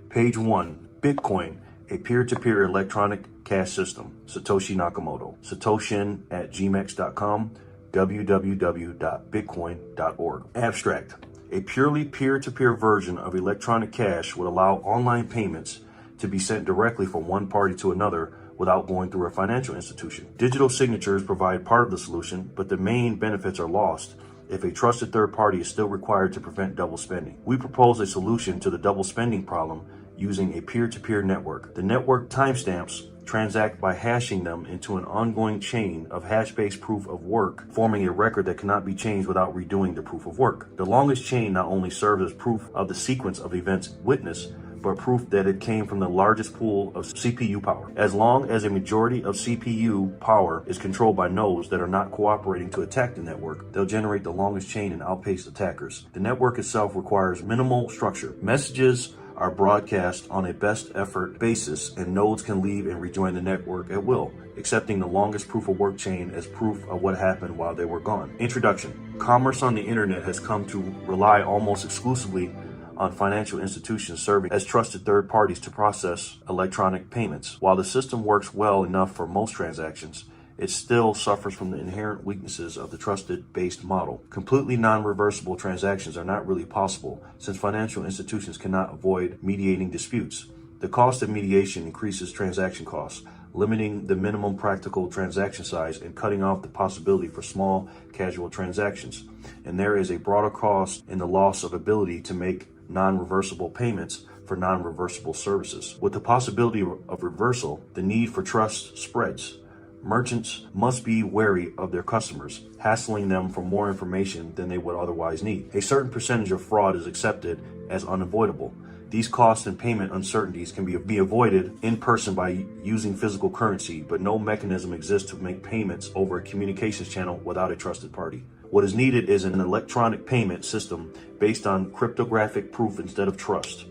Page 1, Bitcoin, a peer-to-peer electronic cash system. Satoshi Nakamoto. Satoshin@gmex.com, www.bitcoin.org. Abstract. A purely peer-to-peer version of electronic cash would allow online payments to be sent directly from one party to another without going through a financial institution. Digital signatures provide part of the solution, but the main benefits are lost if a trusted third party is still required to prevent double spending. We propose a solution to the double spending problem using a peer-to-peer network. The network timestamps transact by hashing them into an ongoing chain of hash-based proof of work, forming a record that cannot be changed without redoing the proof of work. The longest chain not only serves as proof of the sequence of events witnessed, but proof that it came from the largest pool of CPU power. As long as a majority of CPU power is controlled by nodes that are not cooperating to attack the network, they'll generate the longest chain and outpace attackers. The network itself requires minimal structure. Messages are broadcast on a best effort basis, and nodes can leave and rejoin the network at will, accepting the longest proof of work chain as proof of what happened while they were gone. Introduction. Commerce on the internet has come to rely almost exclusively on financial institutions serving as trusted third parties to process electronic payments. While the system works well enough for most transactions, it still suffers from the inherent weaknesses of the trusted-based model. Completely non-reversible transactions are not really possible, since financial institutions cannot avoid mediating disputes. The cost of mediation increases transaction costs, limiting the minimum practical transaction size and cutting off the possibility for small, casual transactions. And there is a broader cost in the loss of ability to make non-reversible payments for non-reversible services. With the possibility of reversal, the need for trust spreads. Merchants must be wary of their customers, hassling them for more information than they would otherwise need. A certain percentage of fraud is accepted as unavoidable. These costs and payment uncertainties can be avoided in person by using physical currency, but no mechanism exists to make payments over a communications channel without a trusted party. What is needed is an electronic payment system based on cryptographic proof instead of trust,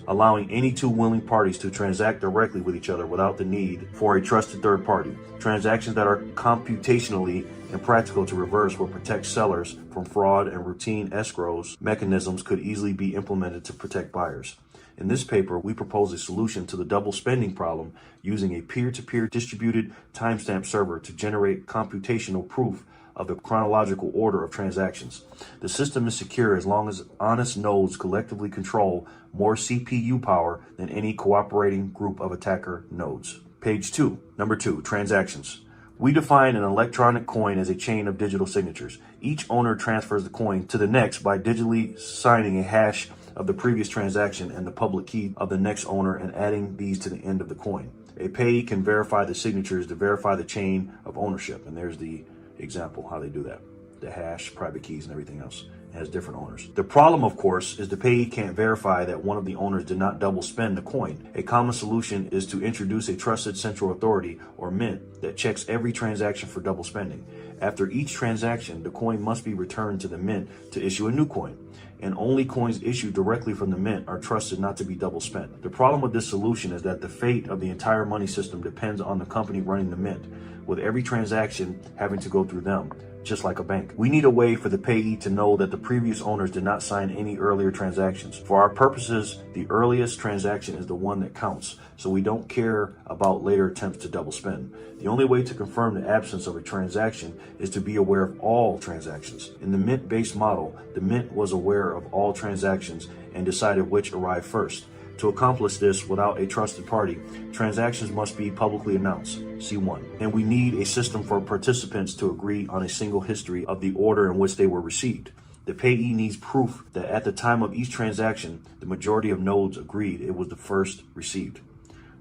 allowing any two willing parties to transact directly with each other without the need for a trusted third party. Transactions that are computationally impractical to reverse will protect sellers from fraud, and routine escrows mechanisms could easily be implemented to protect buyers. In this paper, we propose a solution to the double spending problem using a peer-to-peer distributed timestamp server to generate computational proof of the chronological order of transactions. The system is secure as long as honest nodes collectively control more CPU power than any cooperating group of attacker nodes. Page 2. Number 2, transactions. We define an electronic coin as a chain of digital signatures. Each owner transfers the coin to the next by digitally signing a hash of the previous transaction and the public key of the next owner and adding these to the end of the coin. A payee can verify the signatures to verify the chain of ownership. And there's the example how they do that. The hash, private keys, and everything else. It has different owners. The problem, of course, is the payee can't verify that one of the owners did not double spend the coin. A common solution is to introduce a trusted central authority, or mint, that checks every transaction for double spending. After each transaction, the coin must be returned to the mint to issue a new coin, and only coins issued directly from the mint are trusted not to be double spent. The problem with this solution is that the fate of the entire money system depends on the company running the mint, with every transaction having to go through them, just like a bank. We need a way for the payee to know that the previous owners did not sign any earlier transactions. For our purposes, the earliest transaction is the one that counts, so we don't care about later attempts to double spend. The only way to confirm the absence of a transaction is to be aware of all transactions. In the mint-based model, the mint was aware of all transactions and decided which arrived first. To accomplish this without a trusted party, transactions must be publicly announced, C1. And we need a system for participants to agree on a single history of the order in which they were received. The payee needs proof that at the time of each transaction, the majority of nodes agreed it was the first received.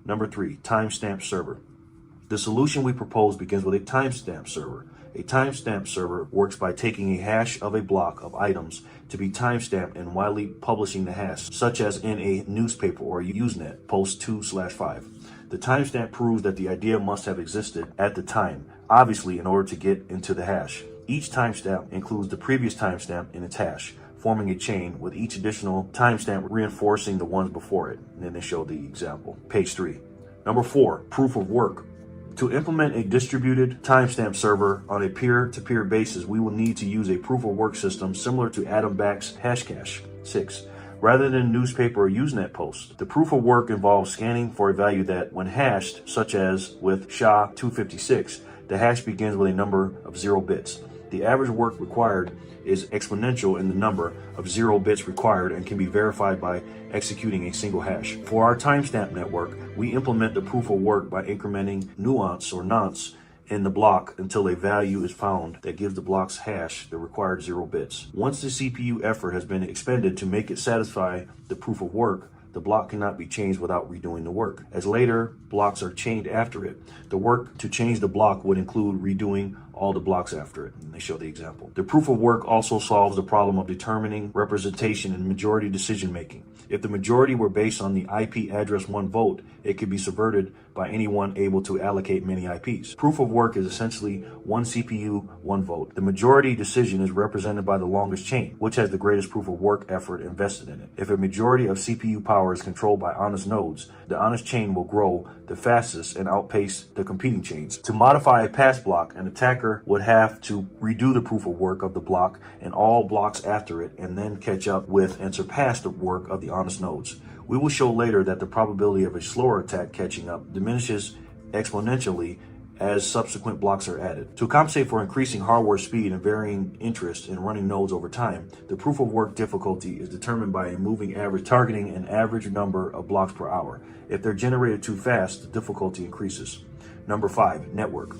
Number 3, timestamp server. The solution we propose begins with a timestamp server. A timestamp server works by taking a hash of a block of items to be timestamped and widely publishing the hash, such as in a newspaper or Usenet, post 2/5. The timestamp proves that the idea must have existed at the time, obviously in order to get into the hash. Each timestamp includes the previous timestamp in its hash, forming a chain with each additional timestamp reinforcing the ones before it. And then they show the example. Page 3. Number 4, proof of work. To implement a distributed timestamp server on a peer-to-peer basis, we will need to use a proof-of-work system similar to Adam Back's Hashcash. 6. rather than newspaper or Usenet posts. The proof of work involves scanning for a value that, when hashed, such as with SHA-256, the hash begins with a number of 0 bits. The average work required is exponential in the number of 0 bits required and can be verified by executing a single hash. For our timestamp network, we implement the proof of work by incrementing nuance or nonce in the block until a value is found that gives the block's hash the required 0 bits. Once the CPU effort has been expended to make it satisfy the proof of work, the block cannot be changed without redoing the work. As later blocks are chained after it, the work to change the block would include redoing all the blocks after it. And they show the example. The proof of work also solves the problem of determining representation in majority decision making. If the majority were based on the IP address 1 vote, it could be subverted by anyone able to allocate many IPs. Proof of work is essentially 1 CPU, 1 vote. The majority decision is represented by the longest chain, which has the greatest proof of work effort invested in it. If a majority of CPU power is controlled by honest nodes, the honest chain will grow the fastest and outpace the competing chains. To modify a pass block, an attacker would have to redo the proof of work of the block and all blocks after it, and then catch up with and surpass the work of the honest nodes. We will show later that the probability of a slower attack catching up diminishes exponentially as subsequent blocks are added. To compensate for increasing hardware speed and varying interest in running nodes over time, the proof of work difficulty is determined by a moving average targeting an average number of blocks per hour. If they're generated too fast, the difficulty increases. Number 5, network.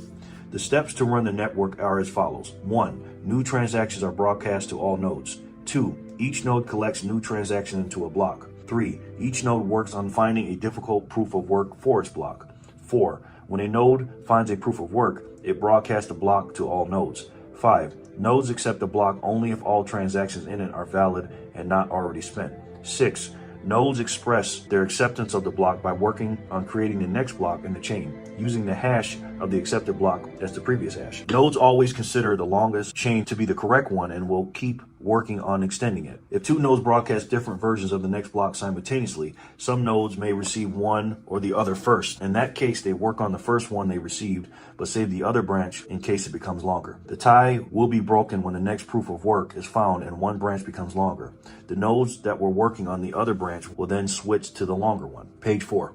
The steps to run the network are as follows. 1. New transactions are broadcast to all nodes. 2. Each node collects new transactions into a block. 3. Each node works on finding a difficult proof of work for its block. 4. When a node finds a proof of work, it broadcasts the block to all nodes. 5. Nodes accept the block only if all transactions in it are valid and not already spent. 6. Nodes express their acceptance of the block by working on creating the next block in the chain, using the hash of the accepted block as the previous hash. Nodes always consider the longest chain to be the correct one and will keep working on extending it. If 2 nodes broadcast different versions of the next block simultaneously, some nodes may receive one or the other first. In that case, they work on the first one they received, but save the other branch in case it becomes longer. The tie will be broken when the next proof of work is found and one branch becomes longer. The nodes that were working on the other branch will then switch to the longer one. Page 4.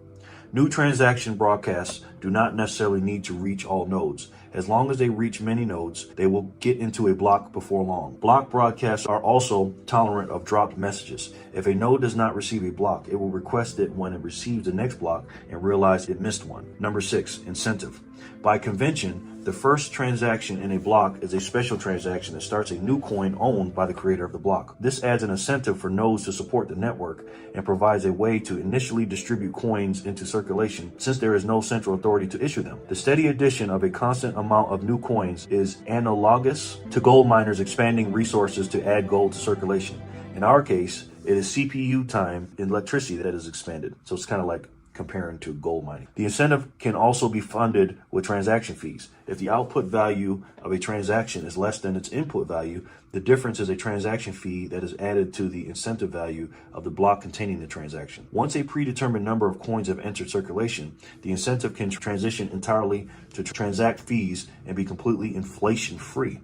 New transaction broadcasts do not necessarily need to reach all nodes. As long as they reach many nodes, they will get into a block before long. Block broadcasts are also tolerant of dropped messages. If a node does not receive a block, it will request it when it receives the next block and realize it missed one. Number 6, incentive. By convention, the first transaction in a block is a special transaction that starts a new coin owned by the creator of the block. This adds an incentive for nodes to support the network and provides a way to initially distribute coins into circulation since there is no central authority to issue them. The steady addition of a constant amount of new coins is analogous to gold miners expanding resources to add gold to circulation. In our case, it is CPU time and electricity that is expanded. So it's kind of like comparing to gold mining. The incentive can also be funded with transaction fees. If the output value of a transaction is less than its input value, the difference is a transaction fee that is added to the incentive value of the block containing the transaction. Once a predetermined number of coins have entered circulation, the incentive can transition entirely to transact fees and be completely inflation-free.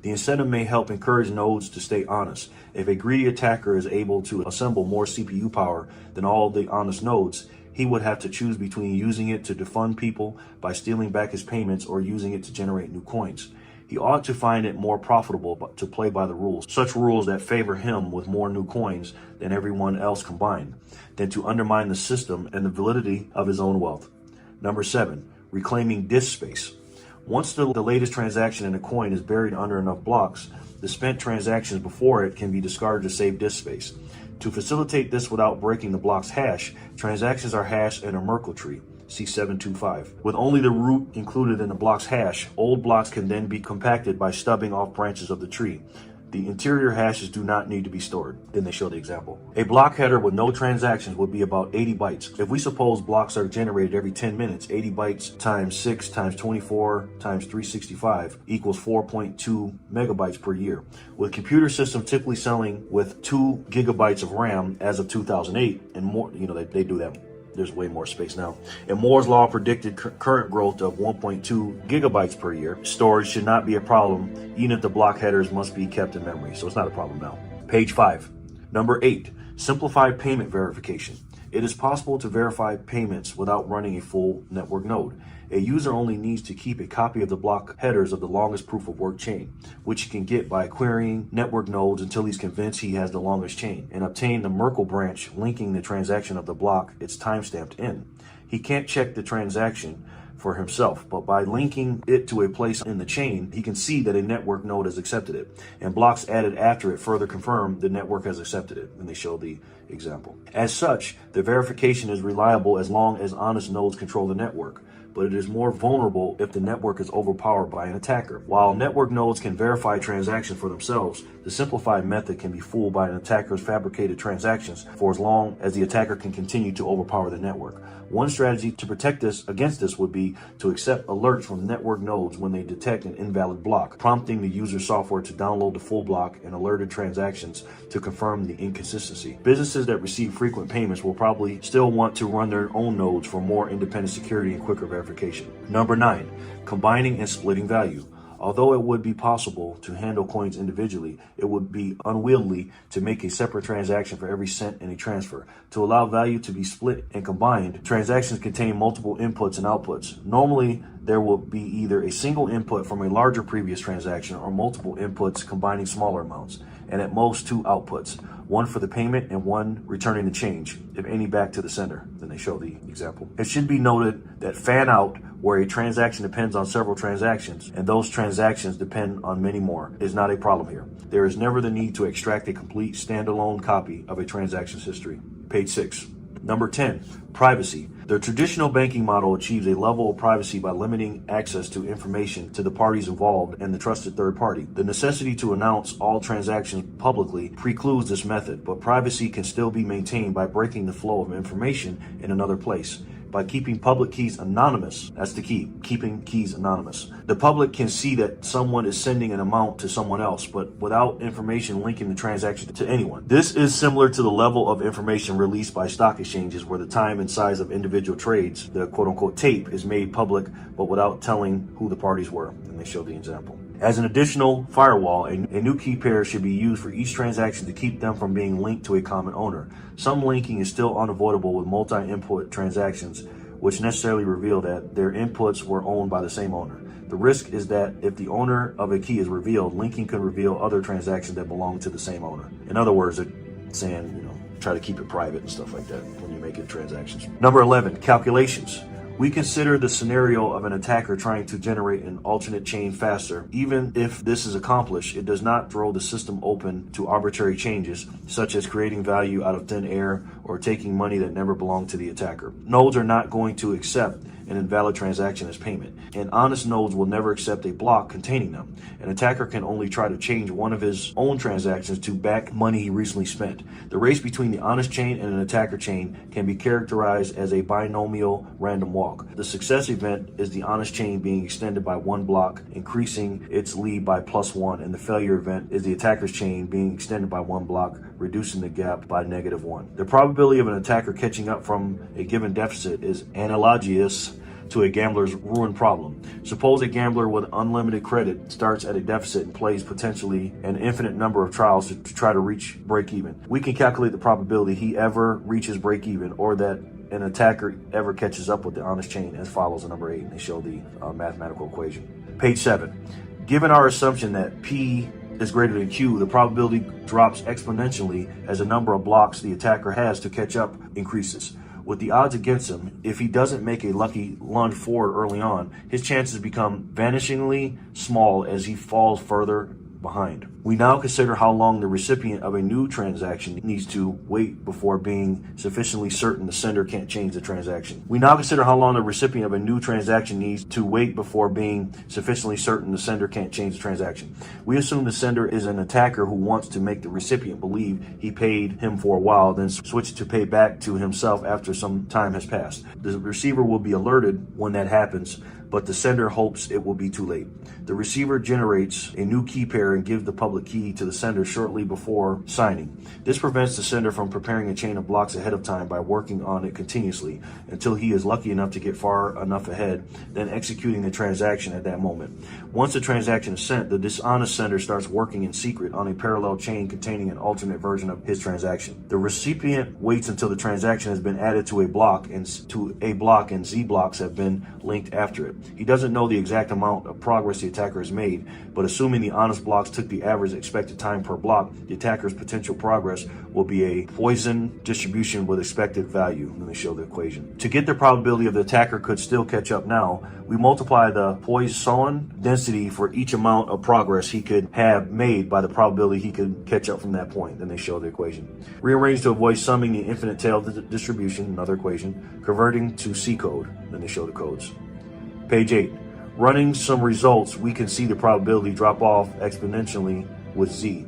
The incentive may help encourage nodes to stay honest. If a greedy attacker is able to assemble more CPU power than all the honest nodes, he would have to choose between using it to defund people by stealing back his payments or using it to generate new coins. He ought to find it more profitable to play by the rules, such rules that favor him with more new coins than everyone else combined, than to undermine the system and the validity of his own wealth. Number 7, reclaiming disk space. Once the latest transaction in a coin is buried under enough blocks, the spent transactions before it can be discarded to save disk space. To facilitate this without breaking the block's hash, transactions are hashed in a Merkle tree, C725. With only the root included in the block's hash, old blocks can then be compacted by stubbing off branches of the tree. The interior hashes do not need to be stored. Then they show the example. A block header with no transactions would be about 80 bytes. If we suppose blocks are generated every 10 minutes, 80 bytes times 6 times 24 times 365 equals 4.2 megabytes per year. With computer systems typically selling with 2 gigabytes of RAM as of 2008 and more, they do that. There's way more space now. And Moore's law predicted current growth of 1.2 gigabytes per year. Storage should not be a problem, even if the block headers must be kept in memory. So it's not a problem now. Page 5. Number 8, simplified payment verification. It is possible to verify payments without running a full network node. A user only needs to keep a copy of the block headers of the longest proof of work chain, which he can get by querying network nodes until he's convinced he has the longest chain, and obtain the Merkle branch linking the transaction of the block it's timestamped in. He can't check the transaction for himself, but by linking it to a place in the chain, he can see that a network node has accepted it, and blocks added after it further confirm the network has accepted it, and they show the example. As such, the verification is reliable as long as honest nodes control the network, but it is more vulnerable if the network is overpowered by an attacker. While network nodes can verify transactions for themselves, the simplified method can be fooled by an attacker's fabricated transactions for as long as the attacker can continue to overpower the network. One strategy to protect against this would be to accept alerts from network nodes when they detect an invalid block, prompting the user's software to download the full block and alerted transactions to confirm the inconsistency. Businesses that receive frequent payments will probably still want to run their own nodes for more independent security and quicker verification. Number 9, combining and splitting value. Although it would be possible to handle coins individually, it would be unwieldy to make a separate transaction for every cent in a transfer. To allow value to be split and combined, transactions contain multiple inputs and outputs. Normally, there will be either a single input from a larger previous transaction or multiple inputs combining smaller amounts, and at most 2 outputs, one for the payment and one returning the change, if any, back to the sender. Then they show the example. It should be noted that fan out, where a transaction depends on several transactions, and those transactions depend on many more, is not a problem here. There is never the need to extract a complete standalone copy of a transaction's history. Page 6. Number 10, privacy. The traditional banking model achieves a level of privacy by limiting access to information to the parties involved and the trusted third party. The necessity to announce all transactions publicly precludes this method, but privacy can still be maintained by breaking the flow of information in another place. By keeping public keys anonymous. That's the key, keeping keys anonymous. The public can see that someone is sending an amount to someone else, but without information linking the transaction to anyone. This is similar to the level of information released by stock exchanges, where the time and size of individual trades, the quote-unquote tape, is made public, but without telling who the parties were. And they show the example. As an additional firewall, a new key pair should be used for each transaction to keep them from being linked to a common owner. Some linking is still unavoidable with multi-input transactions, which necessarily reveal that their inputs were owned by the same owner. The risk is that if the owner of a key is revealed, linking could reveal other transactions that belong to the same owner. In other words, they're saying, try to keep it private and stuff like that when you're making transactions. Number 11, calculations. We consider the scenario of an attacker trying to generate an alternate chain faster. Even if this is accomplished, it does not throw the system open to arbitrary changes, such as creating value out of thin air or taking money that never belonged to the attacker. Nodes are not going to accept an invalid transaction as payment, and honest nodes will never accept a block containing them. An attacker can only try to change one of his own transactions to back money he recently spent. The race between the honest chain and an attacker chain can be characterized as a binomial random walk. The success event is the honest chain being extended by 1 block, increasing its lead by +1, and the failure event is the attacker's chain being extended by 1 block, reducing the gap by -1. The probability of an attacker catching up from a given deficit is analogous to a gambler's ruin problem. Suppose a gambler with unlimited credit starts at a deficit and plays potentially an infinite number of trials to try to reach break even. We can calculate the probability he ever reaches break even, or that an attacker ever catches up with the honest chain, as follows in number 8. And they show the mathematical equation. Page 7. Given our assumption that P is greater than Q, the probability drops exponentially as the number of blocks the attacker has to catch up increases. With the odds against him, if he doesn't make a lucky lunge forward early on, his chances become vanishingly small as he falls further behind. We now consider how long the recipient of a new transaction needs to wait before being sufficiently certain the sender can't change the transaction. We assume the sender is an attacker who wants to make the recipient believe he paid him for a while, then switch to pay back to himself after some time has passed. The receiver will be alerted when that happens but the sender hopes it will be too late. The receiver generates a new key pair and gives the public key to the sender shortly before signing. This prevents the sender from preparing a chain of blocks ahead of time by working on it continuously until he is lucky enough to get far enough ahead, then executing the transaction at that moment. Once the transaction is sent, the dishonest sender starts working in secret on a parallel chain containing an alternate version of his transaction. The recipient waits until the transaction has been added to a block and Z blocks have been linked after it. He doesn't know the exact amount of progress the attacker has made, but assuming the honest blocks took the average expected time per block, the attacker's potential progress will be a Poisson distribution with expected value. And they show the equation. To get the probability of the attacker could still catch up now, we multiply the Poisson density for each amount of progress he could have made by the probability he could catch up from that point. Then they show the equation. Rearrange to avoid summing the infinite tail distribution, another equation, converting to C code. Then they show the codes. Page 8. Running some results, we can see the probability drop off exponentially with Z.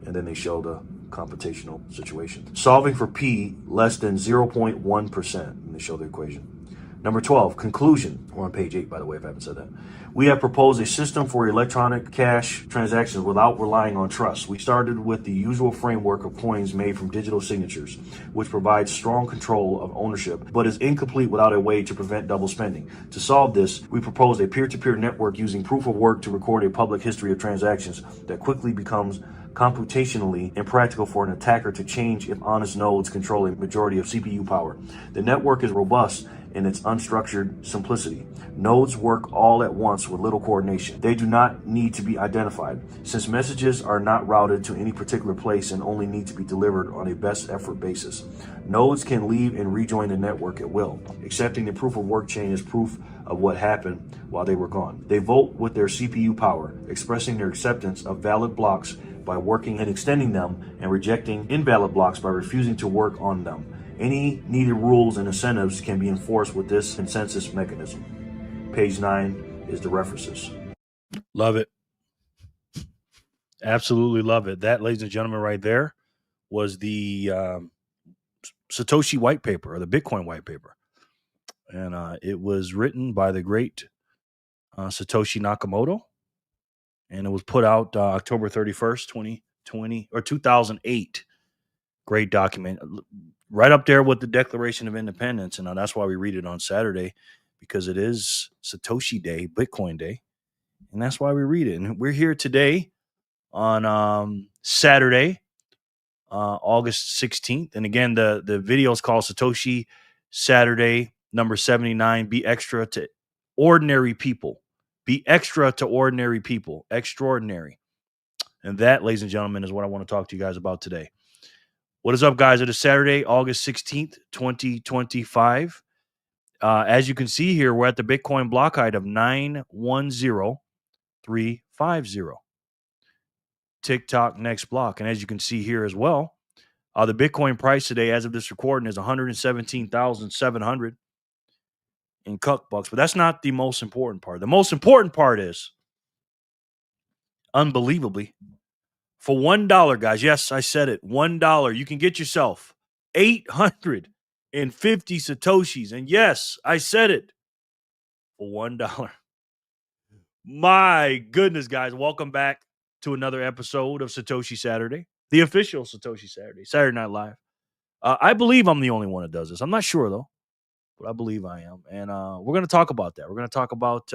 And then they show the computational situation. Solving for P less than 0.1%. And they show the equation. Number 12, conclusion. We're on page 8, by the way, if I haven't said that. We have proposed a system for electronic cash transactions without relying on trust. We started with the usual framework of coins made from digital signatures, which provides strong control of ownership, but is incomplete without a way to prevent double spending. To solve this, we proposed a peer-to-peer network using proof of work to record a public history of transactions that quickly becomes computationally impractical for an attacker to change if honest nodes control a majority of CPU power. The network is robust in its unstructured simplicity. Nodes work all at once with little coordination. They do not need to be identified, since messages are not routed to any particular place and only need to be delivered on a best effort basis. Nodes can leave and rejoin the network at will, accepting the proof of work chain as proof of what happened while they were gone. They vote with their CPU power, expressing their acceptance of valid blocks by working and extending them, and rejecting invalid blocks by refusing to work on them. Any needed rules and incentives can be enforced with this consensus mechanism. Page 9 is the references. Love it. Absolutely love it. That, ladies and gentlemen, right there was the Satoshi white paper, or the Bitcoin white paper. And it was written by the great Satoshi Nakamoto. And it was put out October 31st, 2020, or 2008. Great document. Right up there with the Declaration of Independence. And that's why we read it on Saturday, because it is Satoshi Day, Bitcoin Day. And that's why we read it. And we're here today on Saturday, August 16th. And again, the video is called Satoshi Saturday, number 79. Be extra to ordinary people. Be extra to ordinary people. Extraordinary. And that, ladies and gentlemen, is what I want to talk to you guys about today. What is up, guys? It is Saturday, August 16th, 2025. As you can see here, we're at the Bitcoin block height of 910350. TikTok next block. And as you can see here as well, the Bitcoin price today, as of this recording, is 117,700 in cuck bucks. But that's not the most important part. The most important part is, unbelievably, for $1, guys, yes, I said it, $1, you can get yourself 850 Satoshis. And yes, I said it, for $1. My goodness, guys, welcome back to another episode of Satoshi Saturday, the official Satoshi Saturday, Saturday Night Live. I believe I'm the only one that does this. I'm not sure, though, but I believe I am. And we're going to talk about that. We're going to talk about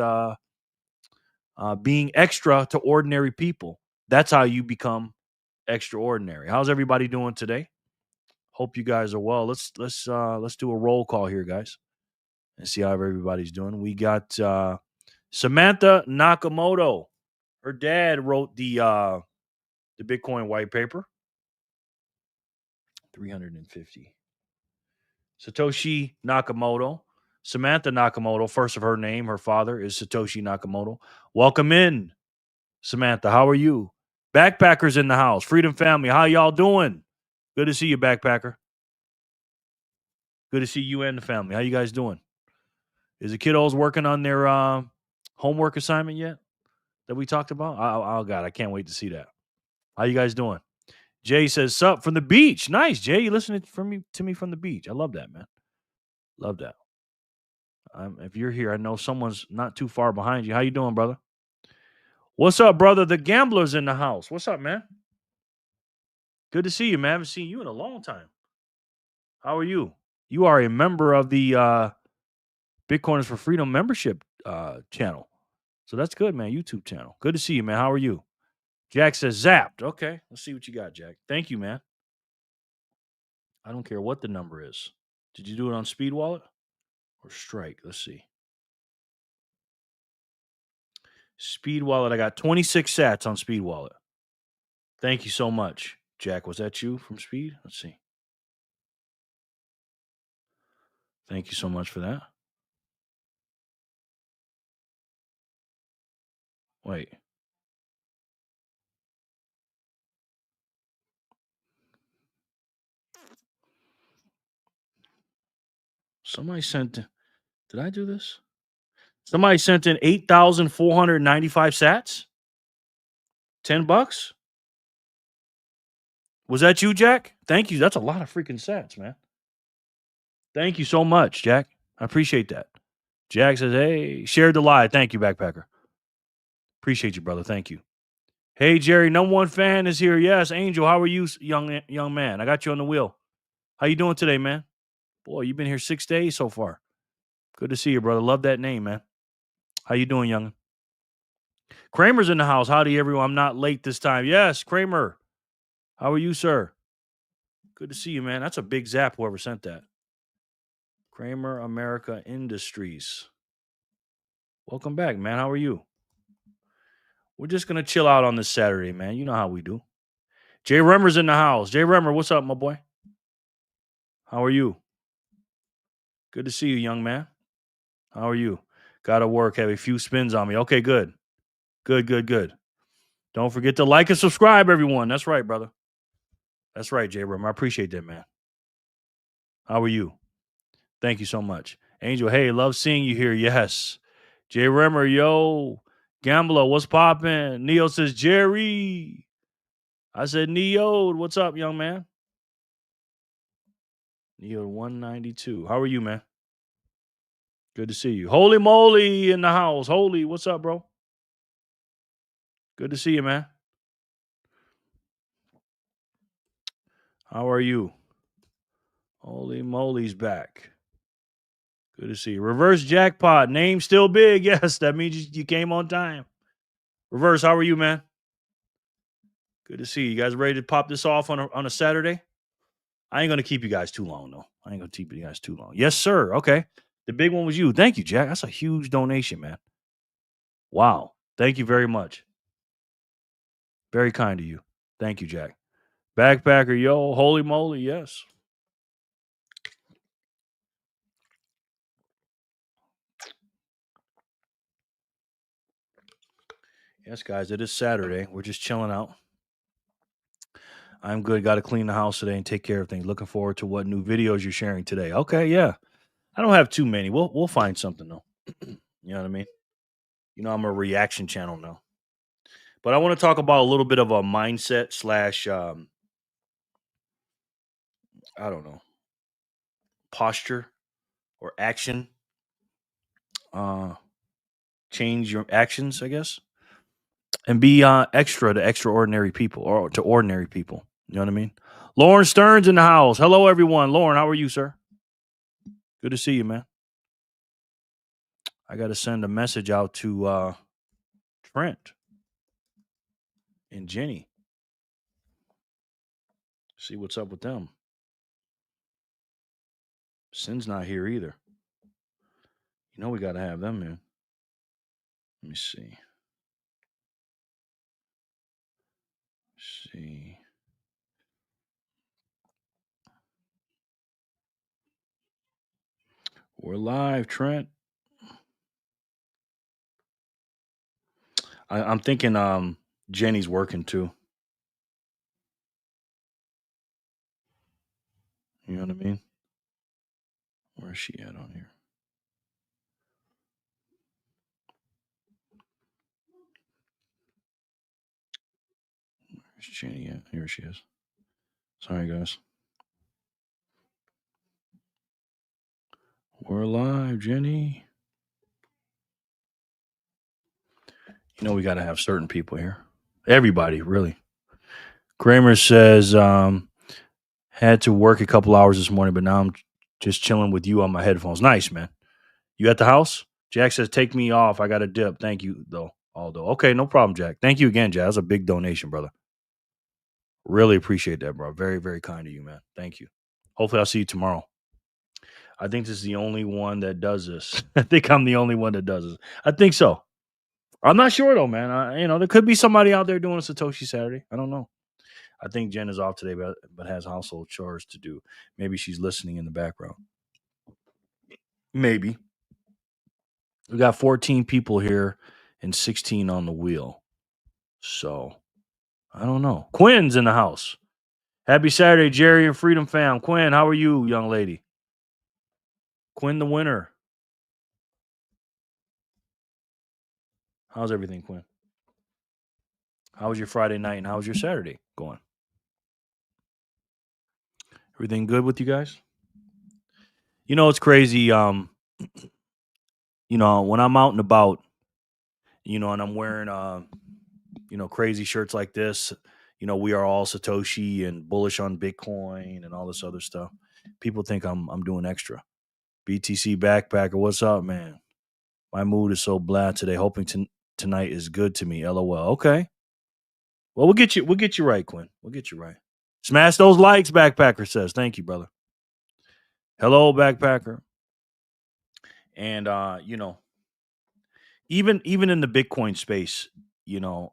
being extra to ordinary people. That's how you become extraordinary. How's everybody doing today? Hope you guys are well. Let's do a roll call here, guys, and see how everybody's doing. We got Samantha Nakamoto. Her dad wrote the Bitcoin white paper. 350. Satoshi Nakamoto. Samantha Nakamoto, first of her name. Her father is Satoshi Nakamoto. Welcome in, Samantha. How are you? Backpackers in the house. Freedom family. How y'all doing? Good to see you, Backpacker. Good to see you and the family. How you guys doing? Is the kiddos working on their homework assignment yet that we talked about? Oh, God, I can't wait to see that. How you guys doing? Jay says, sup from the beach. Nice, Jay. You listening to me from the beach. I love that, man. Love that. If you're here, I know someone's not too far behind you. How you doing, brother? What's up, brother? The gambler's in the house. What's up, man? Good to see you, man. I haven't seen you in a long time. How are you? You are a member of the Bitcoiners for Freedom membership channel. So that's good, man. YouTube channel. Good to see you, man. How are you? Jack says zapped. Okay, let's see what you got, Jack. Thank you, man. I don't care what the number is. Did you do it on Speed Wallet or Strike? Let's see. Speed Wallet. I got 26 sats on Speed Wallet. Thank you so much, Jack. Was that you from Speed? Let's see. Thank you so much for that. Wait. Somebody sent. Did I do this? Somebody sent in 8,495 sats. $10. Was that you, Jack? Thank you. That's a lot of freaking sats, man. Thank you so much, Jack. I appreciate that. Jack says, hey, shared the lie. Thank you, Backpacker. Appreciate you, brother. Thank you. Hey, Jerry, number one fan is here. Yes, Angel, how are you, young man? I got you on the wheel. How you doing today, man? Boy, you've been here 6 days so far. Good to see you, brother. Love that name, man. How you doing, youngin? Kramer's in the house. Howdy, everyone. I'm not late this time. Yes, Kramer. How are you, sir? Good to see you, man. That's a big zap, whoever sent that. Kramer America Industries. Welcome back, man. How are you? We're just going to chill out on this Saturday, man. You know how we do. Jay Remmer's in the house. Jay Remmer, what's up, my boy? How are you? Good to see you, young man. How are you? Got to work. Have a few spins on me. Okay, good. Good. Don't forget to like and subscribe, everyone. That's right, brother. That's right, Jay Remmer. I appreciate that, man. How are you? Thank you so much. Angel, hey, love seeing you here. Yes. Jay Remmer, yo. Gambler, what's poppin'? Neo says, Jerry. I said, Neo, what's up, young man? Neo 192. How are you, man? Good to see you. Holy moly in the house. Holy, what's up, bro? Good to see you, man. How are you? Holy moly's back. Good to see you. Reverse jackpot. Name still big. Yes, that means you came on time. Reverse, how are you, man? Good to see you. You guys ready to pop this off on a Saturday? I ain't going to keep you guys too long, though. I ain't going to keep you guys too long. Yes, sir. Okay. The big one was you. Thank you, Jack. That's a huge donation, man. Wow. Thank you very much. Very kind of you. Thank you, Jack. Backpacker, yo. Holy moly. Yes. Yes, guys. It is Saturday. We're just chilling out. I'm good. Got to clean the house today and take care of things. Looking forward to what new videos you're sharing today. Okay, yeah. I don't have too many. We'll find something though. You know what I mean? You know, I'm a reaction channel now. But I want to talk about a little bit of a mindset slash I don't know, posture or action. Change your actions, I guess. And be extra to extraordinary people or to ordinary people. You know what I mean? Lauren Stearns in the house. Hello, everyone. Lauren, how are you, sir? Good to see you, man. I got to send a message out to Trent and Jenny. See what's up with them. Sin's not here either. You know we got to have them, man. Let me see. We're live, Trent. I'm thinking Jenny's working too. You know what I mean? Where's she at on here? Where's Jenny at? Here she is. Sorry, guys. We're live, Jenny. You know, we got to have certain people here. Everybody, really. Kramer says, had to work a couple hours this morning, but now I'm just chilling with you on my headphones. Nice, man. You at the house? Jack says, take me off. I got a dip. Thank you, though. Aldo. Okay, no problem, Jack. Thank you again, Jack. That's a big donation, brother. Really appreciate that, bro. Very, very kind of you, man. Thank you. Hopefully, I'll see you tomorrow. I think this is the only one that does this. I think I'm the only one that does this. I think so. I'm not sure though, man. There could be somebody out there doing a Satoshi Saturday. I don't know. I think Jen is off today, but has household chores to do. Maybe she's listening in the background. Maybe. We got 14 people here and 16 on the wheel. So I don't know. Quinn's in the house. Happy Saturday, Jerry and Freedom Fam. Quinn, how are you, young lady? Quinn the winner. How's everything, Quinn? How was your Friday night and how was your Saturday going? Everything good with you guys? You know, it's crazy. When I'm out and about, and I'm wearing, crazy shirts like this, we are all Satoshi and bullish on Bitcoin and all this other stuff. People think I'm doing extra. BTC backpacker, what's up, man? My mood is so blah today. Hoping tonight is good to me. LOL. Okay. Well, we'll get you right, Quinn. We'll get you right. Smash those likes, backpacker says. Thank you, brother. Hello, backpacker. And even in the Bitcoin space,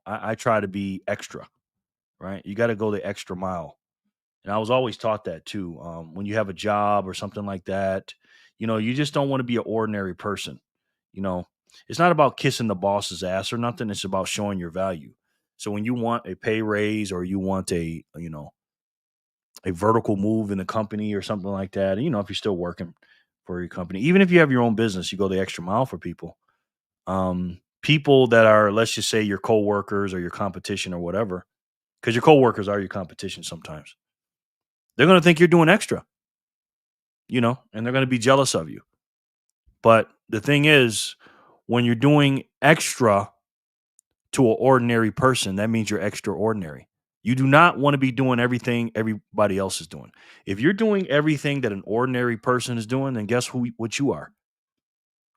I try to be extra, right? You got to go the extra mile. And I was always taught that too. When you have a job or something like that, you just don't want to be an ordinary person. It's not about kissing the boss's ass or nothing. It's about showing your value. So when you want a pay raise or you want a vertical move in the company or something like that, if you're still working for your company, even if you have your own business, you go the extra mile for people. People that are, let's just say, your coworkers or your competition or whatever, because your coworkers are your competition sometimes. They're going to think you're doing extra, and they're going to be jealous of you. But the thing is, when you're doing extra to an ordinary person, that means you're extraordinary. You do not want to be doing everything everybody else is doing. If you're doing everything that an ordinary person is doing, then guess what you are?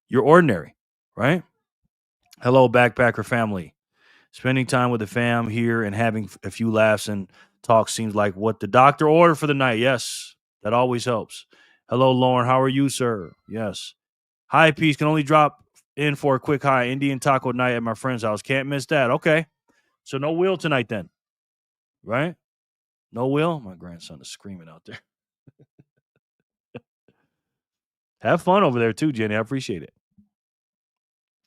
You're ordinary, right? Hello, backpacker family. Spending time with the fam here and having a few laughs and talk seems like what the doctor ordered for the night. Yes, that always helps. Hello, Lauren. How are you, sir? Yes. Hi, peace. Can only drop in for a quick hi. Indian taco night at my friend's house. Can't miss that. Okay. So no Will tonight then, right? No Will? My grandson is screaming out there. Have fun over there too, Jenny. I appreciate it.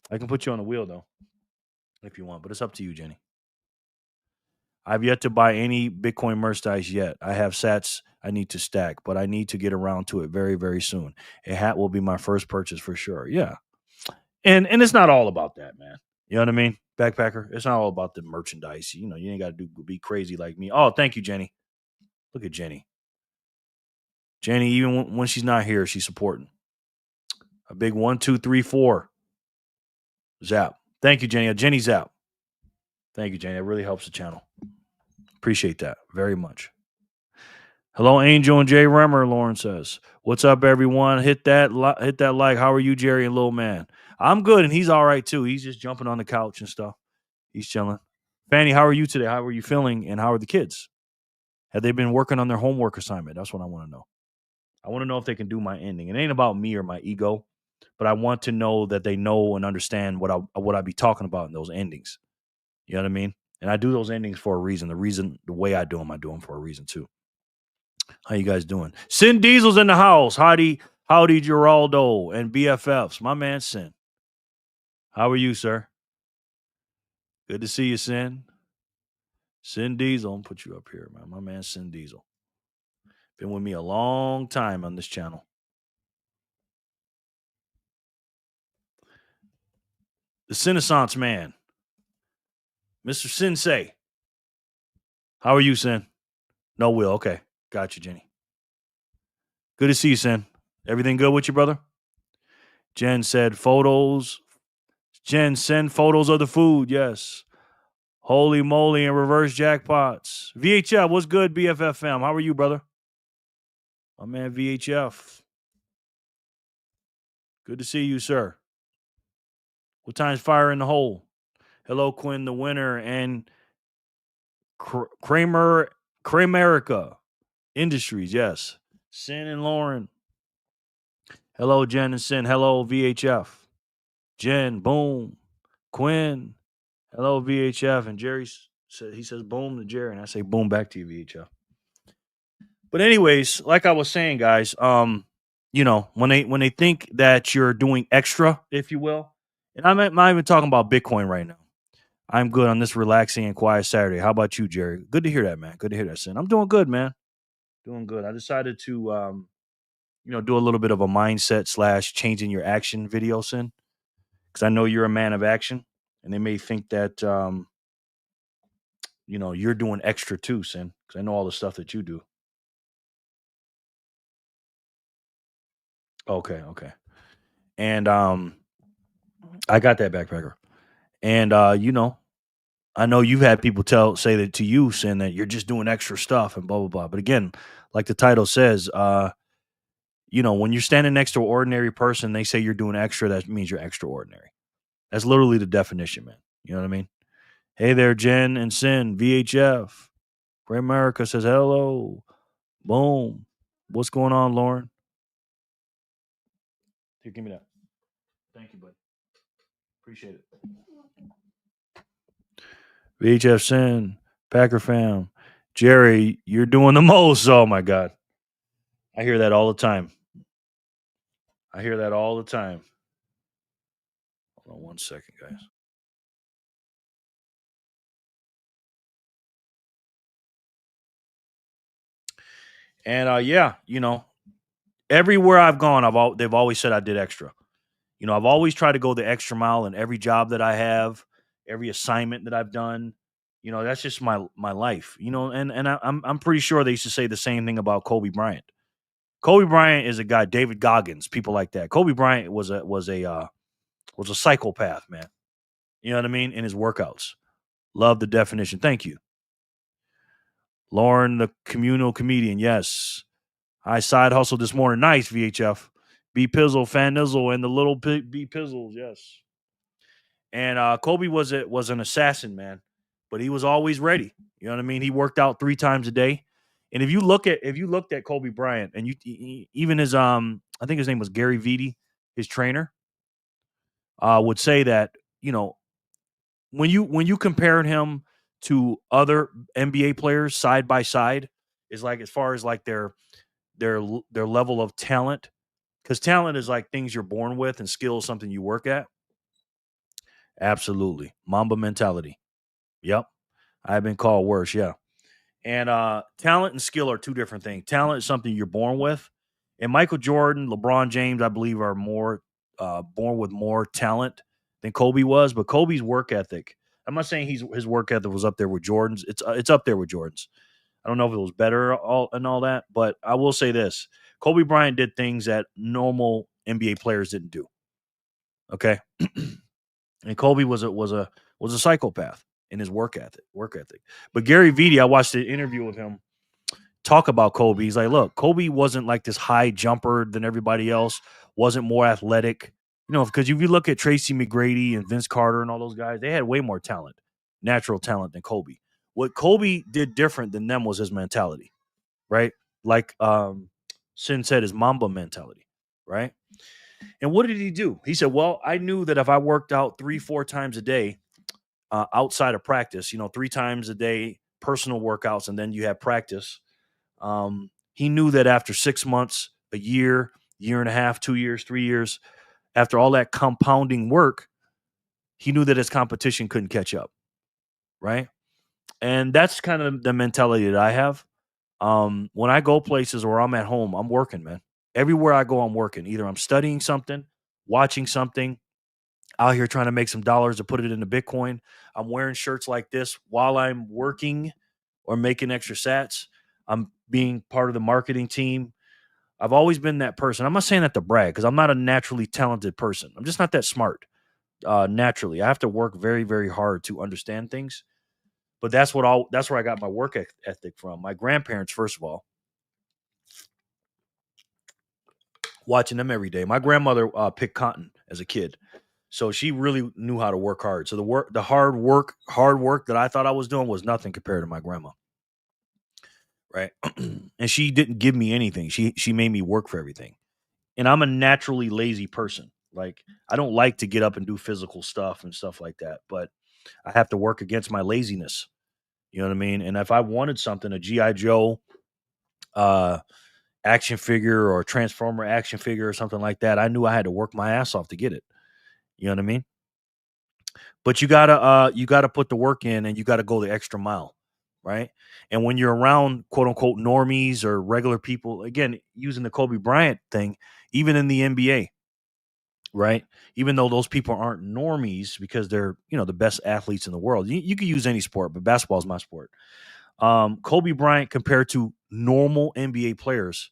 I can put you on the wheel though, if you want, but it's up to you, Jenny. I've yet to buy any Bitcoin merchandise yet. I have sats I need to stack, but I need to get around to it very, very soon. A hat will be my first purchase for sure. Yeah. And it's not all about that, man. You know what I mean? Backpacker. It's not all about the merchandise. You ain't got to be crazy like me. Oh, thank you, Jenny. Look at Jenny. Jenny, even when she's not here, she's supporting. A big 1, 2, 3, 4. Zap. Thank you, Jenny. Jenny Zap. Thank you, Jenny. That really helps the channel. Appreciate that very much. Hello, Angel and Jay Remmer, Lauren says. What's up, everyone? Hit that like. How are you, Jerry and Lil Man? I'm good, and he's all right, too. He's just jumping on the couch and stuff. He's chilling. Fanny, how are you today? How are you feeling, and how are the kids? Have they been working on their homework assignment? That's what I want to know. I want to know if they can do my ending. It ain't about me or my ego, but I want to know that they know and understand what I be talking about in those endings. You know what I mean? And I do those endings for a reason. The way I do them for a reason, too. How you guys doing? Sin Diesel's in the house. Howdy, Geraldo and BFFs. My man, Sin. How are you, sir? Good to see you, Sin. Sin Diesel. I'm put you up here, man. My man, Sin Diesel. Been with me a long time on this channel. The Renaissance man. Mr. Sensei. How are you, Sin? No Will. Okay. Got you, Jenny. Good to see you, Sin. Everything good with you, brother? Jen said photos. Jen, send photos of the food. Yes. Holy moly and reverse jackpots. VHF, what's good, BFFM? How are you, brother? My man, VHF. Good to see you, sir. What time's fire in the hole? Hello, Quinn, the winner, and Kramerica Industries. Yes. Sin and Lauren. Hello, Jen and Sin. Hello, VHF. Jen, boom. Quinn. Hello, VHF. And Jerry said he says boom to Jerry, and I say boom back to you, VHF. But anyways, like I was saying, guys, when they think that you're doing extra, if you will, and I'm not even talking about Bitcoin right now. I'm good on this relaxing and quiet Saturday. How about you, Jerry? Good to hear that, man. Good to hear that, Sin. I'm doing good, man. Doing good. I decided to do a little bit of a mindset / changing your action video, Sin, because I know you're a man of action, and they may think that you're doing extra too, Sin, because I know all the stuff that you do. Okay. And I got that backpacker. And I know you've had people say that to you, saying that you're just doing extra stuff and blah blah blah. But again, like the title says, when you're standing next to an ordinary person, they say you're doing extra. That means you're extraordinary. That's literally the definition, man. You know what I mean? Hey there, Jen and Sin, VHF. Great America says hello. Boom. What's going on, Lauren? Here, give me that. Thank you, buddy. Appreciate it. VHF Sin, Packer fam. Jerry, you're doing the most. Oh my God. I hear that all the time. Hold on one second, guys. And everywhere I've gone, they've always said I did extra. I've always tried to go the extra mile in every job that I have, every assignment that I've done. That's just my life. I'm pretty sure they used to say the same thing about Kobe Bryant. Kobe Bryant is a guy, David Goggins, people like that. Kobe Bryant was a psychopath, man. You know what I mean? In his workouts. Love the definition. Thank you. Lauren, the communal comedian. Yes. I side hustled this morning. Nice, VHF. B Pizzle, Fan Nizzle, and the little B Pizzles. Yes. And Kobe was an assassin, man. But he was always ready. You know what I mean? He worked out 3 times a day. And if you looked at Kobe Bryant and even his I think his name was Gary Vitti, his trainer, would say that, when you compared him to other NBA players side by side, is like as far as like their level of talent, because talent is like things you're born with and skill is something you work at. Absolutely. Mamba mentality. Yep. I've been called worse, yeah. And talent and skill are 2 different things. Talent is something you're born with. And Michael Jordan, LeBron James, I believe, are more born with more talent than Kobe was. But Kobe's work ethic, I'm not saying his work ethic was up there with Jordan's. It's up there with Jordan's. I don't know if it was better all that, but I will say this: Kobe Bryant did things that normal NBA players didn't do. Okay, and Kobe was a psychopath in his work ethic. But Gary Vitti, I watched an interview with him talk about Kobe. He's like, look, Kobe wasn't like this high jumper than everybody else, wasn't more athletic. Because if you look at Tracy McGrady and Vince Carter and all those guys, they had way more talent, natural talent than Kobe. What Kobe did different than them was his mentality, right? Like Sin said, his Mamba mentality, right? And what did he do? He said, well, I knew that if I worked out 3-4 times a day outside of practice, 3 times a day, personal workouts, and then you have practice. He knew that after 6 months, a year and a half, 2 years, 3 years, after all that compounding work, he knew that his competition couldn't catch up. Right. And that's kind of the mentality that I have. When I go places or I'm at home, I'm working, man. Everywhere I go, I'm working. Either I'm studying something, watching something, out here trying to make some dollars to put it into Bitcoin. I'm wearing shirts like this while I'm working or making extra sats. I'm being part of the marketing team. I've always been that person. I'm not saying that to brag because I'm not a naturally talented person. I'm just not that smart. naturally. I have to work very, very hard to understand things. But that's where I got my work ethic from. My grandparents, first of all, watching them every day. My grandmother picked cotton as a kid, so she really knew how to work hard. So the hard work that I thought I was doing was nothing compared to my grandma, right? And she didn't give me anything. She made me work for everything. And I'm a naturally lazy person. Like, I don't like to get up and do physical stuff and stuff like that, but I have to work against my laziness. You know what I mean? And if I wanted something, a GI Joe uh action figure or Transformer action figure or something like that, I knew I had to work my ass off to get it. You know what I mean? But you gotta put the work in, and you gotta go the extra mile, right? And when you're around quote unquote normies or regular people, again, using the Kobe Bryant thing, even in the NBA, right? Even though those people aren't normies because they're, the best athletes in the world. You could use any sport, but basketball is my sport. Kobe Bryant compared to normal NBA players,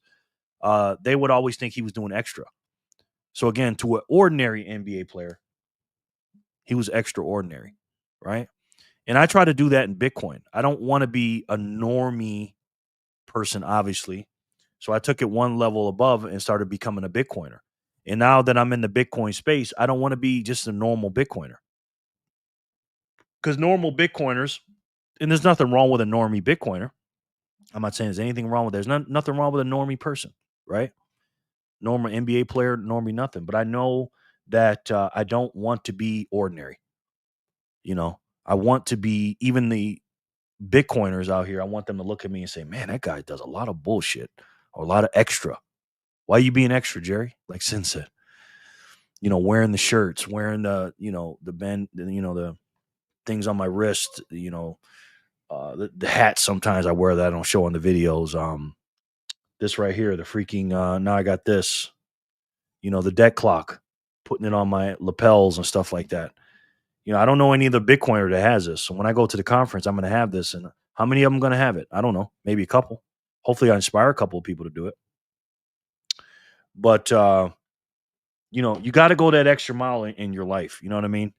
they would always think he was doing extra. So again, to an ordinary NBA player, he was extraordinary, right? And I try to do that in Bitcoin. I don't want to be a normie person, obviously. So I took it one level above and started becoming a Bitcoiner. And now that I'm in the Bitcoin space, I don't want to be just a normal Bitcoiner. Because normal Bitcoiners, and there's nothing wrong with a normie Bitcoiner. I'm not saying there's anything wrong with there's nothing wrong with a normie person, right? Normal NBA player, normie nothing. But I know that I don't want to be ordinary. I want to be, even the Bitcoiners out here, I want them to look at me and say, man, that guy does a lot of bullshit or a lot of extra. Why are you being extra, Jerry? Like Sin said, wearing the shirts, wearing the band, the things on my wrist, the hat. Sometimes I wear that. I don't show on the videos. This right here, the freaking, now I got this, the deck clock, putting it on my lapels and stuff like that. I don't know any other Bitcoiner that has this. So when I go to the conference, I'm going to have this. And how many of them going to have it? I don't know. Maybe a couple. Hopefully I inspire a couple of people to do it. But, you got to go that extra mile in your life. You know what I mean?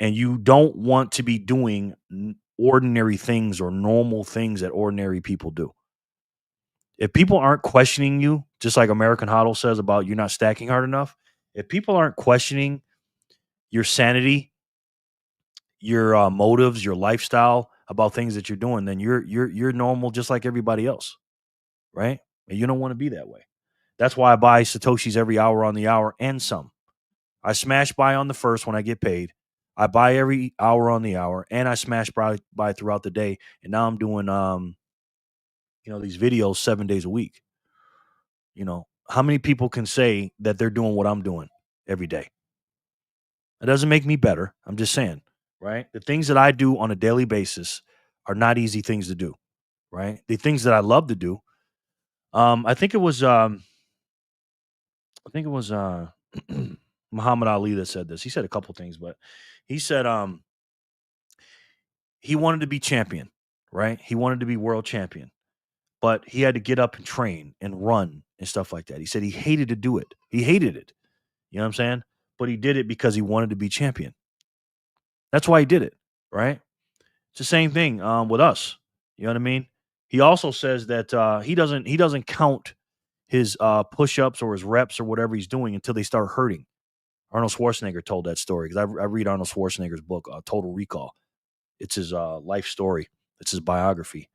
And you don't want to be doing ordinary things or normal things that ordinary people do. If people aren't questioning you, just like American Hodl says about you not stacking hard enough, if people aren't questioning your sanity, your motives, your lifestyle about things that you're doing, then you're normal just like everybody else, right? And you don't want to be that way. That's why I buy Satoshis every hour on the hour and some. I smash buy on the first when I get paid. I buy every hour on the hour, and I smash buy throughout the day. And now I'm doing these videos 7 days a week. How many people can say that they're doing what I'm doing every day? It doesn't make me better. I'm just saying, right? The things that I do on a daily basis are not easy things to do, right? The things that I love to do. I think it was Muhammad Ali that said this. He said a couple things, but he said he wanted to be champion, right? He wanted to be world champion, but he had to get up and train and run and stuff like that. He said he hated to do it. He hated it. You know what I'm saying? But he did it because he wanted to be champion. That's why he did it, right? It's the same thing with us. You know what I mean? He also says that he doesn't count his push-ups or his reps or whatever he's doing until they start hurting. Arnold Schwarzenegger told that story because I read Arnold Schwarzenegger's book, Total Recall. It's his life story. It's his biography.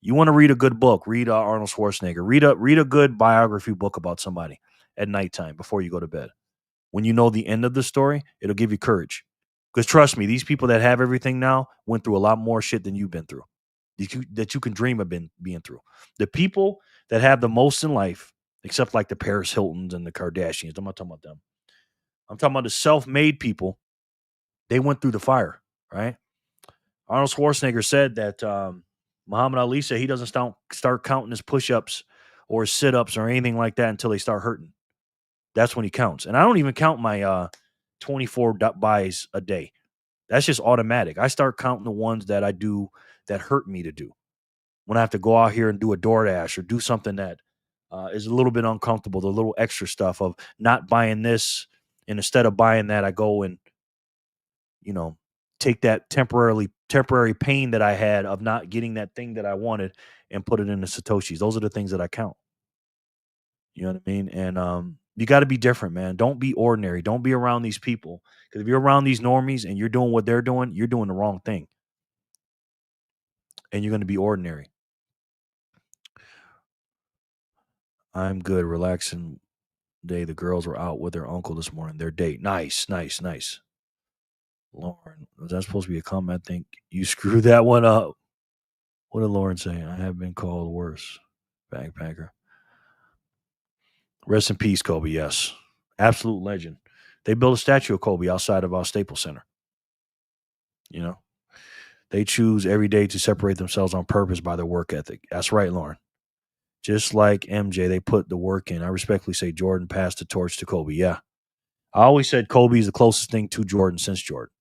You want to read a good book? Read Arnold Schwarzenegger. Read a good biography book about somebody at nighttime before you go to bed. When you know the end of the story, it'll give you courage. Because trust me, these people that have everything now went through a lot more shit than you've been through, that you can dream of being through. The people that have the most in life, except like the Paris Hiltons and the Kardashians, I'm not talking about them. I'm talking about the self-made people. They went through the fire, right? Arnold Schwarzenegger said that Muhammad Ali said he doesn't start counting his push-ups or his sit-ups or anything like that until they start hurting. That's when he counts. And I don't even count my 24 buys a day. That's just automatic. I start counting the ones that I do that hurt me to do. When I have to go out here and do a DoorDash or do something that is a little bit uncomfortable, the little extra stuff of not buying this, and instead of buying that, I go and take that temporary pain that I had of not getting that thing that I wanted and put it into Satoshis. Those are the things that I count. You know what I mean? And you got to be different, man. Don't be ordinary. Don't be around these people. Because if you're around these normies and you're doing what they're doing the wrong thing. And you're going to be ordinary. I'm good, relaxing day. The girls were out with their uncle this morning. Their date. Nice. Lauren, was that supposed to be a comment? I think you screwed that one up. What did Lauren say? I have been called worse. Backpacker. Rest in peace, Kobe. Yes. Absolute legend. They built a statue of Kobe outside of our Staples Center. They choose every day to separate themselves on purpose by their work ethic. That's right, Lauren. Just like MJ, they put the work in. I respectfully say Jordan passed the torch to Kobe. Yeah. I always said Kobe is the closest thing to Jordan since Jordan.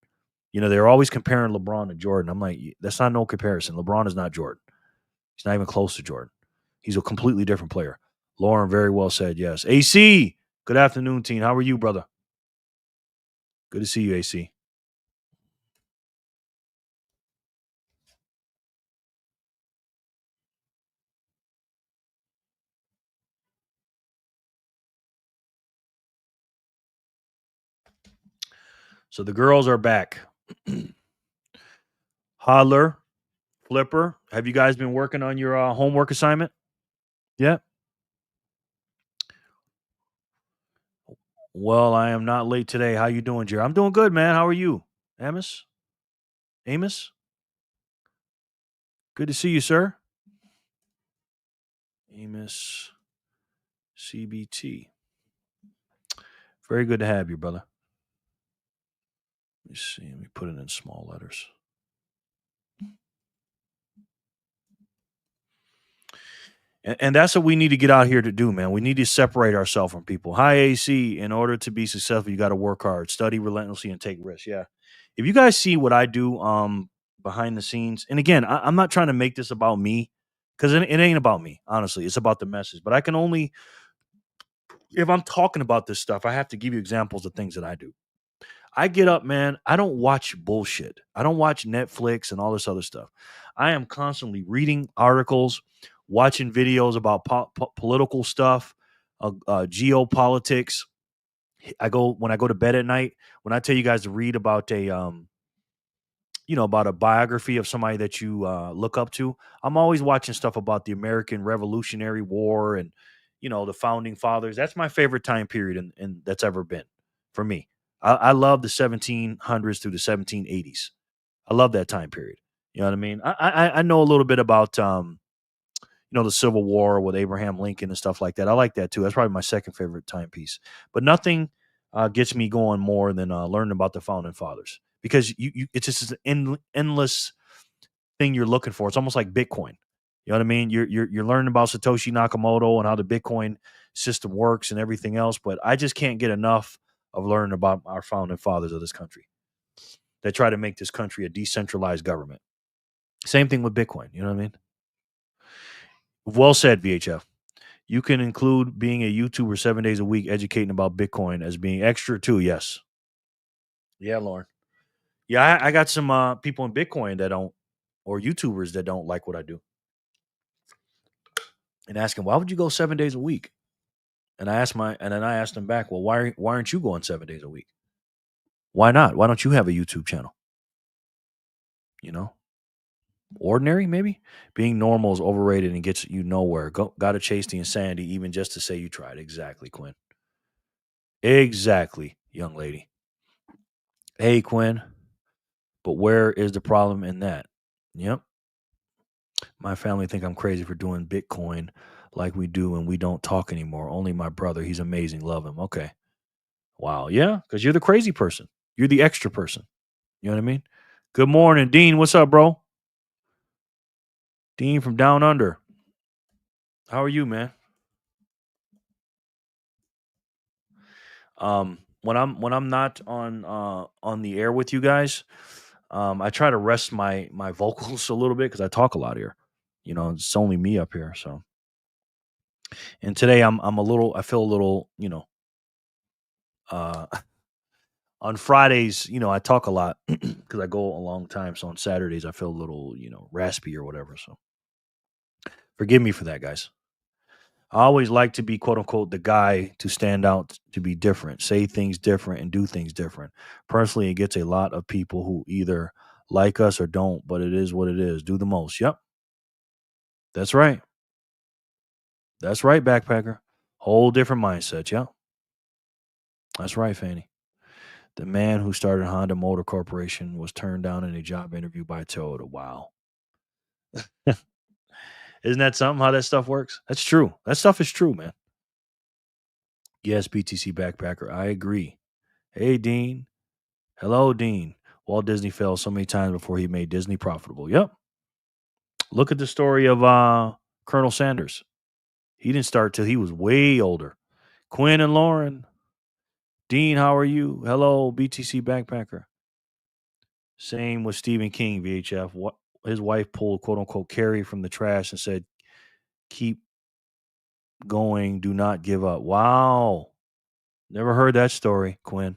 They're always comparing LeBron to Jordan. I'm like, that's not no comparison. LeBron is not Jordan. He's not even close to Jordan. He's a completely different player. Lauren very well said yes. AC, good afternoon, team. How are you, brother? Good to see you, AC. So the girls are back. Hodler, Flipper, have you guys been working on your homework assignment? Yeah. Well, I am not late today. How you doing, Jerry? I'm doing good, man. How are you? Amos? Good to see you, sir. Amos CBT. Very good to have you, brother. Let me see. Let me put it in small letters. And that's what we need to get out here to do, man. We need to separate ourselves from people. Hi, AC. In order to be successful, you got to work hard, study relentlessly, and take risks. Yeah. If you guys see what I do behind the scenes, and again, I'm not trying to make this about me because it ain't about me, honestly. It's about the message. But I can only, if I'm talking about this stuff, I have to give you examples of things that I do. I get up, man. I don't watch bullshit. I don't watch Netflix and all this other stuff. I am constantly reading articles, watching videos about political stuff, geopolitics. When I go to bed at night. When I tell you guys to read about about a biography of somebody that you look up to, I'm always watching stuff about the American Revolutionary War and the founding fathers. That's my favorite time period and that's ever been for me. I love the 1700s through the 1780s. I love that time period. You know what I mean? I know a little bit about the Civil War with Abraham Lincoln and stuff like that. I like that too. That's probably my second favorite timepiece. But nothing gets me going more than learning about the founding fathers because it's just an endless thing you're looking for. It's almost like Bitcoin. You know what I mean? You're learning about Satoshi Nakamoto and how the Bitcoin system works and everything else. But I just can't get enough of learning about our founding fathers of this country that try to make this country a decentralized government. Same thing with Bitcoin. You know what I mean? Well said, VHF. You can include being a YouTuber 7 days a week, educating about Bitcoin as being extra too. Yes. Yeah, Lauren. Yeah, I got some people in Bitcoin that don't, or YouTubers that don't like what I do, and asking why would you go 7 days a week? And then I asked them back, well, why aren't you going 7 days a week? Why not? Why don't you have a YouTube channel? Ordinary maybe being normal is overrated and gets you nowhere. Gotta chase the insanity even just to say you tried. Exactly, Quinn. Exactly, young lady. Hey, Quinn. But where is the problem in that? Yep. My family think I'm crazy for doing Bitcoin like we do and we don't talk anymore. Only my brother. He's amazing. Love him. Okay. Wow. Yeah. Because you're the crazy person. You're the extra person. You know what I mean? Good morning, Dean. What's up, bro? Dean from Down Under. How are you, man? When I'm not on the air with you guys, I try to rest my vocals a little bit because I talk a lot here. It's only me up here, so. And today I feel a little, uh On Fridays, I talk a lot because I go a long time. So on Saturdays, I feel a little, raspy or whatever. So forgive me for that, guys. I always like to be quote unquote the guy to stand out, to be different, say things different, and do things different. Personally, it gets a lot of people who either like us or don't, but it is what it is. Do the most. Yep. That's right. That's right, backpacker. Whole different mindset. Yep. That's right, Fanny. The man who started Honda Motor Corporation was turned down in a job interview by Toyota. Wow. Isn't that something how that stuff works? That's true. That stuff is true, man. Yes, BTC backpacker. I agree. Hey, Dean. Hello, Dean. Walt Disney failed so many times before he made Disney profitable. Yep. Look at the story of Colonel Sanders. He didn't start till he was way older. Quinn and Lauren. Dean, how are you? Hello, BTC backpacker. Same with Stephen King, VHF. What his wife pulled quote unquote Carrie from the trash and said, "Keep going, do not give up." Wow. Never heard that story, Quinn.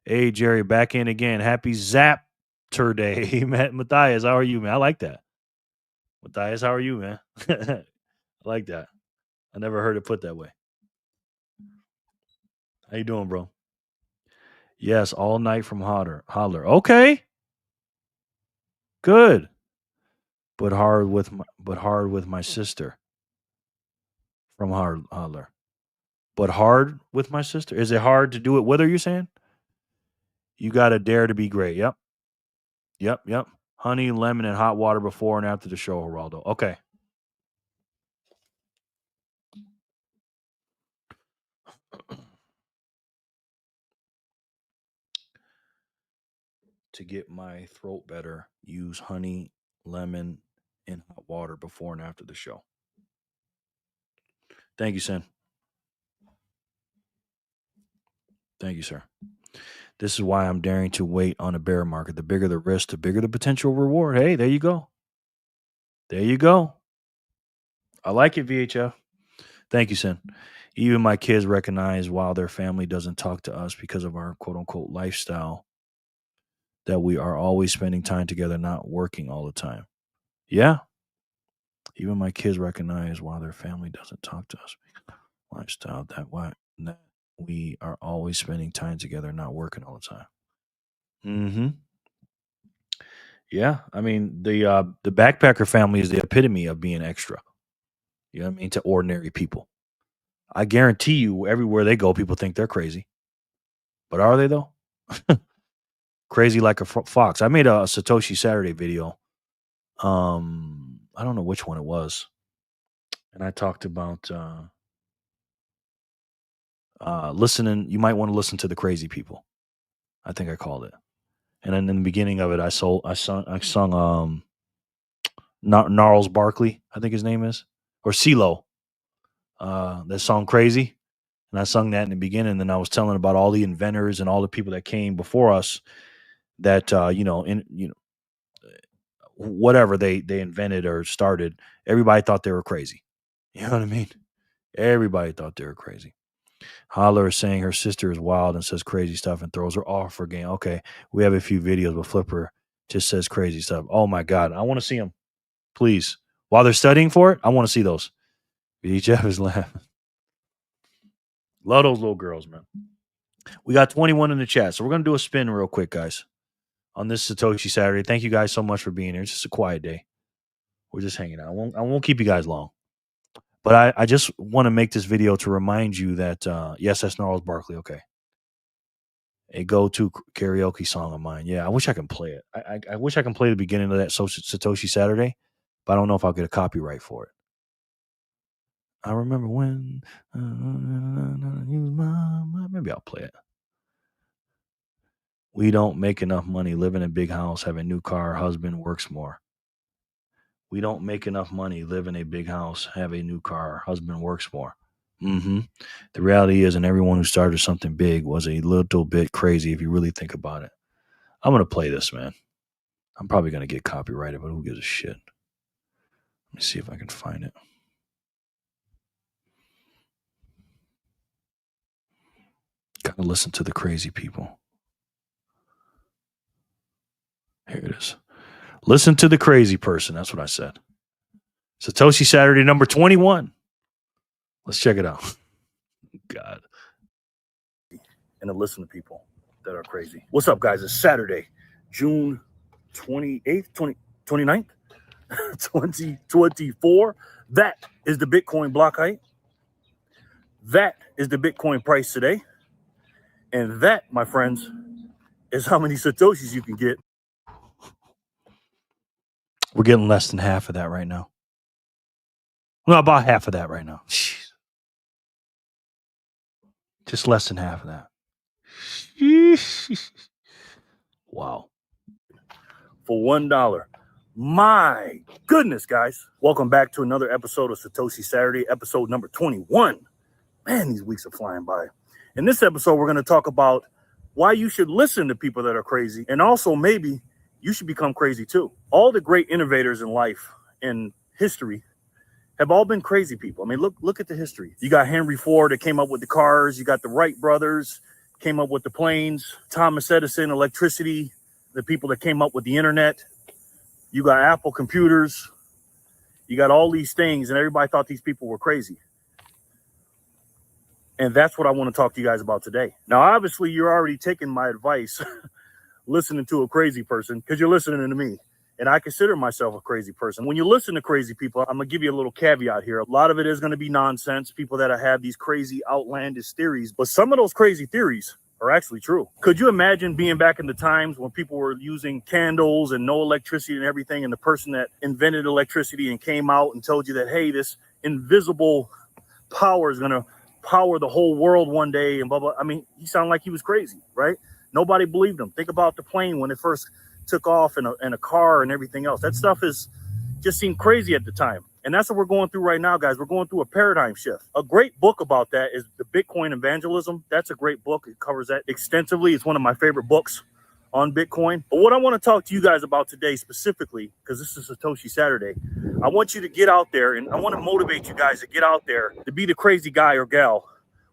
Hey, Jerry, back in again. Happy Zapter Day. Matthias, how are you, man? I like that. Matthias, how are you, man? I like that. I never heard it put that way. How you doing, bro? Yes, all night from Holler. Okay, good. But hard with my sister from Holler. But hard with my sister. Is it hard to do it with her? You saying? You got to dare to be great. Yep, yep. Honey, lemon, and hot water before and after the show, Geraldo. Okay. To get my throat better, use honey, lemon, and hot water before and after the show. Thank you, Sen. Thank you, sir. This is why I'm daring to wait on a bear market. The bigger the risk, the bigger the potential reward. Hey, there you go. There you go. I like it, VHF. Thank you, Sen. Even my kids recognize while their family doesn't talk to us because of our quote unquote lifestyle that we are always spending time together, not working all the time. Yeah. Even my kids recognize while their family doesn't talk to us. Lifestyle that we are always spending time together, not working all the time. Mm-hmm. Yeah. I mean, the backpacker family is the epitome of being extra. You know what I mean? To ordinary people. I guarantee you, everywhere they go, people think they're crazy. But are they though? Crazy like a fox. I made a Satoshi Saturday video. I don't know which one it was, and I talked about listening. You might want to listen to the crazy people. I think I called it. And then in the beginning of it, I sung Gnarls Barkley, I think his name is, or CeeLo. That song "Crazy," and I sung that in the beginning. And then I was telling about all the inventors and all the people that came before us that whatever they invented or started, everybody thought they were crazy. You know what I mean? Everybody thought they were crazy. Holler is saying her sister is wild and says crazy stuff and throws her off her game. Okay, we have a few videos, but Flipper just says crazy stuff. Oh my God, I want to see them, please. While they're studying for it, I want to see those. Jeff is laughing. Love those little girls, man. We got 21 in the chat, so we're gonna do a spin real quick, guys, on this Satoshi Saturday. Thank you guys so much for being here. It's just a quiet day. We're just hanging out. I won't keep you guys long. But I just want to make this video to remind you that yes, that's Gnarls Barkley. Okay, a go-to karaoke song of mine. Yeah, I wish I can play it. I wish I can play the beginning of that Satoshi Saturday, but I don't know if I'll get a copyright for it. I remember when maybe I'll play it. We don't make enough money, live in a big house, have a new car, husband works more. We don't make enough money, live in a big house, have a new car, husband works more. Mm-hmm. The reality is, and everyone who started something big was a little bit crazy if you really think about it. I'm going to play this, man. I'm probably going to get copyrighted, but who gives a shit? Let me see if I can find it. Gotta listen to the crazy people. Listen to the crazy person. That's what I said. Satoshi Saturday number 21. Let's check it out. God. And to listen to people that are crazy. What's up, guys? It's Saturday, June 28th, 29th, 2024. That is the Bitcoin block height. That is the Bitcoin price today. And that, my friends, is how many Satoshis you can get. We're getting less than half of that right now. Well, about half of that right now. Jeez. Just less than half of that. Wow. For $1. My goodness, guys. Welcome back to another episode of Satoshi Saturday, episode number 21. Man, these weeks are flying by. In this episode, we're going to talk about why you should listen to people that are crazy, and also maybe you should become crazy too. All the great innovators in life and history have all been crazy people. I mean, look at the history. You got Henry Ford that came up with the cars. You got the Wright brothers came up with the planes. Thomas Edison, electricity. The people that came up with the internet. You got Apple computers. You got all these things, and everybody thought these people were crazy. And that's what I want to talk to you guys about today. Now, obviously, you're already taking my advice, listening to a crazy person, because you're listening to me. And I consider myself a crazy person. When you listen to crazy people, I'm going to give you a little caveat here. A lot of it is going to be nonsense, people that have these crazy outlandish theories. But some of those crazy theories are actually true. Could you imagine being back in the times when people were using candles and no electricity and everything, and the person that invented electricity and came out and told you that, hey, this invisible power is going to power the whole world one day and blah, blah. I mean, he sounded like he was crazy, right? Nobody believed him. Think about the plane when it first took off and a car and everything else. That stuff just seemed crazy at the time. And that's what we're going through right now, guys. We're going through a paradigm shift. A great book about that is The Bitcoin Evangelism. That's a great book. It covers that extensively. It's one of my favorite books on Bitcoin. But what I want to talk to you guys about today specifically, because this is Satoshi Saturday, I want you to get out there, and I want to motivate you guys to get out there to be the crazy guy or gal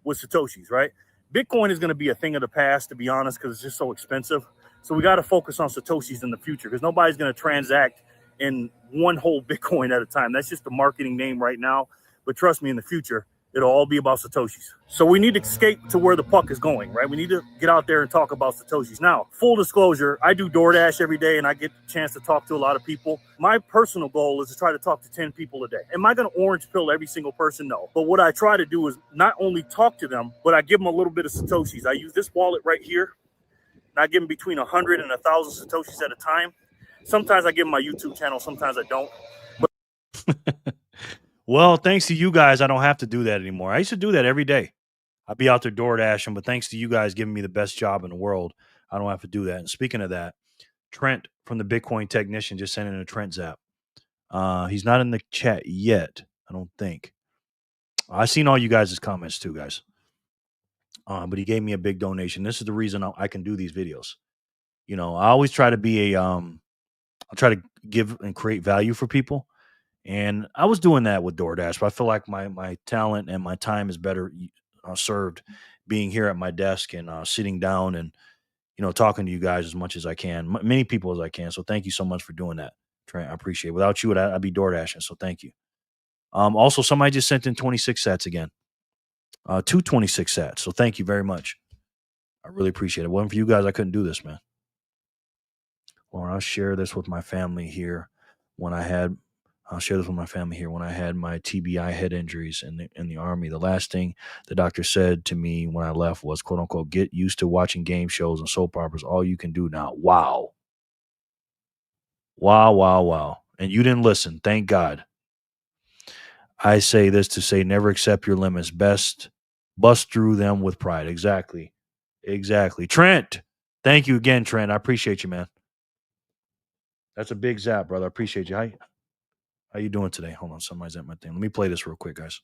with Satoshis, right? Bitcoin is going to be a thing of the past, to be honest, because it's just so expensive. So we got to focus on Satoshis in the future, because nobody's going to transact in one whole Bitcoin at a time. That's just the marketing name right now. But trust me, in the future, it'll all be about Satoshis. So we need to skate to where the puck is going, right? We need to get out there and talk about Satoshis. Now, full disclosure, I do DoorDash every day, and I get the chance to talk to a lot of people. My personal goal is to try to talk to 10 people a day. Am I going to orange pill every single person? No. But what I try to do is not only talk to them, but I give them a little bit of Satoshis. I use this wallet right here, and I give them between 100 and 1,000 Satoshis at a time. Sometimes I give them my YouTube channel, sometimes I don't. But well, thanks to you guys, I don't have to do that anymore. I used to do that every day. I'd be out there door dashing, but thanks to you guys giving me the best job in the world, I don't have to do that. And speaking of that, Trent from the Bitcoin Technician just sent in a Trent Zap. He's not in the chat yet, I don't think. I've seen all you guys' comments too, guys. But he gave me a big donation. This is the reason I can do these videos. You know, I always try to be I'll try to give and create value for people. And I was doing that with DoorDash, but I feel like my talent and my time is better served being here at my desk and sitting down and, you know, talking to you guys as much as I can, many people as I can. So thank you so much for doing that, Trent. I appreciate it. Without you, I'd be DoorDashing. So thank you. Also, somebody just sent in 26 sats again, 226 sats. So thank you very much. I really appreciate it. If it wasn't for you guys, I couldn't do this, man. Or I'll share this with my family here I'll share this with my family here. When I had my TBI head injuries in the Army, the last thing the doctor said to me when I left was, quote unquote, get used to watching game shows and soap operas. All you can do now. Wow. Wow, wow, wow. And you didn't listen. Thank God. I say this to say never accept your limits. Bust through them with pride. Exactly. Trent, thank you again, Trent. I appreciate you, man. That's a big zap, brother. I appreciate you. How you doing today? Hold on, somebody's at my thing. Let me play this real quick, guys.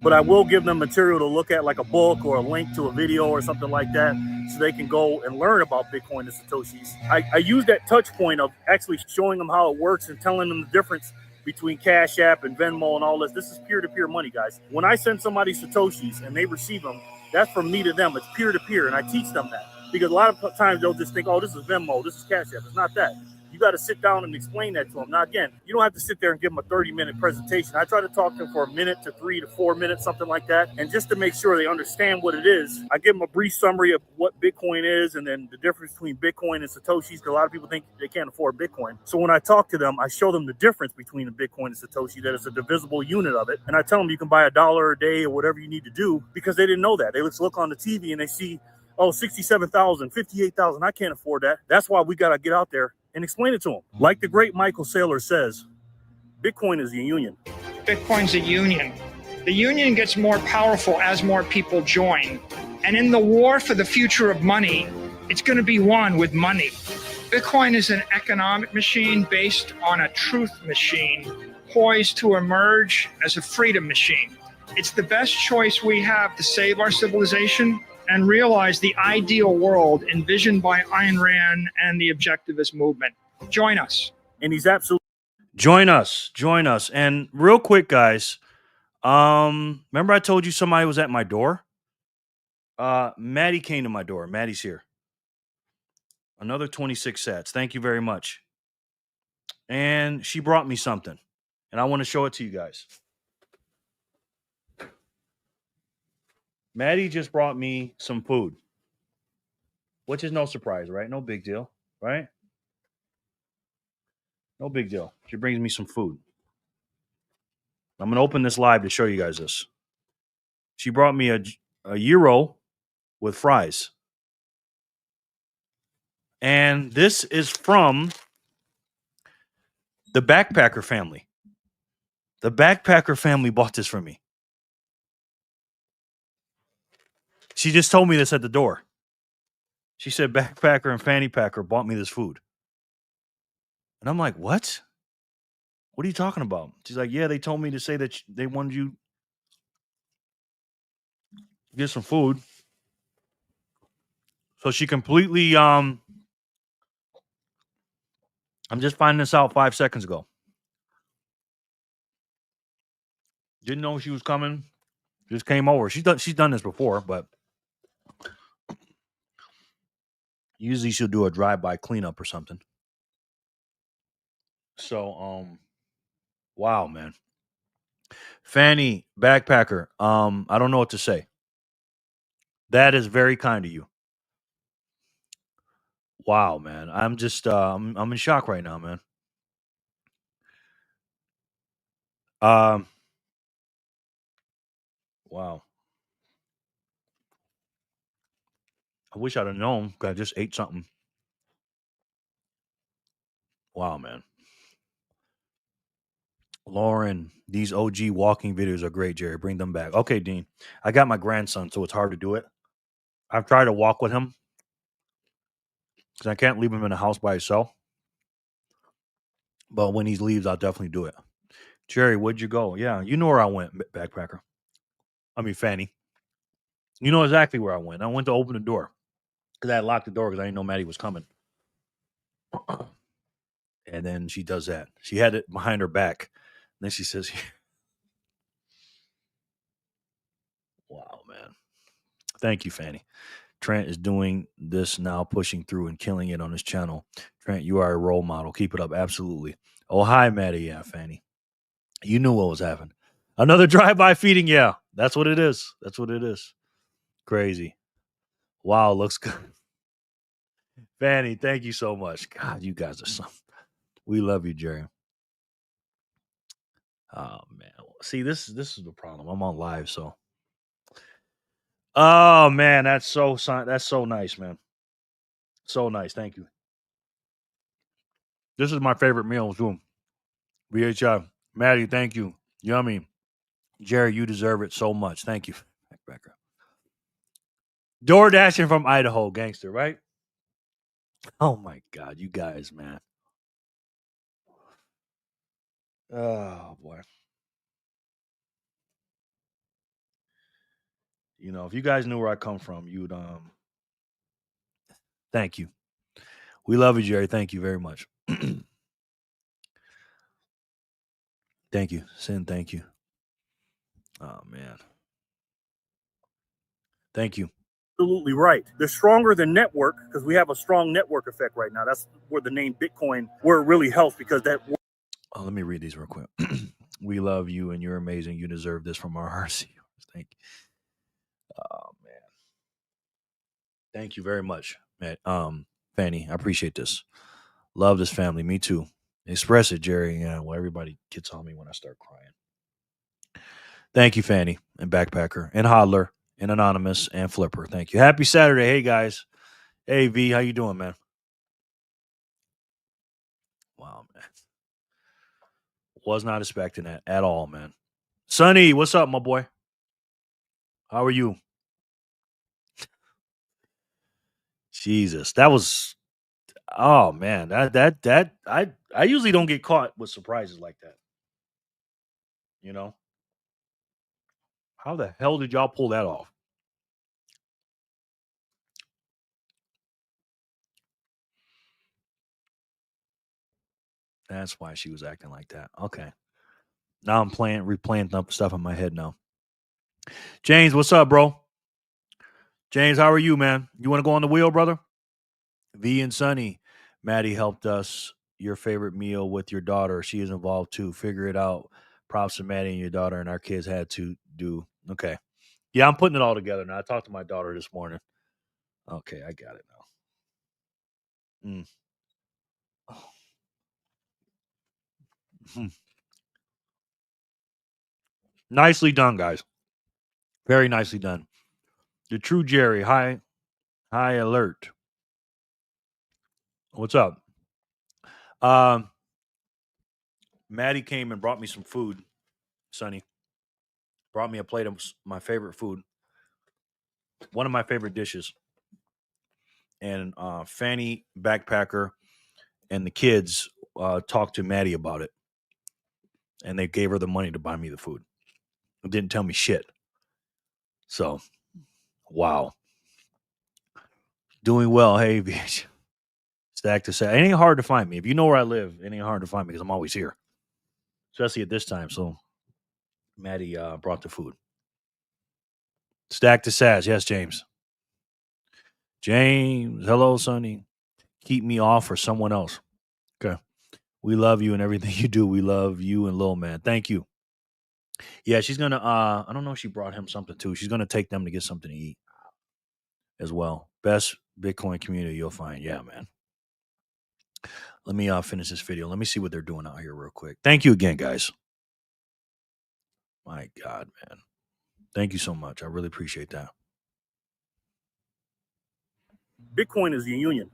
But I will give them material to look at, like a book or a link to a video or something like that, so they can go and learn about Bitcoin and Satoshis. I use that touch point of actually showing them how it works and telling them the difference between Cash App and Venmo and all this. This is peer-to-peer money, guys. When I send somebody Satoshis and they receive them, that's from me to them. It's peer-to-peer, and I teach them that. Because a lot of times they'll just think, oh, this is Venmo, this is Cash App. It's not that. You got to sit down and explain that to them. Now, again, you don't have to sit there and give them a 30-minute presentation. I try to talk to them for a minute to 3 to 4 minutes, something like that. And just to make sure they understand what it is, I give them a brief summary of what Bitcoin is and then the difference between Bitcoin and Satoshis, because a lot of people think they can't afford Bitcoin. So when I talk to them, I show them the difference between a Bitcoin and Satoshi, that it's a divisible unit of it. And I tell them you can buy $1 a day or whatever you need to do, because they didn't know that. They just look on the TV and they see, oh, 67,000, 58,000. I can't afford that. That's why we got to get out there and explain it to them. Like the great Michael Saylor says, Bitcoin is a union. Bitcoin's a union. The union gets more powerful as more people join. And in the war for the future of money, it's going to be won with money. Bitcoin is an economic machine based on a truth machine, poised to emerge as a freedom machine. It's the best choice we have to save our civilization and realize the ideal world envisioned by Ayn Rand and the objectivist movement. Join us. And he's absolutely... Join us. And real quick, guys, remember I told you somebody was at my door? Maddie came to my door. Maddie's here. Another 26 sats. Thank you very much. And she brought me something, and I want to show it to you guys. Maddie just brought me some food, which is no surprise, right? No big deal, right? No big deal. She brings me some food. I'm going to open this live to show you guys this. She brought me a gyro with fries. And this is from the Backpacker family. The Backpacker family bought this for me. She just told me this at the door. She said Backpacker and Fanny Packer bought me this food. And I'm like, what? What are you talking about? She's like, yeah, they told me to say that they wanted you to get some food. So she completely, I'm just finding this out 5 seconds ago. Didn't know she was coming. Just came over. She's done this before, but usually she'll do a drive-by cleanup or something. So, wow, man. Fanny, Backpacker, I don't know what to say. That is very kind of you. Wow, man. I'm just, I'm in shock right now, man. Wow. I wish I'd have known, because I just ate something. Wow, man. Lauren, these OG walking videos are great, Jerry. Bring them back. Okay, Dean. I got my grandson, so it's hard to do it. I've tried to walk with him because I can't leave him in the house by himself. But when he leaves, I'll definitely do it. Jerry, where'd you go? Yeah, you know where I went, Backpacker. I mean, Fanny. You know exactly where I went. I went to open the door because I had locked the door because I didn't know Maddie was coming. And then she does that. She had it behind her back. And then she says, wow, man. Thank you, Fanny. Trent is doing this now, pushing through and killing it on his channel. Trent, you are a role model. Keep it up. Absolutely. Oh, hi, Maddie. Yeah, Fanny. You knew what was happening. Another drive-by feeding. Yeah, that's what it is. That's what it is. Crazy. Wow, looks good. Fanny, thank you so much. God, you guys are something. We love you, Jerry. Oh, man. See, this is the problem. I'm on live, so. Oh, man, that's so nice, man. So nice. Thank you. This is my favorite meal, too. VHI. Maddie, thank you. Yummy. Jerry, you deserve it so much. Thank you. Backpacker. Door dashing from Idaho, gangster, right? Oh my God, you guys, man. Oh boy. You know, if you guys knew where I come from, you'd thank you. We love you, Jerry. Thank you very much. Thank you. Sin, thank you. Oh man. Thank you. absolutely right. They're stronger than network because we have a strong network effect right now. That's where the name Bitcoin, where it really helps because that. Oh, let me read these real quick. We love you and you're amazing. You deserve this from our hearts. Thank you. Oh man. Thank you very much, Matt. Fanny, I appreciate this. Love this family. Me too. Express it, Jerry. Yeah, well, everybody gets on me when I start crying. Thank you, Fanny and Backpacker and Hodler and Anonymous and Flipper. Thank you. Happy Saturday. Hey guys. Hey V, how you doing, man? Wow, man. Was not expecting that at all, man. Sonny, what's up, my boy? How are you? Jesus, that was oh man. That I usually don't get caught with surprises like that. You know? How the hell did y'all pull that off? That's why she was acting like that. Okay. Now I'm replaying stuff in my head now. James, what's up, bro? James, how are you, man? You want to go on the wheel, brother? V and Sunny. Maddie helped us your favorite meal with your daughter. She is involved too. Figure it out. Props to Maddie and your daughter, and our kids had to do. Okay. Yeah, I'm putting it all together now. I talked to my daughter this morning. Okay, I got it now. Mm. Nicely done, guys. Very nicely done. The true Jerry, high alert. What's up? Maddie came and brought me some food, Sonny. Brought me a plate of my favorite food. One of my favorite dishes. And Fanny, Backpacker, and the kids talked to Maddie about it. And they gave her the money to buy me the food. It didn't tell me shit. So, wow. Doing well. Hey, bitch. Stack to say. It ain't hard to find me. If you know where I live, it ain't hard to find me because I'm always here. Especially at this time. So, Maddie brought the food. Stack to Sass. Yes, James. James. Hello, Sonny. Keep me off for someone else. Okay. We love you and everything you do. We love you and Lil Man. Thank you. Yeah, she's gonna I don't know if she brought him something too. She's gonna take them to get something to eat as well. Best Bitcoin community you'll find. Yeah, man. Let me finish this video. Let me see what they're doing out here real quick. Thank you again, guys. My God, man. Thank you so much. I really appreciate that. Bitcoin is the union.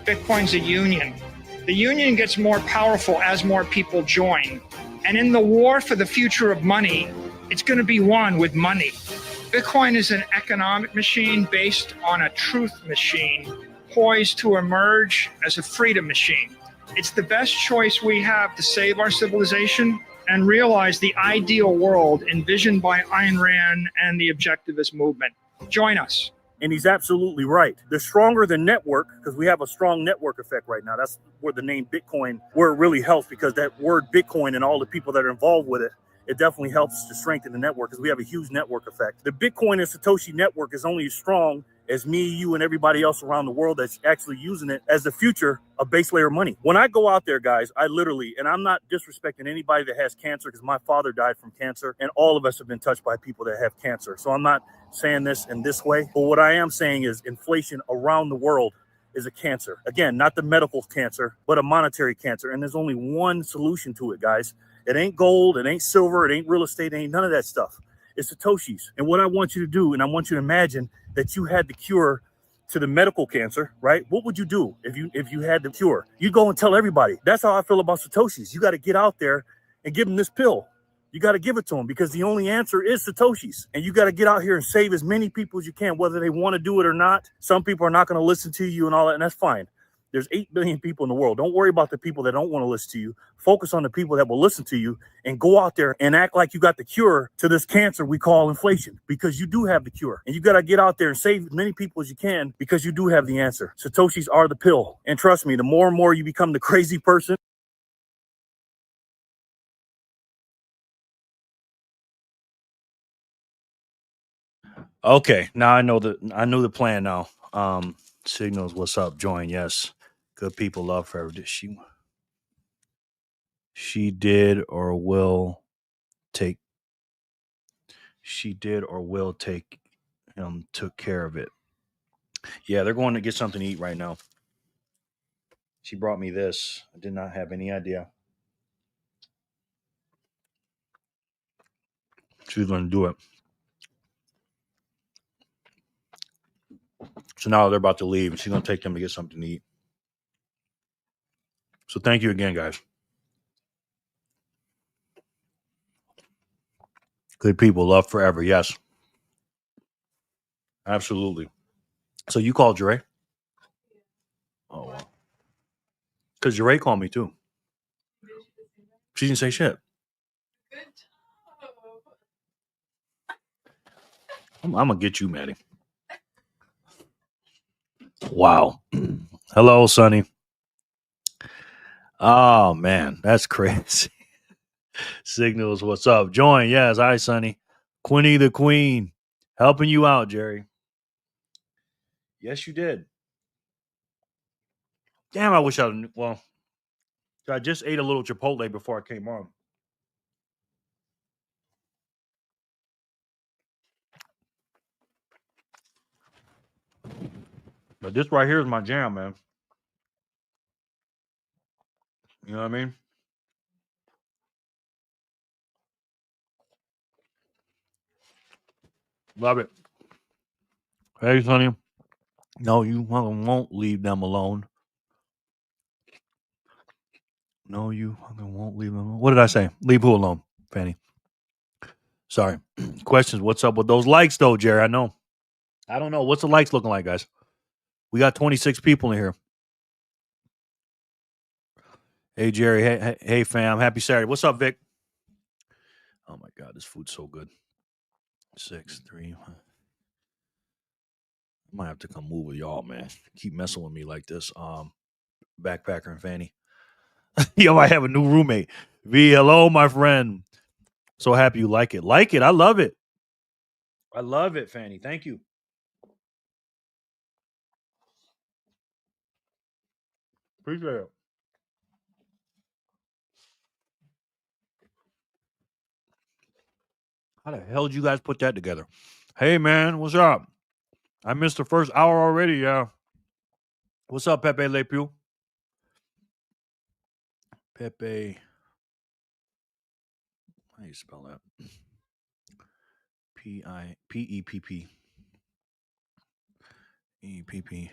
Bitcoin's a union. The union gets more powerful as more people join. And in the war for the future of money, it's going to be won with money. Bitcoin is an economic machine based on a truth machine, poised to emerge as a freedom machine. It's the best choice we have to save our civilization and realize the ideal world envisioned by Ayn Rand and the objectivist movement. Join us. And he's absolutely right. They're stronger than network because we have a strong network effect right now. That's where the name Bitcoin, where it really helps because that word Bitcoin and all the people that are involved with it, it definitely helps to strengthen the network because we have a huge network effect. The Bitcoin and Satoshi network is only as strong as me, you, and everybody else around the world that's actually using it as the future of base layer money. When I go out there, guys, I literally, and I'm not disrespecting anybody that has cancer because my father died from cancer and all of us have been touched by people that have cancer. So I'm not saying this in this way, but what I am saying is inflation around the world is a cancer. Again, not the medical cancer, but a monetary cancer. And there's only one solution to it, guys. It ain't gold, it ain't silver, it ain't real estate, it ain't none of that stuff. It's Satoshis. And what I want you to do, and I want you to imagine that you had the cure to the medical cancer, right? What would you do if you had the cure? You'd go and tell everybody. That's how I feel about Satoshis. You got to get out there and give them this pill. You got to give it to them because the only answer is Satoshis. And you got to get out here and save as many people as you can, whether they want to do it or not. Some people are not going to listen to you and all that, and that's fine. There's 8 billion people in the world. Don't worry about the people that don't want to listen to you. Focus on the people that will listen to you and go out there and act like you got the cure to this cancer we call inflation because you do have the cure. And you got to get out there and save as many people as you can because you do have the answer. Satoshis are the pill. And trust me, the more and more you become the crazy person, Okay, now I know the plan now. Signals, what's up? Join, yes. Good people love forever. She did or will take. She did or will take him. Took care of it. Yeah, they're going to get something to eat right now. She brought me this. I did not have any idea she was going to do it. So now they're about to leave, and she's going to take them to get something to eat. So thank you again, guys. Good people, love forever. Yes, absolutely. So you called Jure? Oh, wow. Because Jure called me too. She didn't say shit. I'm going to get you, Maddie. Wow. Hello, Sonny. Oh, man. That's crazy. Signals, what's up? Join. Yes. Hi, Sonny. Quinny the Queen. Helping you out, Jerry. Yes, you did. Damn, I wish I knew. Well, I just ate a little Chipotle before I came on. But this right here is my jam, man. You know what I mean? Love it. Hey, Sonny. No, you won't leave them alone. No, you won't leave them alone. What did I say? Leave who alone, Fanny? Sorry. Questions. What's up with those likes, though, Jerry? I know. I don't know. What's the likes looking like, guys? We got 26 people in here. Hey, Jerry. Hey, fam. Happy Saturday. What's up, Vic? Oh, my God. This food's so good. 6, 3. I might have to come move with y'all, man. Keep messing with me like this. Backpacker and Fanny. Yo, I have a new roommate. V, hello, my friend. So happy you like it. Like it. I love it. I love it, Fanny. Thank you. Appreciate it. How the hell did you guys put that together? Hey, man, what's up? I missed the first hour already, yeah. What's up, Pepe Le Pew? Pepe. How do you spell that? P-I-P-E-P-P. E-P-P.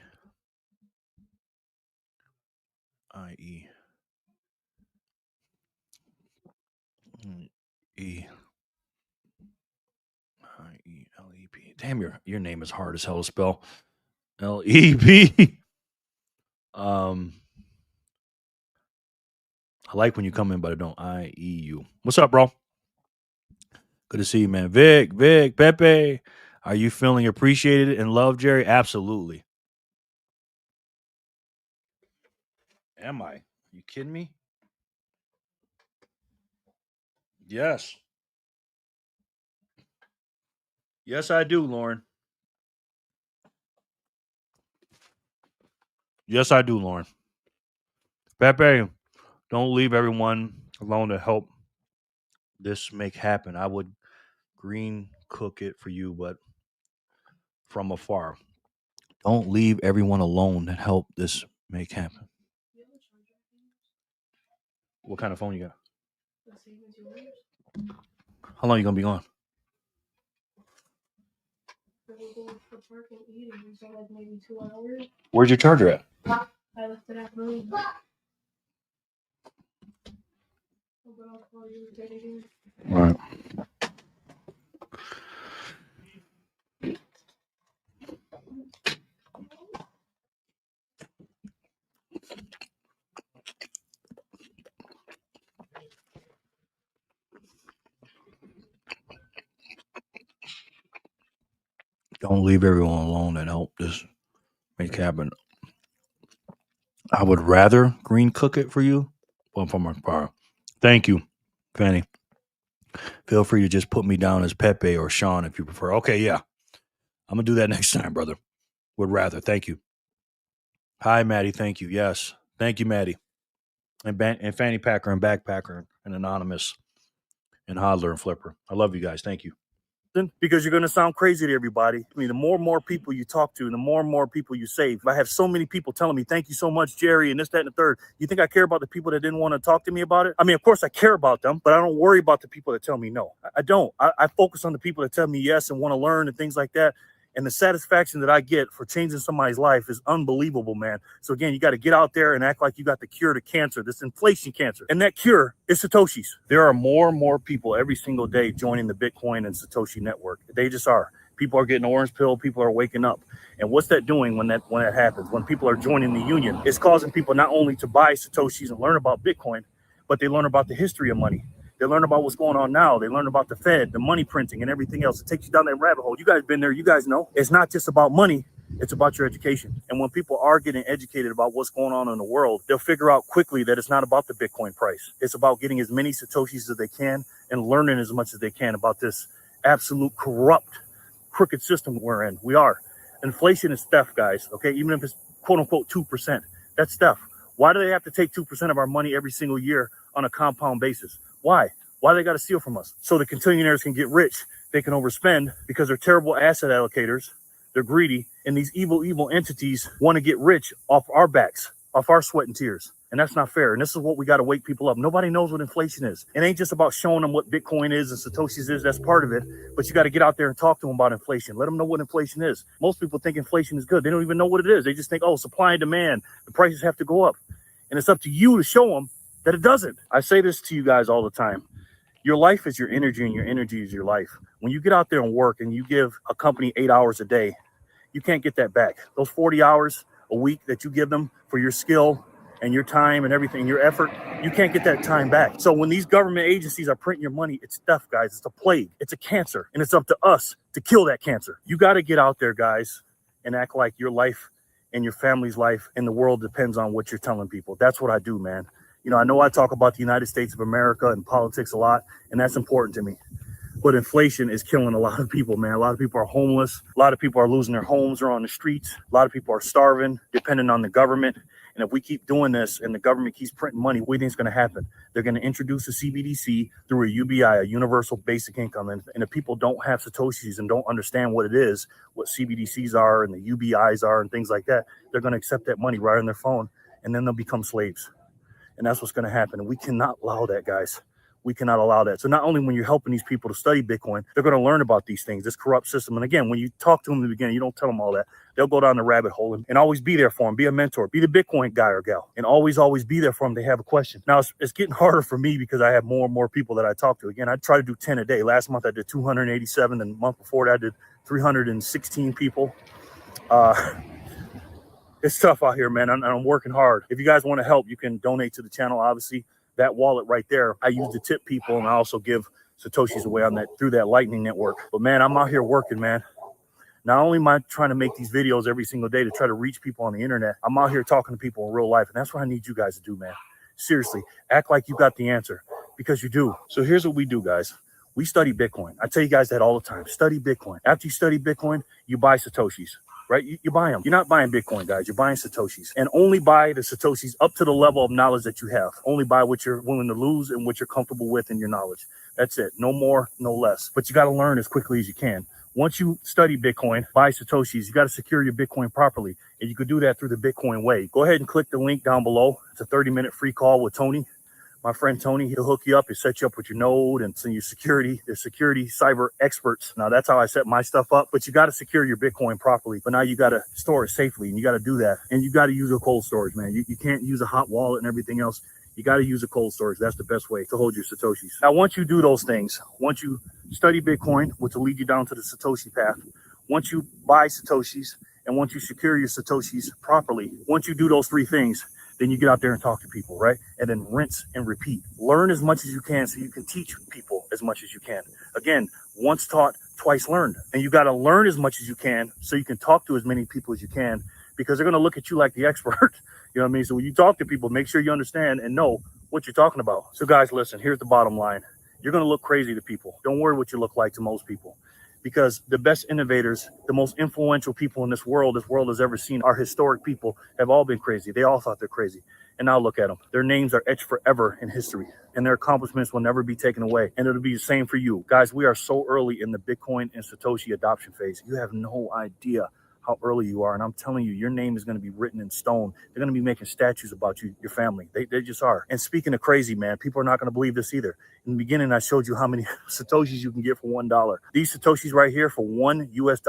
I-E. E. I-E-L-E-P. Damn, your name is hard as hell to spell. L-E-P. I like when you come in, but I don't. I-E-U. What's up, bro? Good to see you, man. Vic, Pepe. Are you feeling appreciated and loved, Jerry? Absolutely. Am I? Are you kidding me? Yes. Yes, I do, Lauren. Yes, I do, Lauren. Pepe, don't leave everyone alone to help this make happen. I would green cook it for you, but from afar. Don't leave everyone alone to help this make happen. What kind of phone you got? How long are you going to be gone? Where's your charger at? I left it at home. All right. Don't leave everyone alone and help this make happen. I would rather green cook it for you, but from afar. Thank you, Fanny. Feel free to just put me down as Pepe or Sean if you prefer. Okay, yeah. I'm going to do that next time, brother. Would rather. Thank you. Hi, Maddie. Thank you. Yes. Thank you, Maddie. And Fanny Packer and Backpacker and Anonymous and Hodler and Flipper. I love you guys. Thank you. Because you're going to sound crazy to everybody. I mean, the more and more people you talk to, and the more and more people you save. I have so many people telling me, thank you so much, Jerry, and this, that, and the third. You think I care about the people that didn't want to talk to me about it? I mean, of course I care about them, but I don't worry about the people that tell me no. I don't. I focus on the people that tell me yes and want to learn and things like that. And the satisfaction that I get for changing somebody's life is unbelievable, man. So again, you got to get out there and act like you got the cure to cancer, this inflation cancer. And that cure is Satoshis. There are more and more people every single day joining the Bitcoin and Satoshi network. They just are. People are getting orange pill. People are waking up. And what's that doing when that happens? When people are joining the union, it's causing people not only to buy Satoshis and learn about Bitcoin, but they learn about the history of money. They learn about what's going on now. They learn about the Fed, the money printing, and everything else. It takes you down that rabbit hole. You guys been there. You guys know. It's not just about money. It's about your education. And when people are getting educated about what's going on in the world, they'll figure out quickly that it's not about the Bitcoin price. It's about getting as many Satoshis as they can and learning as much as they can about this absolute corrupt, crooked system we're in. We are. Inflation is theft, guys. Okay, even if it's quote unquote 2%, that's theft. Why do they have to take 2% of our money every single year on a compound basis? Why? Why they got to steal from us? So the continuers can get rich. They can overspend because they're terrible asset allocators. They're greedy. And these evil entities want to get rich off our backs, off our sweat and tears. And that's not fair. And this is what we got to wake people up. Nobody knows what inflation is. It ain't just about showing them what Bitcoin is and Satoshis is. That's part of it. But you got to get out there and talk to them about inflation. Let them know what inflation is. Most people think inflation is good. They don't even know what it is. They just think, oh, supply and demand. The prices have to go up. And it's up to you to show them that it doesn't. I say this to you guys all the time. Your life is your energy and your energy is your life. When you get out there and work and you give a company 8 hours a day, you can't get that back. Those 40 hours a week that you give them for your skill and your time and everything, your effort, you can't get that time back. So when these government agencies are printing your money, it's stuff, guys. It's a plague. It's a cancer. And it's up to us to kill that cancer. You got to get out there, guys, and act like your life and your family's life and the world depends on what you're telling people. That's what I do, man. You know I talk about the United States of America and politics a lot, and that's important to me. But inflation is killing a lot of people, man. A lot of people are homeless. A lot of people are losing their homes or on the streets. A lot of people are starving, depending on the government. And if we keep doing this and the government keeps printing money, what do you think is going to happen? They're going to introduce a CBDC through a UBI, a universal basic income. And if people don't have Satoshis and don't understand what it is, what CBDCs are and the UBIs are and things like that, they're going to accept that money right on their phone, and then they'll become slaves. And that's what's going to happen. And we cannot allow that, guys. We cannot allow that. So not only when you're helping these people to study Bitcoin, they're going to learn about these things, this corrupt system. And again, when you talk to them in the beginning, you don't tell them all that. They'll go down the rabbit hole and always be there for them. Be a mentor. Be the Bitcoin guy or gal. And always be there for them. They have a question. Now, it's getting harder for me because I have more and more people that I talk to. Again, I try to do 10 a day. Last month, I did 287. And the month before that, I did 316 people. It's tough out here, man. I'm working hard. If you guys want to help, you can donate to the channel. Obviously, that wallet right there, I use to tip people, and I also give Satoshis away on that through that Lightning network. But man, I'm out here working, man. Not only am I trying to make these videos every single day to try to reach people on the internet, I'm out here talking to people in real life, and that's what I need you guys to do, man. Seriously, act like you got the answer, because you do. So here's what we do, guys. We study Bitcoin. I tell you guys that all the time. Study Bitcoin. After you study Bitcoin, you buy Satoshis. Right? You buy them. You're not buying Bitcoin, guys. You're buying Satoshis. And only buy the Satoshis up to the level of knowledge that you have. Only buy what you're willing to lose and what you're comfortable with in your knowledge. That's it. No more, no less. But you got to learn as quickly as you can. Once you study Bitcoin, buy Satoshis, you got to secure your Bitcoin properly. And you could do that through the Bitcoin way. Go ahead and click the link down below. It's a 30-minute free call with Tony. My friend Tony, he'll hook you up. He'll set you up with your node and send you security. They're security cyber experts. Now, that's how I set my stuff up. But you got to secure your Bitcoin properly. But now you got to store it safely, and you got to do that. And you got to use a cold storage, man. You can't use a hot wallet and everything else. You got to use a cold storage. That's the best way to hold your Satoshis. Now, once you do those things, once you study Bitcoin, which will lead you down to the Satoshi path, once you buy Satoshis, and once you secure your Satoshis properly, once you do those three things, then you get out there and talk to people, right? And then rinse and repeat. Learn as much as you can so you can teach people as much as you can. Again, once taught, twice learned. And you got to learn as much as you can so you can talk to as many people as you can, because they're going to look at you like the expert. You know what I mean? So when you talk to people, make sure you understand and know what you're talking about. So guys, listen, here's the bottom line. You're going to look crazy to people. Don't worry what you look like to most people. because the best innovators, the most influential people in this world has ever seen, our historic people, have all been crazy. They all thought they're crazy. And now look at them. Their names are etched forever in history, and their accomplishments will never be taken away. And it'll be the same for you. Guys, we are so early in the Bitcoin and Satoshi adoption phase. You have no idea how early you are. And I'm telling you, your name is going to be written in stone. They're going to be making statues about you, your family. They just are. And speaking of crazy, man, people are not going to believe this either. In the beginning, I showed you how many Satoshis you can get for $1. These Satoshis right here for $1 US,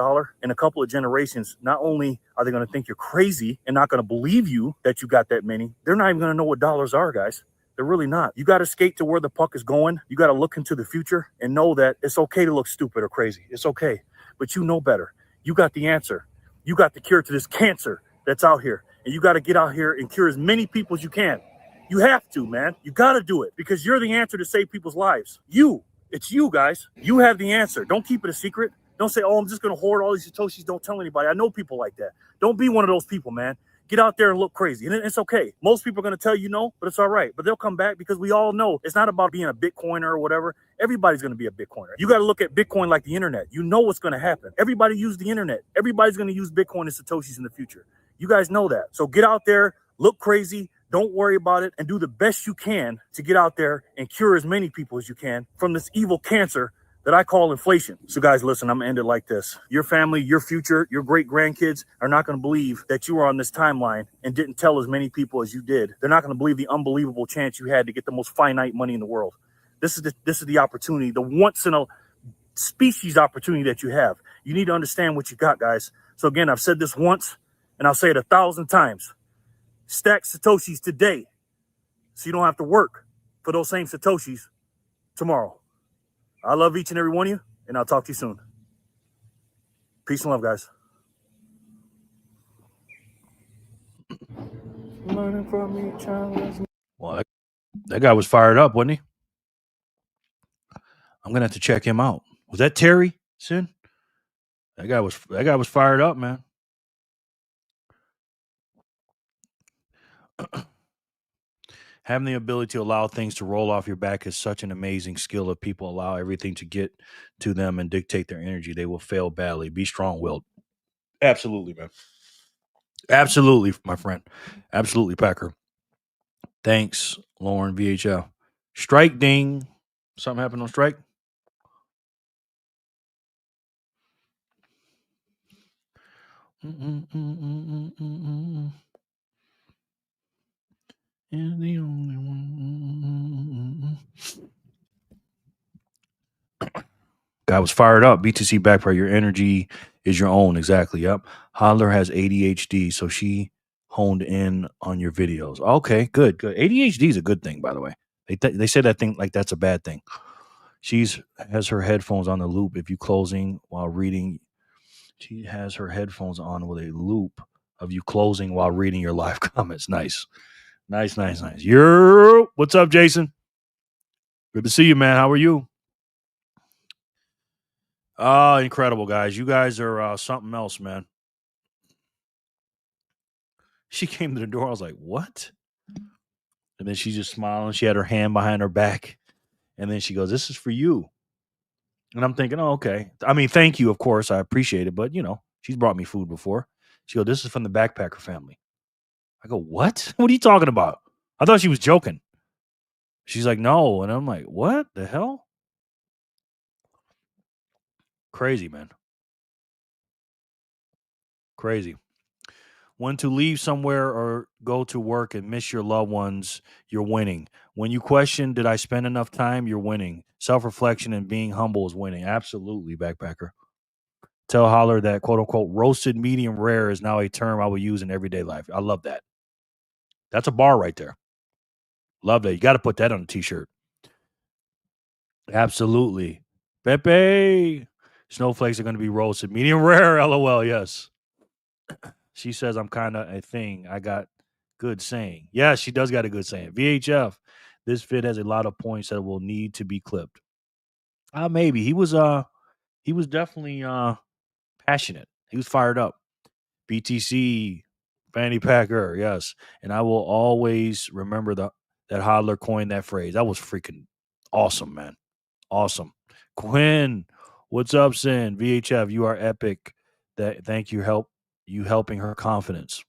in a couple of generations, not only are they going to think you're crazy and not going to believe you that you got that many, they're not even going to know what dollars are, guys. They're really not. You got to skate to where the puck is going. You got to look into the future and know that it's okay to look stupid or crazy. It's okay. But you know better. You got the answer. You got the cure to this cancer that's out here. And you got to get out here and cure as many people as you can. You have to, man. You got to do it because you're the answer to save people's lives. It's you, guys. You have the answer. Don't keep it a secret. Don't say, oh, I'm just going to hoard all these Satoshis. Don't tell anybody. I know people like that. Don't be one of those people, man. Get out there and look crazy. And it's okay. Most people are going to tell you no, but it's all right. But they'll come back because we all know it's not about being a Bitcoiner or whatever. Everybody's going to be a Bitcoiner. You got to look at Bitcoin like the internet. You know what's going to happen. Everybody use the internet. Everybody's going to use Bitcoin and Satoshis in the future. You guys know that. So get out there, look crazy. Don't worry about it and do the best you can to get out there and cure as many people as you can from this evil cancer that I call inflation. So guys, listen, I'm gonna end it like this. Your family, your future, your great grandkids are not gonna believe that you were on this timeline and didn't tell as many people as you did. They're not gonna believe the unbelievable chance you had to get the most finite money in the world. This is the opportunity, the once in a species opportunity that you have. You need to understand what you got, guys. So again, I've said this once and I'll say it 1,000 times. Stack Satoshis today so you don't have to work for those same Satoshis tomorrow. I love each and every one of you, and I'll talk to you soon. Peace and love, guys. Learning from each other. Well, that guy was fired up, wasn't he? I'm gonna have to check him out. Was that Terry Sin? That guy was fired up, man. Having the ability to allow things to roll off your back is such an amazing skill. If people allow everything to get to them and dictate their energy, they will fail badly. Be strong-willed. Absolutely, man. Absolutely, my friend. Absolutely, Packer. Thanks, Lauren VHL. Strike ding. Something happened on strike? Is the only one. Guy was fired up. BTC backpack. Your energy is your own. Exactly. Yep. Hodler has ADHD, so she honed in on your videos. Okay, good. ADHD is a good thing, by the way. They say that thing like that's a bad thing. She's has her headphones on the loop. If you closing while reading, she has her headphones on with a loop of you closing while reading your live comments. Nice. What's up, Jason? Good to see you, man. How are you? Oh, incredible, guys. You guys are something else, man. She came to the door. I was like, what? And then she just smiled. She had her hand behind her back. And then she goes, this is for you. And I'm thinking, oh, okay. I mean, thank you, of course. I appreciate it. But, she's brought me food before. She goes, this is from the backpacker family. I go, what? What are you talking about? I thought she was joking. She's like, no. And I'm like, what the hell? Crazy, man. Crazy. When to leave somewhere or go to work and miss your loved ones, you're winning. When you question, did I spend enough time? You're winning. Self-reflection and being humble is winning. Absolutely, backpacker. Tell Holler that, quote unquote, roasted medium rare is now a term I will use in everyday life. I love that. That's a bar right there. Love that. You got to put that on a t-shirt. Absolutely. Pepe. Snowflakes are going to be roasted. Medium rare, LOL, yes. She says I'm kind of a thing. I got good saying. Yeah, she does got a good saying. VHF. This vid has a lot of points that will need to be clipped. Maybe. He was definitely passionate. He was fired up. BTC, Fanny Packer, yes. And I will always remember that Hodler coined that phrase. That was freaking awesome, man. Awesome. Quinn, What's up, Sin? VHF, you are epic. Thank you helping her confidence.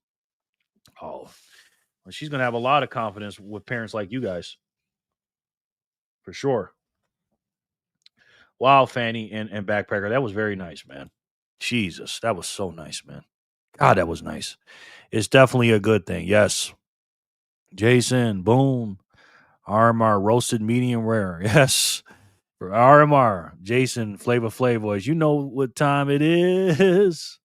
Oh, well, she's gonna have a lot of confidence with parents like you guys, for sure. Wow, Fanny and Backpacker, that was very nice, man. Jesus, that was so nice, man. God, that was nice. It's definitely a good thing. Yes. Jason, boom. RMR roasted medium rare. Yes. For RMR, Jason, Flavor Voice. You know what time it is.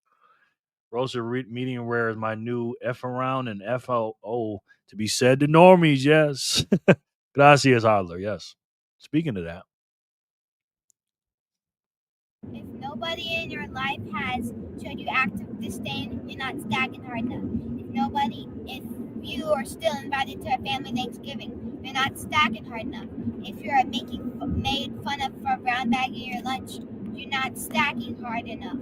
Roasted medium rare is my new F around and FO to be said to normies. Yes. Gracias, Hodler. Yes. Speaking of that. If nobody in your life has showed you active disdain, you're not stacking hard enough. If you are still invited to a family Thanksgiving, you're not stacking hard enough. If you're made fun of for brown bagging your lunch, you're not stacking hard enough.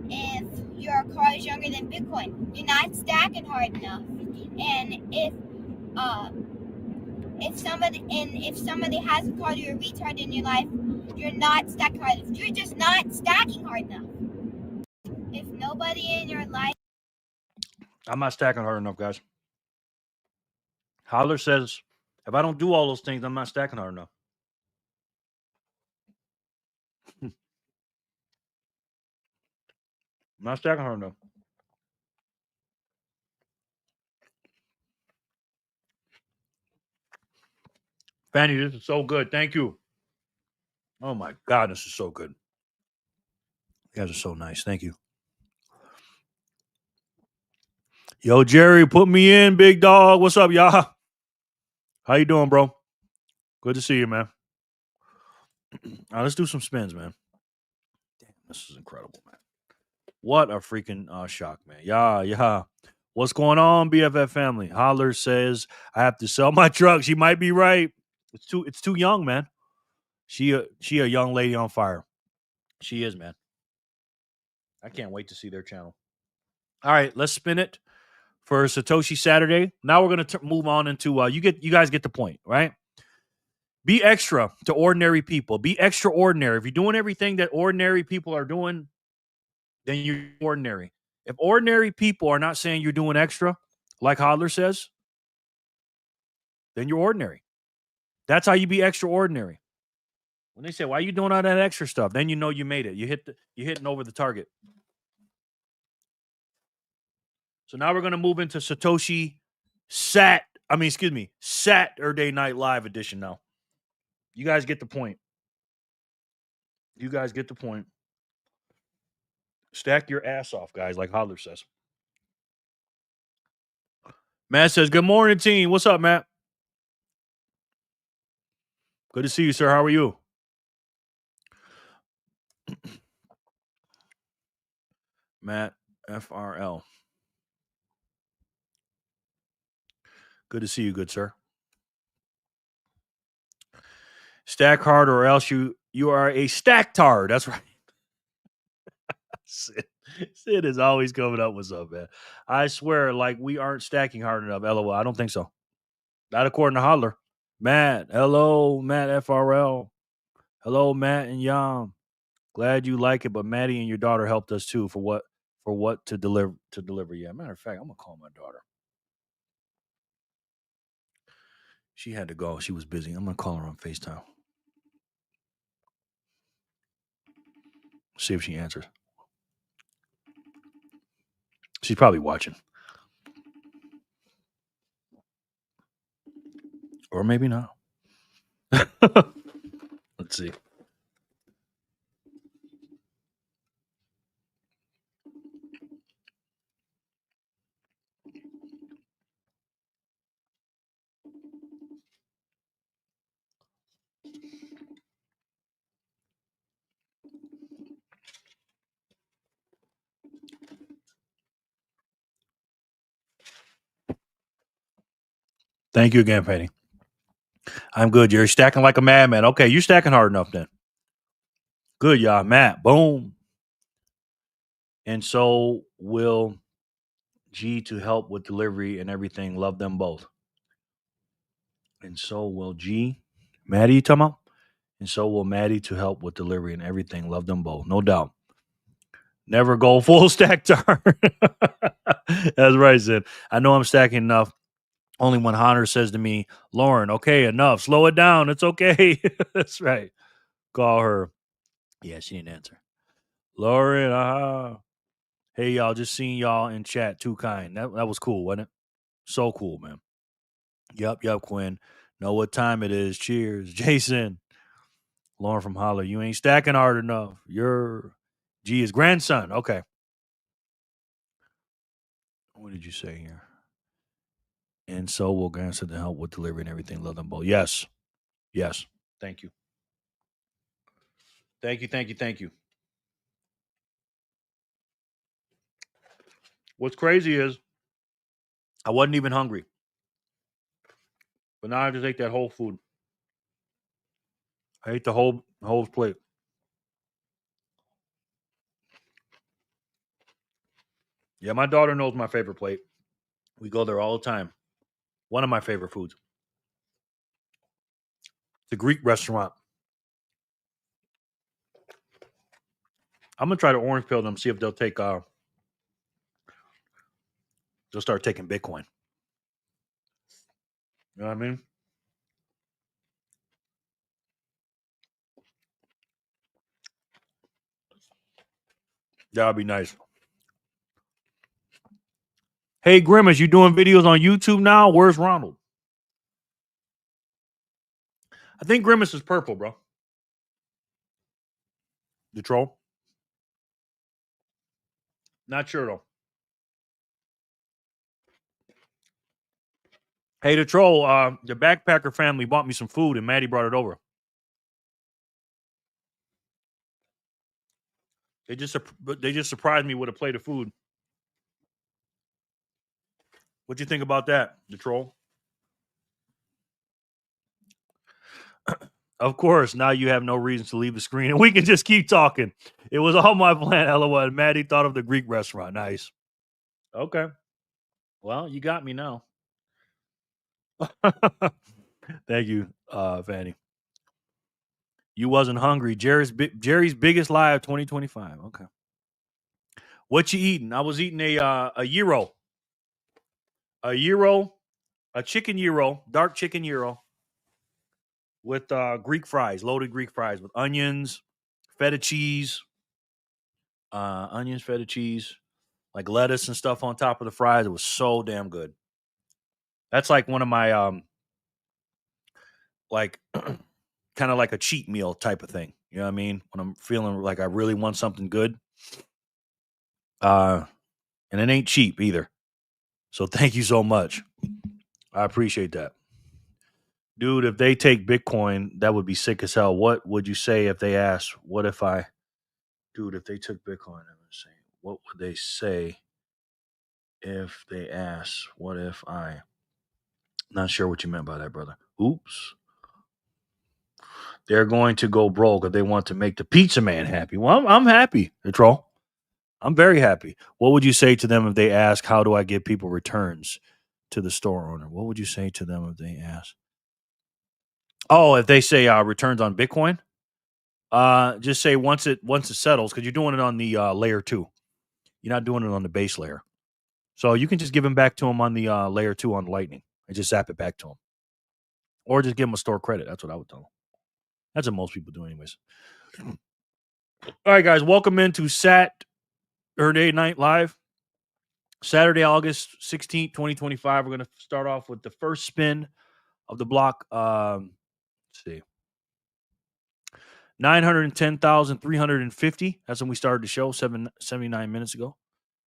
If your car is younger than Bitcoin, you're not stacking hard enough. And if somebody hasn't called you a retard in your life, you're not stacking hard enough. You're just not stacking hard enough. If nobody in your life... I'm not stacking hard enough, guys. Holler says, if I don't do all those things, I'm not stacking hard enough. I'm not stacking hard enough. Fanny, this is so good. Thank you. Oh my God, this is so good. You guys are so nice. Thank you. Yo, Jerry, put me in, big dog. What's up, y'all? How you doing, bro? Good to see you, man. All right, let's do some spins, man. Damn, this is incredible, man. What a freaking shock, man. Yeah. What's going on, BFF family? Holler says I have to sell my truck. She might be right. It's too young, man. She a young lady on fire. She is, man. I can't wait to see their channel. All right, let's spin it for Satoshi Saturday. Now we're gonna move on into you guys get the point, right? Be extra to ordinary people. Be extraordinary. If you're doing everything that ordinary people are doing, then you're ordinary. If ordinary people are not saying you're doing extra, like Hodler says, then you're ordinary. That's how you be extraordinary. When they say, "Why are you doing all that extra stuff?" Then you know you made it. You're hitting over the target. So now we're gonna move into Satoshi Saturday Night Live edition. Now, you guys get the point. Stack your ass off, guys, like Hodler says. Matt says, "Good morning, team. What's up, Matt? Good to see you, sir. How are you?" Matt FRL. Good to see you, good sir. Stack hard or else you are a stacktard. That's right. Sid is always coming up with something, man. I swear, like we aren't stacking hard enough. LOL. I don't think so. Not according to Hodler. Matt. Hello, Matt FRL. Hello, Matt and Yam. Glad you like it, but Maddie and your daughter helped us too for what to deliver. Yeah, matter of fact, I'm gonna call my daughter. She had to go. She was busy. I'm gonna call her on FaceTime. See if she answers. She's probably watching. Or maybe not. Let's see. Thank you again, Penny. I'm good. You're stacking like a madman. Okay, you're stacking hard enough then. Good, y'all. Matt, boom. And so will G to help with delivery and everything. Love them both. And so will G. Maddie, you talking about? And so will Maddie to help with delivery and everything. Love them both. No doubt. Never go full stack tar. That's right, Sid. I know I'm stacking enough. Only when Hunter says to me, Lauren, okay, enough. Slow it down. It's okay. That's right. Call her. Yeah, she didn't answer. Lauren, hey, y'all. Just seeing y'all in chat. Too kind. That was cool, wasn't it? So cool, man. Yup, Quinn. Know what time it is. Cheers. Jason. Lauren from Holler. You ain't stacking hard enough. Your G is grandson. Okay. What did you say here? And so will grandson to help with delivery and everything. Love them both. Yes. Yes. Thank you. Thank you. What's crazy is I wasn't even hungry. But now I just ate that whole food. I ate the whole plate. Yeah, my daughter knows my favorite plate. We go there all the time. One of my favorite foods. It's a Greek restaurant. I'm gonna try to orange pill them, see if they'll take they'll start taking Bitcoin. You know what I mean? That would be nice. Hey, Grimace, you doing videos on YouTube now? Where's Ronald? I think Grimace is purple, bro. The troll? Not sure, though. Hey, the troll, the backpacker family bought me some food, and Maddie brought it over. They just surprised me with a plate of food. What'd you think about that, the troll? Of course, now you have no reason to leave the screen, and we can just keep talking. It was all my plan, LOL. Maddie thought of the Greek restaurant. Nice. Okay. Well, you got me now. Thank you, Fanny. You wasn't hungry. Jerry's biggest lie of 2025. Okay. What you eating? I was eating a gyro. A chicken gyro, dark chicken gyro with Greek fries, loaded Greek fries with onions, feta cheese, feta cheese, like lettuce and stuff on top of the fries. It was so damn good. That's like one of my like kind of like a cheat meal type of thing. You know what I mean? When I'm feeling like I really want something good. And it ain't cheap either. So thank you so much. I appreciate that. Dude, if they take Bitcoin, that would be sick as hell. What would you say if they asked, what if I... Dude, if they took Bitcoin, what would they say if they asked, what if I... Not sure what you meant by that, brother. Oops. They're going to go broke if they want to make the pizza man happy. Well, I'm happy, the troll. I'm very happy. What would you say to them if they ask, how do I give people returns to the store owner? What would you say to them if they ask? Oh, if they say returns on Bitcoin, just say once it settles, because you're doing it on the layer 2. You're not doing it on the base layer. So you can just give them back to them on the layer 2 on Lightning and just zap it back to them. Or just give them a store credit. That's what I would tell them. That's what most people do anyways. All right, guys. Welcome into Saturday Night Live. Saturday, August 16th, 2025. We're going to start off with the first spin of the block. Let's see. 910,350. That's when we started the show 79 minutes ago.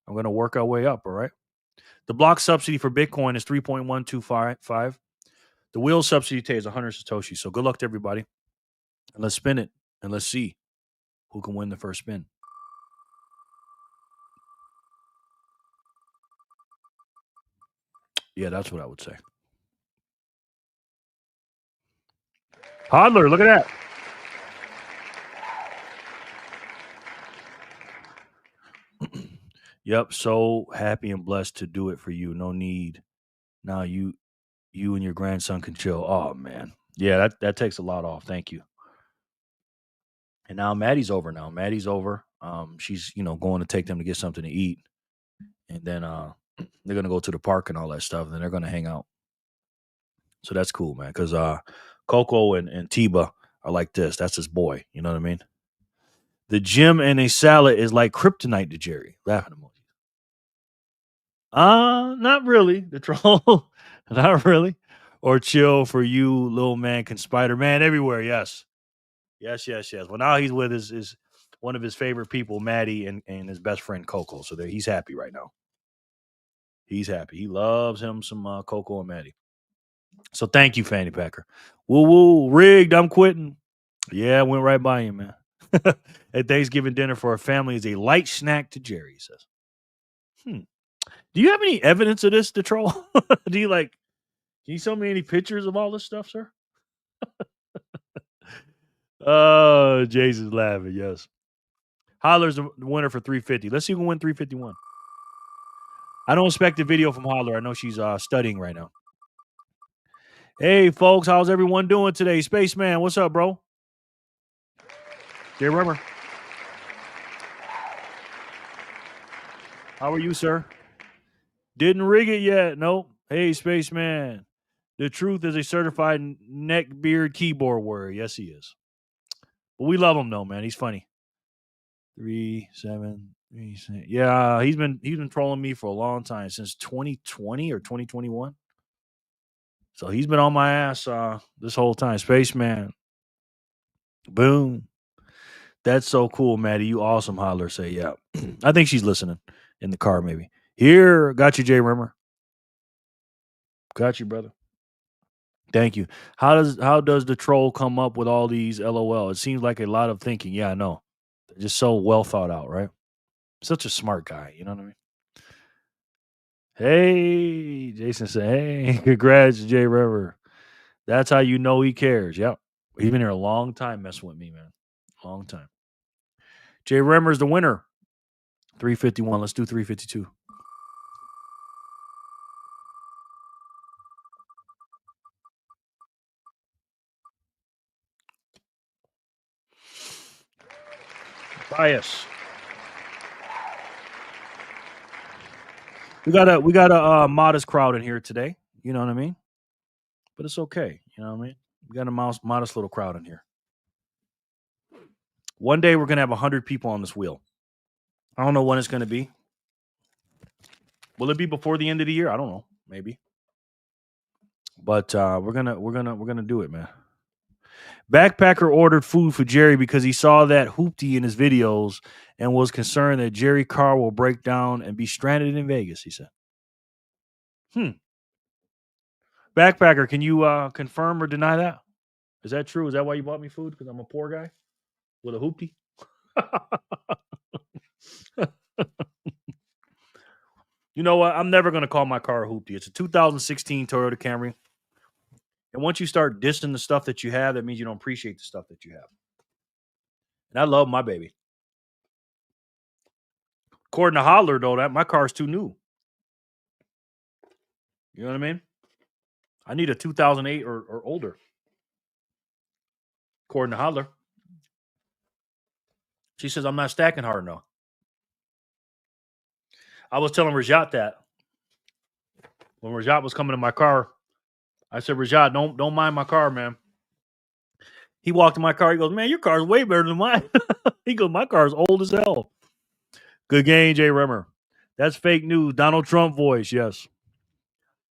I'm going to work our way up, all right? The block subsidy for Bitcoin is 3.125. The wheel subsidy today is 100 Satoshi. So good luck to everybody. And let's spin it, and let's see who can win the first spin. Yeah, that's what I would say. Hodler, look at that. Yep, so happy and blessed to do it for you. No need. Now you and your grandson can chill. Oh man. Yeah, that takes a lot off. Thank you. And now Maddie's over now. Maddie's over. She's, going to take them to get something to eat. And then they're going to go to the park and all that stuff. And then they're going to hang out. So that's cool, man. Because Coco and Tiba are like this. That's his boy. You know what I mean? The gym and a salad is like kryptonite to Jerry. Laughing emoji. Not really. The troll. Not really. Or chill for you, little man can Spider-Man everywhere. Yes. Yes. Well, now he's with his one of his favorite people, Maddie, and his best friend Coco. So he's happy right now. He's happy. He loves him some Coco and Maddie. So thank you, Fanny Packer. Woo, rigged. I'm quitting. Yeah, I went right by you, man. At Thanksgiving dinner for a family is a light snack to Jerry, he says. Do you have any evidence of this, the troll? Do you can you show me any pictures of all this stuff, sir? Oh, Jason's laughing, yes. Holler's the winner for 350. Let's see who can win 351. I don't expect a video from Holler. I know she's studying right now. Hey, folks, how's everyone doing today? Spaceman, what's up, bro? Jay Rummer. How are you, sir? Didn't rig it yet. Nope. Hey, Spaceman. The truth is a certified neckbeard keyboard warrior. Yes, he is. But we love him, though, man. He's funny. 373. Yeah, he's been trolling me for a long time, since 2020 or 2021. So he's been on my ass this whole time. Spaceman. Boom. That's so cool, Maddie. You awesome, Holler. Say, yeah. I think she's listening in the car, maybe. Here, got you, Jay Rimmer. Got you, brother. Thank you. How does the troll come up with all these LOL? It seems like a lot of thinking. Yeah, I know. They're just so well thought out, right? Such a smart guy. You know what I mean? Hey, Jason said, hey, congrats, Jay River. That's how you know he cares. Yep. He's been here a long time messing with me, man. Long time. Jay Rimmer's the winner. 351. Let's do 352. Bias. We got a modest crowd in here today. You know what I mean? But it's okay. You know what I mean? We got a modest little crowd in here. One day we're gonna have 100 people on this wheel. I don't know when it's gonna be. Will it be before the end of the year? I don't know. Maybe. But we're gonna do it, man. Backpacker ordered food for Jerry because he saw that hoopty in his videos and was concerned that Jerry car will break down and be stranded in Vegas, he said. Backpacker, can you confirm or deny that? Is that true? Is that why you bought me food? Because I'm a poor guy with a hoopty? You know what? I'm never going to call my car a hoopty. It's a 2016 Toyota Camry. And once you start dissing the stuff that you have, that means you don't appreciate the stuff that you have. And I love my baby. According to Holler, though, that my car is too new. You know what I mean? I need a 2008 or older. According to Holler. She says I'm not stacking hard enough. I was telling Rajat that. When Rajat was coming to my car, I said, Rajat, don't mind my car, man. He walked in my car. He goes, man, your car's way better than mine. He goes, my car's old as hell. Good game, Jay Rimmer. That's fake news. Donald Trump voice, yes.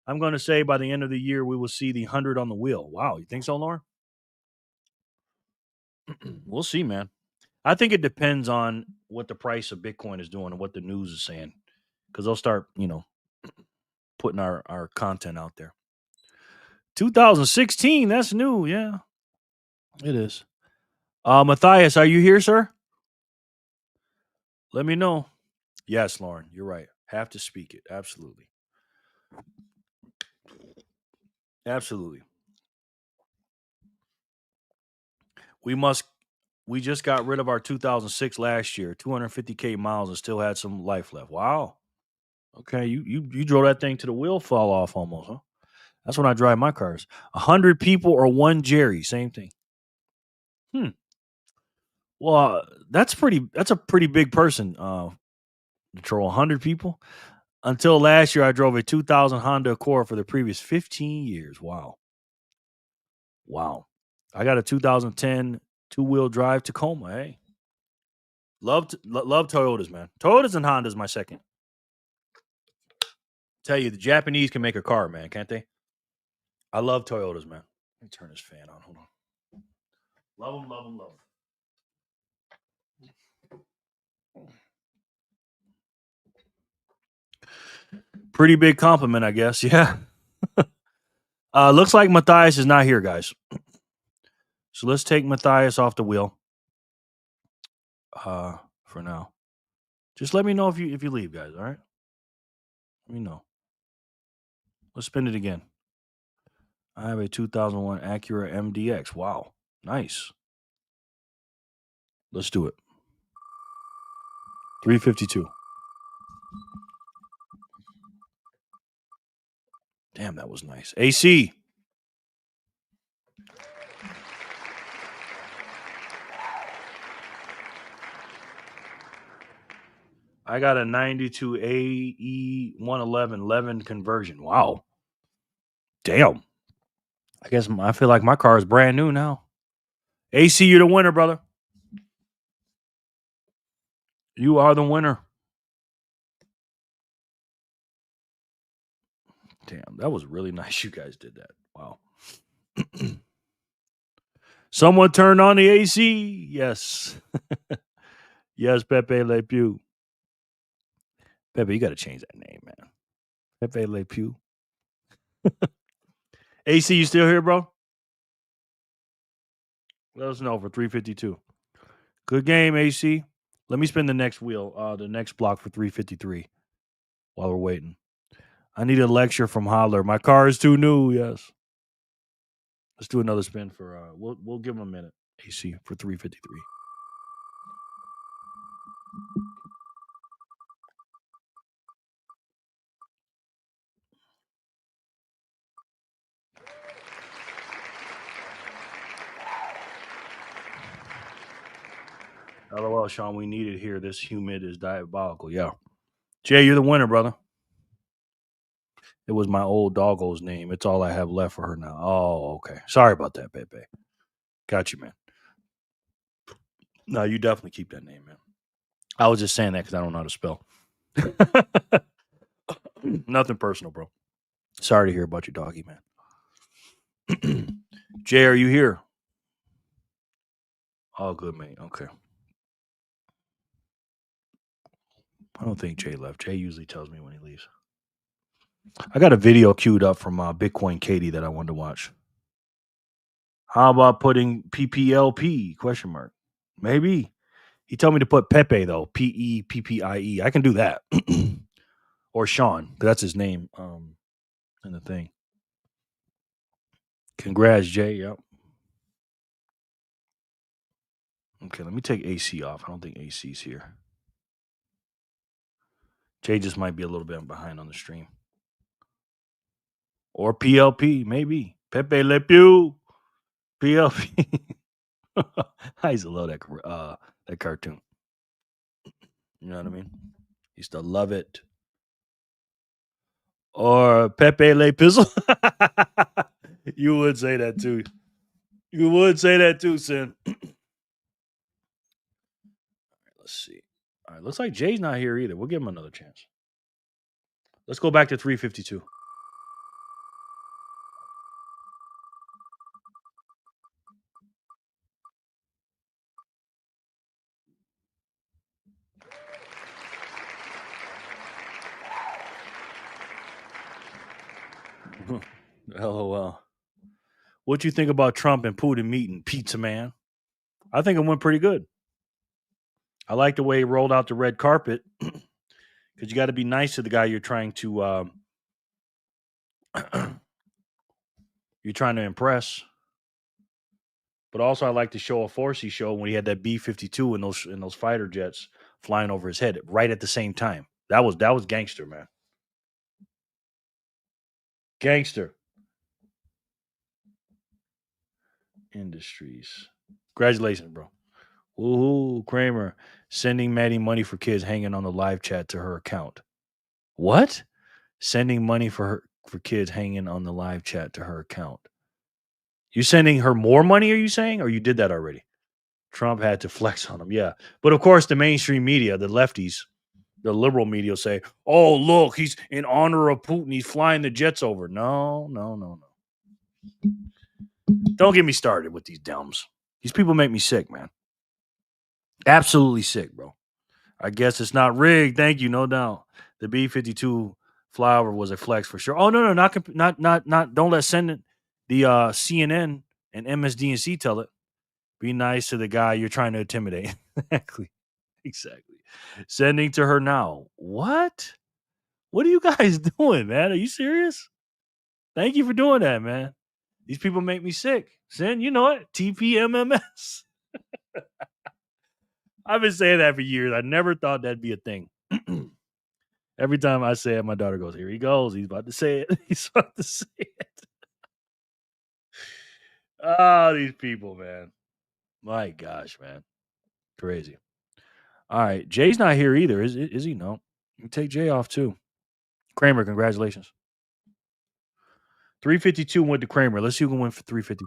I'm going to say by the end of the year, we will see the 100 on the wheel. Wow, you think so, Lauren? We'll see, man. I think it depends on what the price of Bitcoin is doing and what the news is saying. Because they'll start, putting our content out there. 2016, that's new, yeah. It is. Matthias, are you here, sir? Let me know. Yes, Lauren, you're right. Have to speak it. Absolutely. Absolutely. We just got rid of our 2006 last year, 250K miles, and still had some life left. Wow. Okay, you drove that thing to the wheel fall off almost, huh? That's when I drive my cars. 100 people or one Jerry, same thing. Well, that's a pretty big person. To troll 100 people. Until last year, I drove a 2000 Honda Accord for the previous 15 years. Wow. I got a 2010 two-wheel drive Tacoma. Hey, love Toyotas, man. Toyotas and Hondas my second. Tell you, the Japanese can make a car, man, can't they? I love Toyotas, man. Let me turn this fan on. Hold on. Love them, love them, love them. Pretty big compliment, I guess. Yeah. Looks like Matthias is not here, guys. So let's take Matthias off the wheel. For now. Just let me know if you leave, guys. All right. Let me know. Let's spin it again. I have a 2001 Acura MDX. Wow. Nice. Let's do it. 352. Damn, that was nice. AC. I got a 92 AE 111 conversion. Wow. Damn. I feel like my car is brand new now. AC, you're the winner, brother. You are the winner. Damn, that was really nice. You guys did that. Wow. Someone turned on the AC. Yes. Yes, Pepe Le Pew. Pepe, you got to change that name, man. Pepe Le Pew. AC, you still here, bro? Let us know for 352. Good game, AC. Let me spin the next wheel, the next block for 353 while we're waiting. I need a lecture from Holler. My car is too new. Yes. Let's do another spin for we'll give him a minute. AC for 353. LOL, Sean, we need it here. This humid is diabolical. Yeah. Jay, you're the winner, brother. It was my old doggo's name. It's all I have left for her now. Oh, okay. Sorry about that, Pepe. Got you, man. No, you definitely keep that name, man. I was just saying that because I don't know how to spell. Nothing personal, bro. Sorry to hear about your doggy, man. Jay, are you here? Oh, good, mate. Okay. I don't think Jay left. Jay usually tells me when he leaves. I got a video queued up from Bitcoin Katie that I wanted to watch. How about putting PPLP? Question mark. Maybe. He told me to put Pepe though. PEPPIE. I can do that. Or Sean. That's his name. In the thing. Congrats, Jay. Yep. Okay, let me take AC off. I don't think AC's here. Jay just might be a little bit behind on the stream. Or PLP, maybe. Pepe Le Pew. PLP. I used to love that cartoon. You know what I mean? Used to love it. Or Pepe Le Pizzle. You would say that too. You would say that too, Sin. Let's see. All right, looks like Jay's not here either. We'll give him another chance. Let's go back to 352. LOL. What you think about Trump and Putin meeting, Pizza Man? I think it went pretty good. I like the way he rolled out the red carpet because you got to be nice to the guy you're trying to impress. But also, I like the show of force he showed when he had that B-52 and those fighter jets flying over his head right at the same time. That was gangster, man. Gangster. Industries. Congratulations, bro. Woohoo, Kramer. Sending Maddie money for kids hanging on the live chat to her account. What? Sending money for kids hanging on the live chat to her account. You sending her more money, are you saying? Or you did that already? Trump had to flex on him. Yeah. But of course, the mainstream media, the lefties, the liberal media will say, oh, look, he's in honor of Putin. He's flying the jets over. No. Don't get me started with these dumbs. These people make me sick, man. Absolutely sick, bro. I guess it's not rigged. Thank you, no doubt. The B-52 flyover was a flex for sure. Oh, no, not. Don't let the CNN and MSDNC tell it. Be nice to the guy you're trying to intimidate. Exactly. Sending to her now. What? What are you guys doing, man? Are you serious? Thank you for doing that, man. These people make me sick. Send, you know it, TPMMS. I've been saying that for years. I never thought that'd be a thing. Every time I say it, my daughter goes, here he goes. He's about to say it. He's about to say it. Oh, these people, man. My gosh, man. Crazy. All right. Jay's not here either. Is he? No. You can take Jay off too. Kramer, congratulations. 352 went to Kramer. Let's see who can win for 352.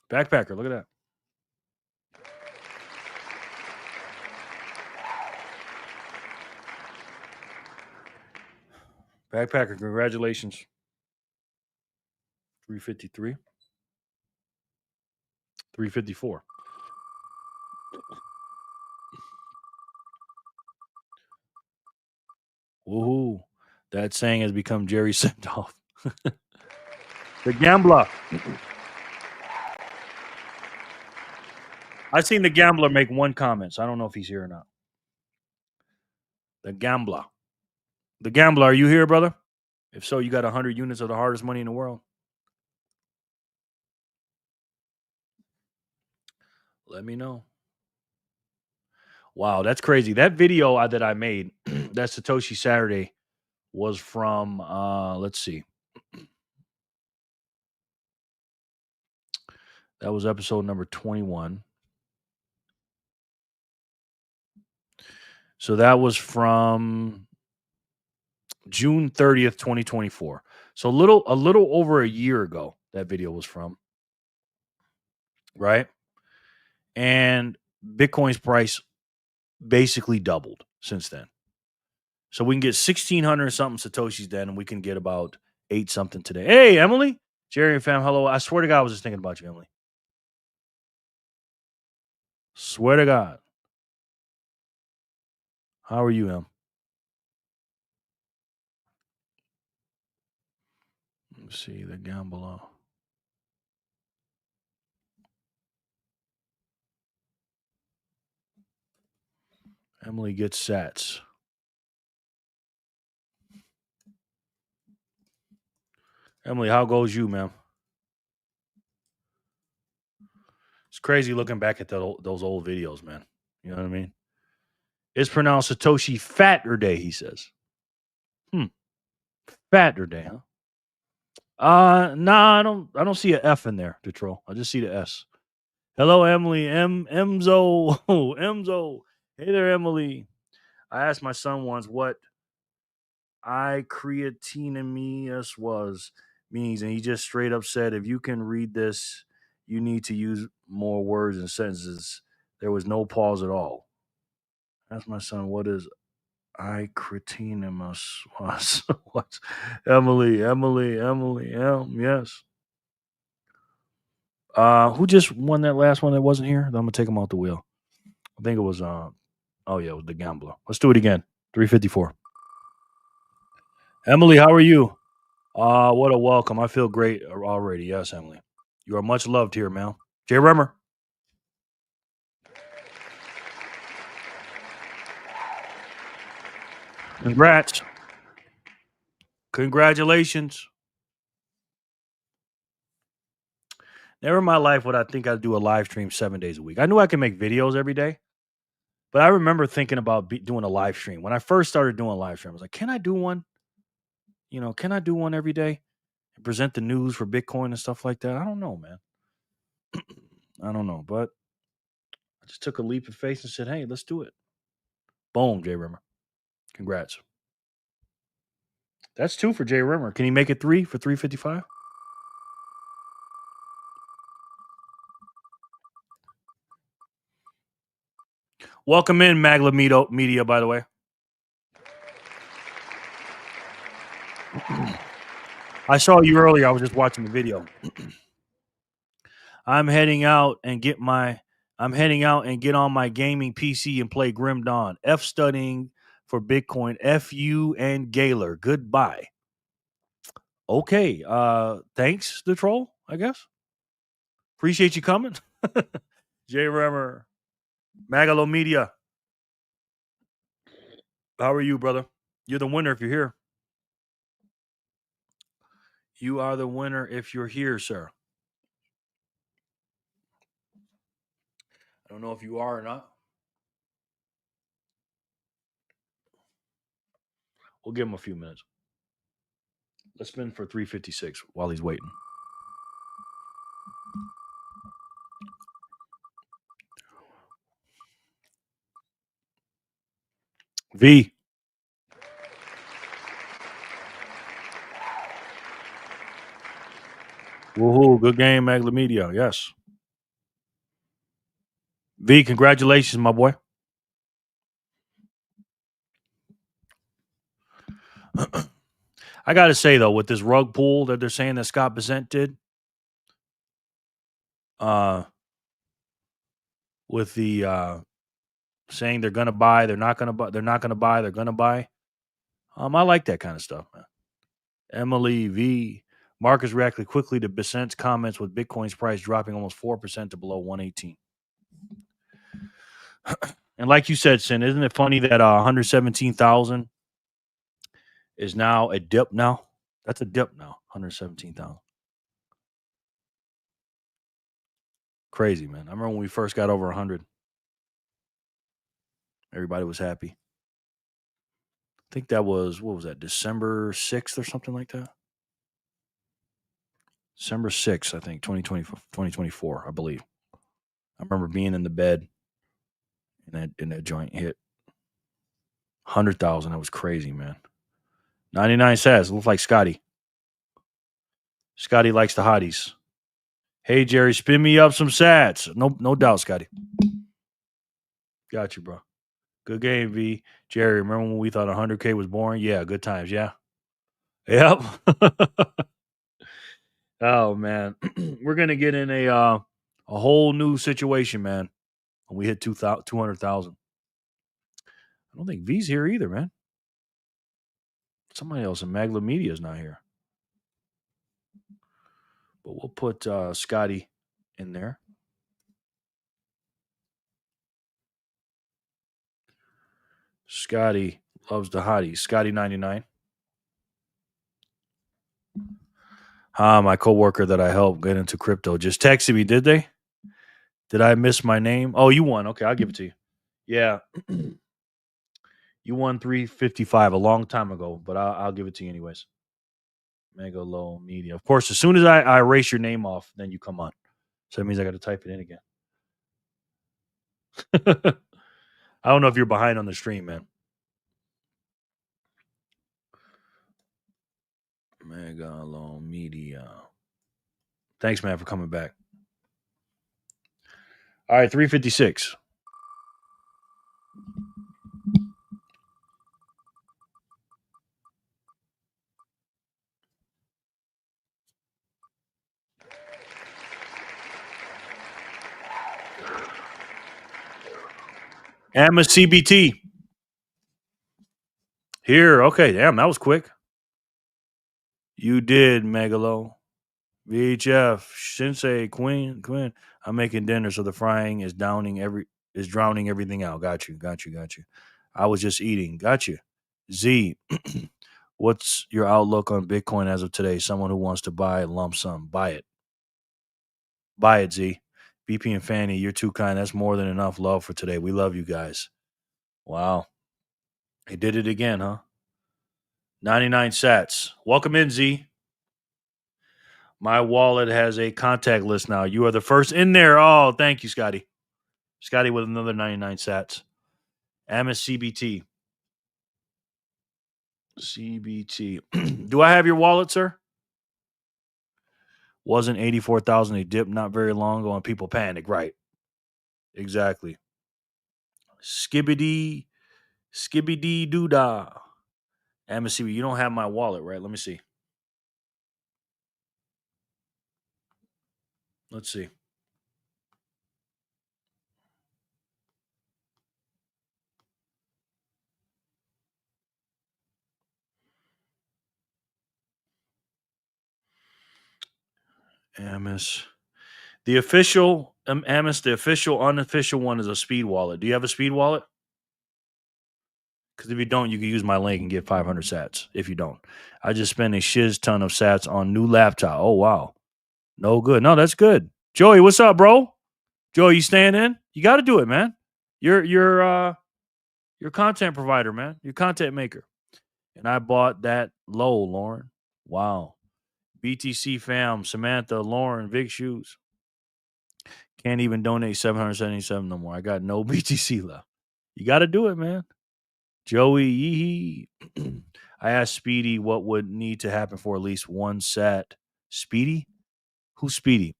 Backpacker, look at that. Backpacker, congratulations. 353. 354. Woohoo. That saying has become Jerry Sendoff. The Gambler. I've seen the Gambler make one comment, so I don't know if he's here or not. The Gambler. The Gambler, are you here, brother? If so, you got 100 units of the hardest money in the world. Let me know. Wow, that's crazy. That video that I made, that Satoshi Saturday, was from, let's see. That was episode number 21. So that was from June 30th, 2024. So a little over a year ago, that video was from. Right? And Bitcoin's price basically doubled since then. So we can get 1,600 something Satoshis then, and we can get about 8 something today. Hey, Emily. Jerry and fam, hello. I swear to God, I was just thinking about you, Emily. Swear to God. How are you, Em? Let's see the down below. Emily gets sats. Emily, how goes you, ma'am? It's crazy looking back at those old videos, man. You know what I mean? It's pronounced Satoshi Fatterday, he says. Fatterday, huh? Nah, I don't see an F in there, Detroit. I just see the S. Hello, Emily. Emzo. Emzo. Hey there, Emily. I asked my son once what creatinemius means, and he just straight up said, if you can read this, you need to use more words and sentences. There was no pause at all. I asked my son, what is creatinemius was? What? Emily, yes. Who just won that last one that wasn't here? I'm gonna take him off the wheel. I think it was it was the Gambler. Let's do it again. 354. Emily, how are you? What a welcome. I feel great already. Yes, Emily. You are much loved here, man. Jay Remmer. Congrats. Congratulations. Never in my life would I think I'd do a live stream 7 days a week. I knew I could make videos every day, but I remember thinking about doing a live stream. When I first started doing a live stream, I was like, can I do one? Can I do one every day? present the news for Bitcoin and stuff like that. I don't know, man. I don't know, but I just took a leap of faith and said, "Hey, let's do it." Boom, Jay Rimmer. Congrats. That's 2 for Jay Rimmer. Can he make it 3 for 355? Welcome in, Magla Media, by the way. I saw you earlier. I was just watching the video. I'm heading out and get on my gaming PC and play Grim Dawn. F studying for Bitcoin. F you and Gaylor. Goodbye. Okay. Thanks, the troll, I guess. Appreciate you coming. Jay Remmer, Magalo Media. How are you, brother? You're the winner if you're here. You are the winner if you're here, sir. I don't know if you are or not. We'll give him a few minutes. Let's spin for 356 while he's waiting. V. Woohoo, good game, Magla Media. Yes. V, congratulations, my boy. I got to say, though, with this rug pull that they're saying that Scott Bessent did, with the saying they're going to buy, they're not going to buy, they're not going to buy, they're going to buy. I like that kind of stuff, man. Emily V. Marcus reacted quickly to Bessent's comments with Bitcoin's price dropping almost 4% to below 118. And like you said, Sin, isn't it funny that 117,000 is now a dip now? That's a dip now, 117,000. Crazy, man. I remember when we first got over 100. Everybody was happy. I think that was, what was that, December 6th or something like that? December 6th, I think, 2024, I believe. I remember being in the bed and that joint hit 100,000. That was crazy, man. 99 says, looks like Scotty. Scotty likes the hotties. Hey, Jerry, spin me up some sats. No doubt, Scotty. Got you, bro. Good game, V. Jerry, remember when we thought 100K was boring? Yeah, good times, yeah. Yep. Oh, man. We're going to get in a whole new situation, man, when we hit 200,000. I don't think V's here either, man. Somebody else in Magla Media is not here. But we'll put Scotty in there. Scotty loves the hotties. Scotty 99. My coworker that I helped get into crypto just texted me. Did they? Did I miss my name? Oh, you won. Okay, I'll give it to you. Yeah. You won 355 a long time ago, but I'll give it to you anyways. Mega Low Media. Of course, as soon as I erase your name off, then you come on. So that means I got to type it in again. I don't know if you're behind on the stream, man. Mega Low Media. Thanks, man, for coming back. All right, 356. Emma CBT. Here. Okay, damn, that was quick. You did, Megalo. VHF, Shinsei, Quinn. I'm making dinner, so the frying is drowning everything out. Got you. I was just eating. Got you. Z, what's your outlook on Bitcoin as of today? Someone who wants to buy a lump sum, buy it. Buy it, Z. VP and Fanny, you're too kind. That's more than enough love for today. We love you guys. Wow. They did it again, huh? 99 sats. Welcome in, Z. My wallet has a contact list now. You are the first in there. Oh, thank you, Scotty. Scotty with another 99 sats. Amis CBT. CBT. Do I have your wallet, sir? Wasn't 84,000 a dip not very long ago and people panic. Right. Exactly. Skibbity doodah. Amis CBT. You don't have my wallet, right? Let me see. Let's see. Amis. The official, Amis, the official, unofficial one is a speed wallet. Do you have a speed wallet? Because if you don't, you can use my link and get 500 sats. If you don't, I just spent a shiz ton of sats on new laptop. Oh, wow. No good. No, that's good. Joey, what's up, bro? Joey, you staying in? You got to do it, man. You're content provider, man. You're content maker. And I bought that low, Lauren. Wow. BTC fam, Samantha, Lauren, Vic Shoes. Can't even donate 777 no more. I got no BTC left. You got to do it, man. Joey, yee. I asked Speedy what would need to happen for at least one sat. Speedy? Who's Speedy?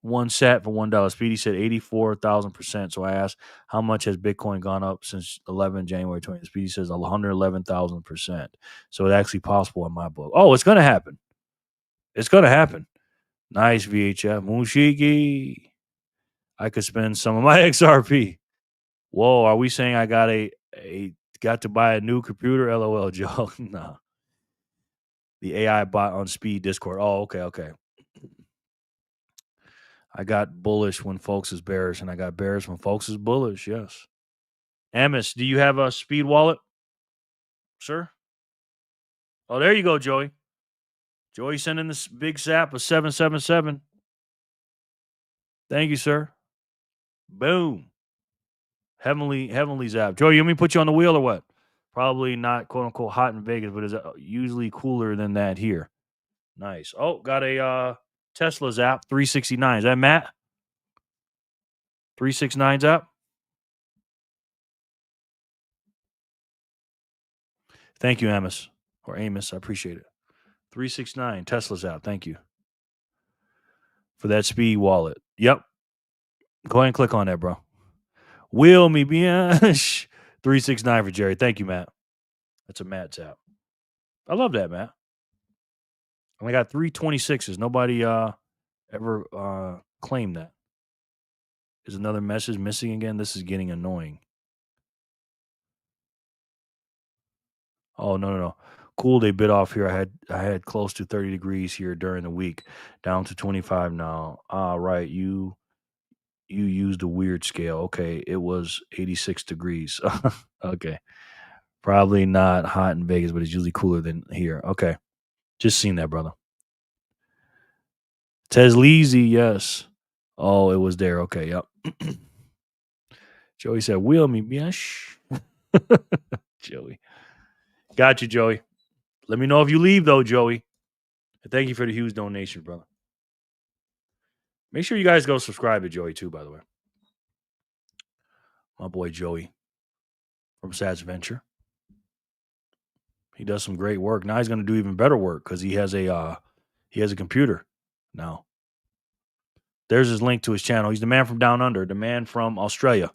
One sat for $1. Speedy said 84,000%. So I asked, how much has Bitcoin gone up since 11 January 20th? Speedy says 111,000%. So it's actually possible in my book. Oh, it's going to happen. It's going to happen. Nice, VHF. Mushiki. I could spend some of my XRP. Whoa, are we saying I got to buy a new computer? LOL, Joe. Nah. The AI bot on speed Discord. Oh, okay. I got bullish when folks is bearish, and I got bearish when folks is bullish. Yes. Amos, do you have a speed wallet, sir? Oh, there you go, Joey. Joey sending this big sap of 777. Thank you, sir. Boom. Heavenly zap. Joey, you want me to put you on the wheel or what? Probably not quote unquote hot in Vegas, but is usually cooler than that here. Nice. Oh, got a Tesla zap 369. Is that Matt? 369 zap? Thank you, Amos. Or Amos. I appreciate it. 369 Tesla zap. Thank you for that speed wallet. Yep. Go ahead and click on that, bro. Will me be 369 for Jerry. Thank you, Matt. That's a Matt zap. I love that, Matt. And I got 326s. Nobody ever claimed that. Is another message missing again? This is getting annoying. Oh, no. Cool, they bit off here. I had close to 30 degrees here during the week. Down to 25 now. Right. You used a weird scale. Okay. It was 86 degrees. Okay. Probably not hot in Vegas, but it's usually cooler than here. Okay. Just seen that, brother. Tesleezy, yes. Oh, it was there. Okay, yep. Joey said, "Will me, bish." Joey. Got you, Joey. Let me know if you leave, though, Joey. And thank you for the huge donation, brother. Make sure you guys go subscribe to Joey, too, by the way. My boy Joey from Sats Venture. He does some great work. Now he's going to do even better work because he has a computer now. There's his link to his channel. He's the man from down under, the man from Australia.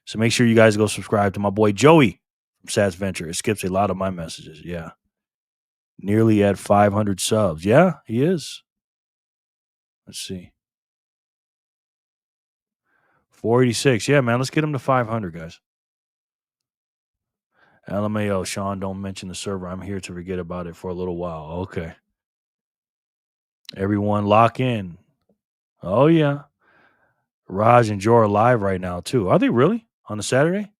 So make sure you guys go subscribe to my boy Joey from Sats Venture. It skips a lot of my messages. Yeah. Nearly at 500 subs. Yeah, he is. Let's see. 486. Yeah, man. Let's get him to 500, guys. LMAO, Sean, don't mention the server. I'm here to forget about it for a little while. Okay. Everyone lock in. Oh, yeah. Raj and Joe are live right now, too. Are they really? On a Saturday?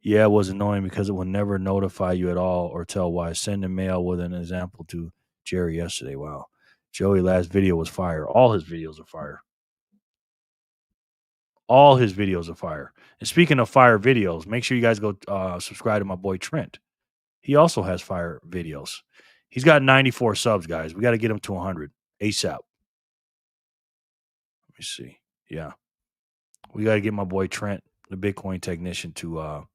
Yeah, it was annoying because it will never notify you at all or tell why. Send a mail with an example to Jerry yesterday. Wow. Joey, last video was fire. All his videos are fire. All his videos are fire. And speaking of fire videos, make sure you guys go subscribe to my boy Trent. He also has fire videos. He's got 94 subs, guys. We got to get him to 100 ASAP. me see. Yeah. We got to get my boy Trent, the Bitcoin technician, to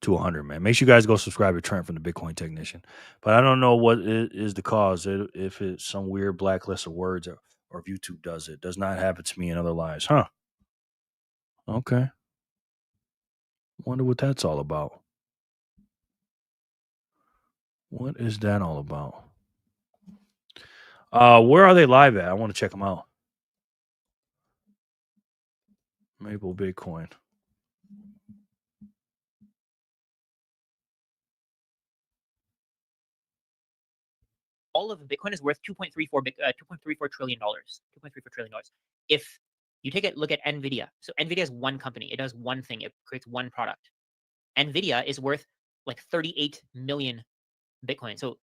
100, man. Make sure you guys go subscribe to Trent from the Bitcoin technician. But I don't know what is the cause. If it's some weird blacklist of words or if YouTube does it. Does not happen to me in other lives. Huh. Okay. Wonder what that's all about. What is that all about? Where are they live at? I want to check them out. Maple Bitcoin. All of Bitcoin is worth $2.34 trillion. $2.34 trillion. If you take a look at NVIDIA, so NVIDIA is one company. It does one thing. It creates one product. NVIDIA is worth like 38 million Bitcoin. So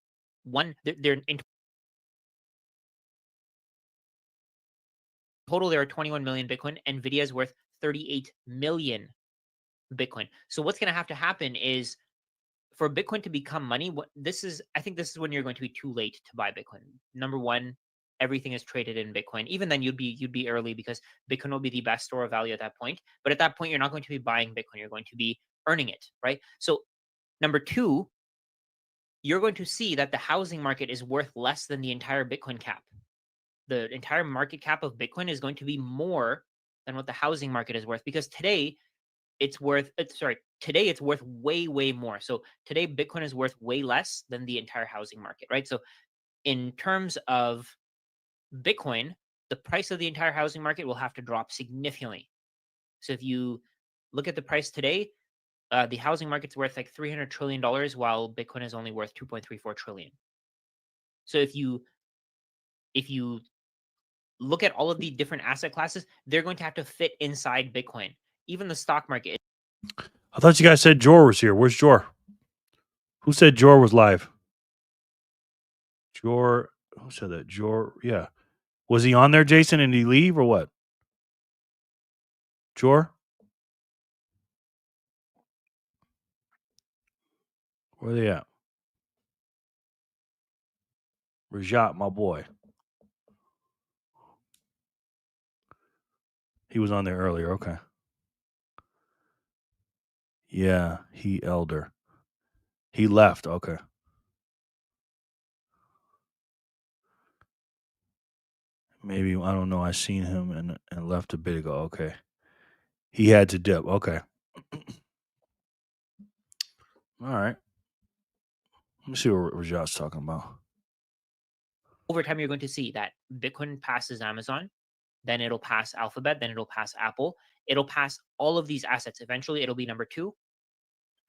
they're in total, there are 21 million Bitcoin. NVIDIA is worth 38 million Bitcoin. So what's going to have to happen is for Bitcoin to become money, I think this is when you're going to be too late to buy Bitcoin. Number one, everything is traded in Bitcoin. Even then, you'd be early because Bitcoin will be the best store of value at that point. But at that point, you're not going to be buying Bitcoin. You're going to be earning it, right? So number two, you're going to see that the housing market is worth less than the entire Bitcoin cap. The entire market cap of Bitcoin is going to be more than what the housing market is worth, because today it's worth way, way more. So today Bitcoin is worth way less than the entire housing market, right? So in terms of Bitcoin, the price of the entire housing market will have to drop significantly. So if you look at the price today, the housing market's worth like $300 trillion, while Bitcoin is only worth 2.34 trillion. So if you look at all of the different asset classes, they're going to have to fit inside Bitcoin. Even the stock market. I thought you guys said Jor was here. Where's Jor? Who said Jor was live? Jor, who said that? Jor, yeah. Was he on there, Jason, and did he leave or what? Jor? Where are they at? Rajat, my boy. He was on there earlier. Okay. Yeah, he elder. He left. Okay. Maybe, I don't know. I seen him and left a bit ago. Okay. He had to dip. Okay. All right. Let me see what Rajat's talking about. Over time, you're going to see that Bitcoin passes Amazon, then it'll pass Alphabet, then it'll pass Apple. It'll pass all of these assets. Eventually, it'll be number two.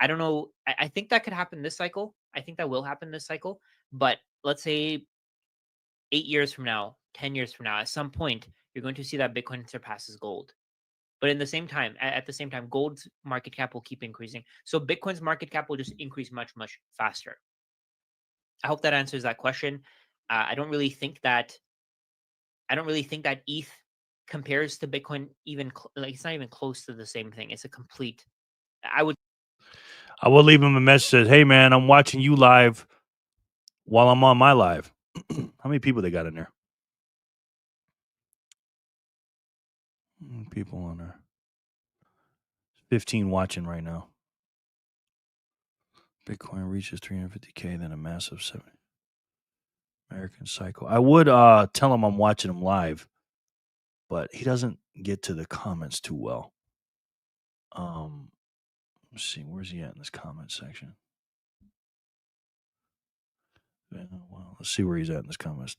I don't know. I think that could happen this cycle. I think that will happen this cycle. But let's say 8 years from now, 10 years from now, at some point, you're going to see that Bitcoin surpasses gold. But at the same time, gold's market cap will keep increasing. So Bitcoin's market cap will just increase much, much faster. I hope that answers that question. I don't really think that ETH compares to Bitcoin. Even it's not even close to the same thing. It's a complete. I will leave him a message that says, "Hey man, I'm watching you live while I'm on my live." How many people they got in there? People on there. 15 watching right now. Bitcoin reaches 350K, then a massive 7. American Psycho. I would tell him I'm watching him live, but he doesn't get to the comments too well. Let's see, where's he at in this comment section? Well, let's see where he's at in this comments.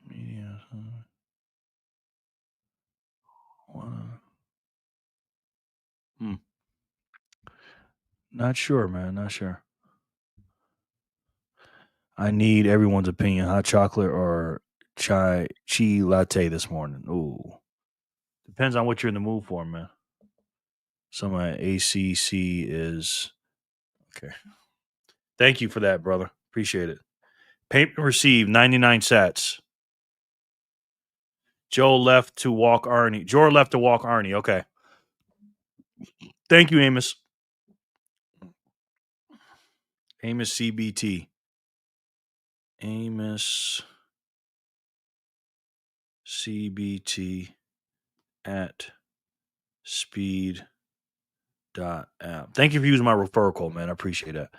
Media. Not sure, man. Not sure. I need everyone's opinion. Hot chocolate or chai latte this morning. Ooh. Depends on what you're in the mood for, man. So my ACC is okay. Thank you for that, brother. Appreciate it. Payment received, 99 sats. Joe left to walk Arnie. Joe left to walk Arnie. Okay. Thank you, Amos. Amos CBT. Amos CBT at speed.app. Thank you for using my referral code, man. I appreciate that.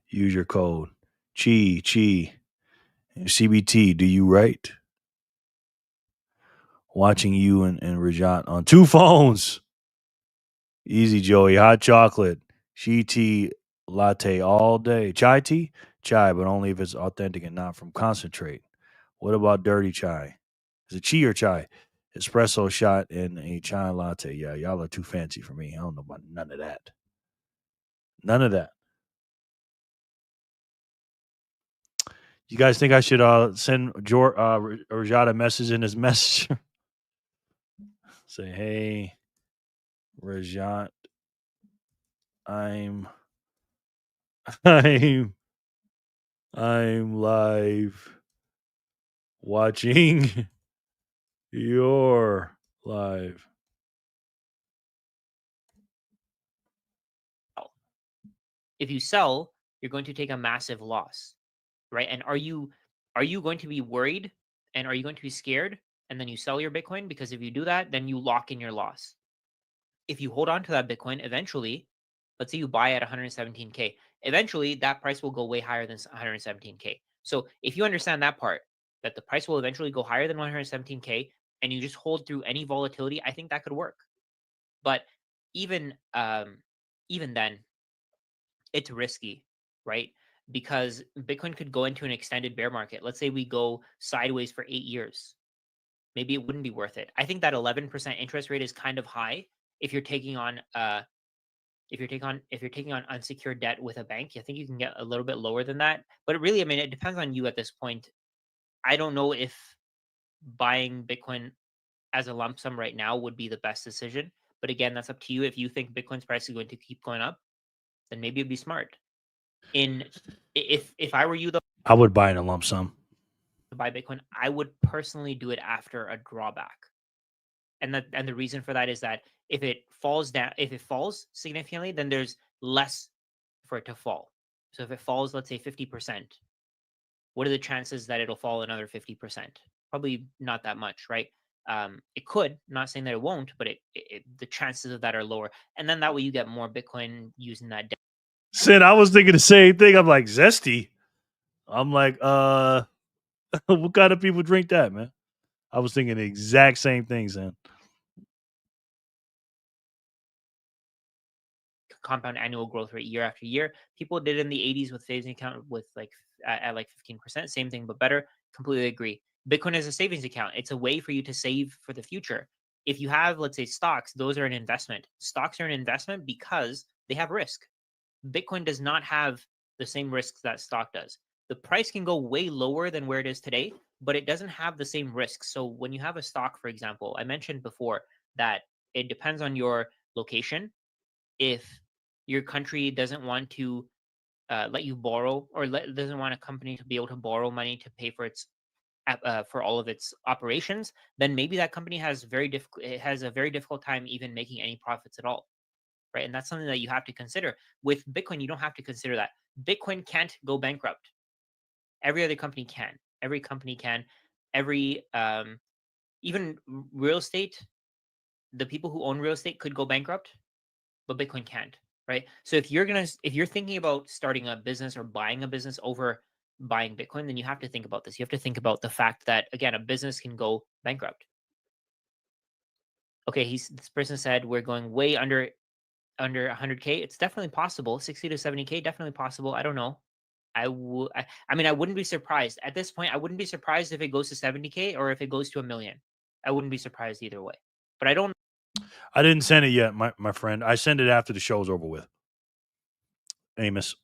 Use your code. Chi. And CBT, do you right? Watching you and Rajat on 2 phones. Easy, Joey. Hot chocolate. She tea latte all day. Chai tea? Chai, but only if it's authentic and not from concentrate. What about dirty chai? Is it chi or chai? Espresso shot in a chai latte. Yeah, y'all are too fancy for me. I don't know about none of that. None of that. You guys think I should send Rajat a message in his message? Say, hey, Rajat, I'm live watching your live. If you sell, you're going to take a massive loss, right? And are you going to be worried and are you going to be scared and then you sell your Bitcoin? Because if you do that, then you lock in your loss. If you hold on to that Bitcoin, eventually, let's say you buy at 117K, eventually that price will go way higher than 117K. So if you understand that part, that the price will eventually go higher than 117K and you just hold through any volatility, I think that could work. But even then, it's risky, right? Because Bitcoin could go into an extended bear market. Let's say we go sideways for 8 years. Maybe it wouldn't be worth it. I think that 11% interest rate is kind of high if you're taking on unsecured debt with a bank. I think you can get a little bit lower than that. But really, I mean, it depends on you at this point. I don't know if buying Bitcoin as a lump sum right now would be the best decision. But again, that's up to you. If you think Bitcoin's price is going to keep going up, then maybe it'd be smart. If I were you though, I would buy in a lump sum. to buy Bitcoin, I would personally do it after a drawback. And the reason for that is that if it falls significantly, then there's less for it to fall. So if it falls, let's say 50%, what are the chances that it'll fall another 50%? Probably not that much, right? It could, not saying that it won't, but the chances of that are lower. And then that way you get more Bitcoin using that debt. Sid, I was thinking the same thing. I'm like, zesty. I'm like, what kind of people drink that, man? I was thinking the exact same thing, Zen. Compound annual growth rate year after year. People did in the 80s with savings account with at 15%. Same thing, but better. Completely agree. Bitcoin is a savings account. It's a way for you to save for the future. If you have, let's say, stocks, those are an investment. Stocks are an investment because they have risk. Bitcoin does not have the same risks that stock does. The price can go way lower than where it is today, but it doesn't have the same risks. So when you have a stock, for example, I mentioned before that it depends on your location. If your country doesn't want to let you borrow or doesn't want a company to be able to borrow money to pay for its for all of its operations, then maybe that company has a very difficult time even making any profits at all, right? And that's something that you have to consider. With Bitcoin, you don't have to consider that. Bitcoin can't go bankrupt. Every other company can. Every company can. Even real estate, the people who own real estate could go bankrupt, but Bitcoin can't, right? So if you're thinking about starting a business or buying a business over buying Bitcoin, then you have to think about this. You have to think about the fact that, again, a business can go bankrupt. Okay, this person said we're going way under 100K. It's definitely possible. 60 to 70K, definitely possible. I don't know. I mean, I wouldn't be surprised at this point. I wouldn't be surprised if it goes to 70K or if it goes to 1 million. I wouldn't be surprised either way. But I don't. I didn't send it yet, my friend. I send it after the show's over with. Amos,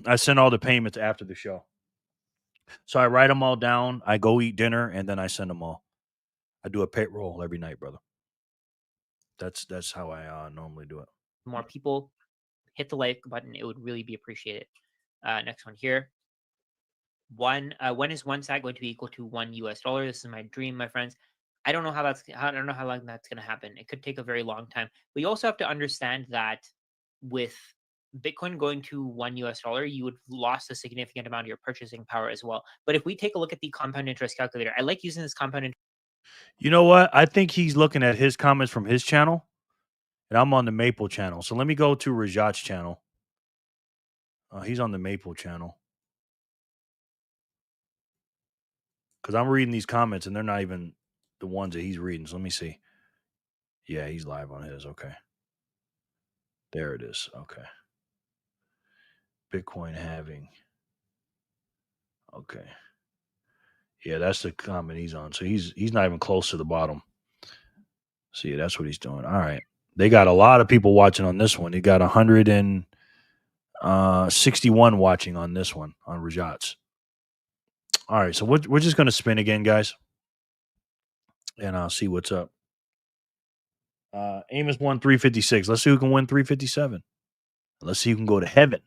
I send all the payments after the show. So I write them all down. I go eat dinner, and then I send them all. I do a payroll every night, brother. That's how I normally do it. More people hit the like button. It would really be appreciated. Next one here. When is one sat going to be equal to $1? This is my dream, my friends. I don't know how long that's going to happen. It could take a very long time. But you also have to understand that with Bitcoin going to $1, you would have lost a significant amount of your purchasing power as well. But if we take a look at the compound interest calculator, I like using this compound interest. You know what? I think he's looking at his comments from his channel, and I'm on the Maple channel. So let me go to Rajat's channel. He's on the Maple channel. Because I'm reading these comments, and they're not even the ones that he's reading. So let me see. Yeah, he's live on his. Okay. There it is. Okay. Bitcoin halving. Okay. Yeah, that's the comment he's on. So he's not even close to the bottom. See, that's what he's doing. All right. They got a lot of people watching on this one. They got 161 watching on this one, on Rajat's. All right. So we're just going to spin again, guys. And I'll see what's up. Amos won 356. Let's see who can win 357. Let's see who can go to heaven.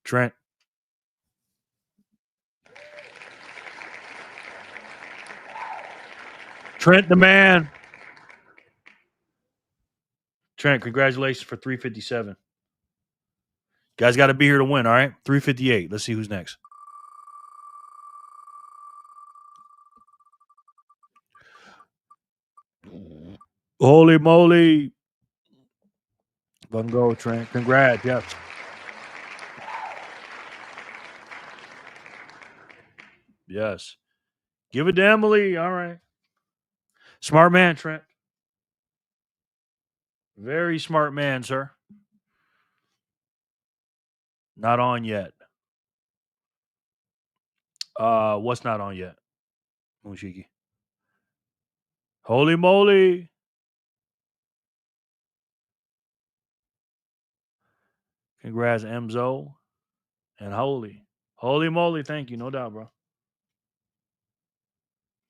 Trent. Trent the man. Trent, congratulations for 357. Guys got to be here to win, all right? 358. Let's see who's next. Holy moly. Let him go, Trent. Congrats. Yes. Yes. Give it to Emily. All right. Smart man, Trent. Very smart man, sir. Not on yet. What's not on yet? Moonshiki. Holy moly. Congrats, Emzo. And holy. Holy moly. Thank you. No doubt, bro.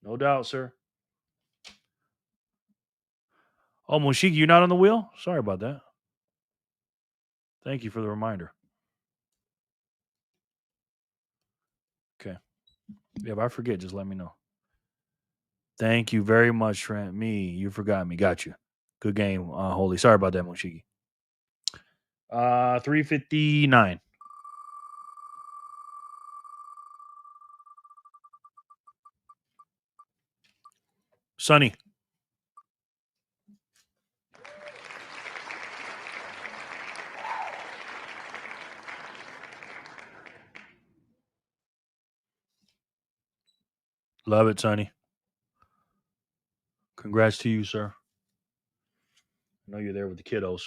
No doubt, sir. Oh, Moonshiki, you're not on the wheel? Sorry about that. Thank you for the reminder. Okay. Yeah, if I forget, just let me know. Thank you very much, Trent. You forgot me. Got you. Good game, Holy. Sorry about that, Moshigi. 359. Sunny. Love it, Sonny. Congrats to you, sir. I know you're there with the kiddos.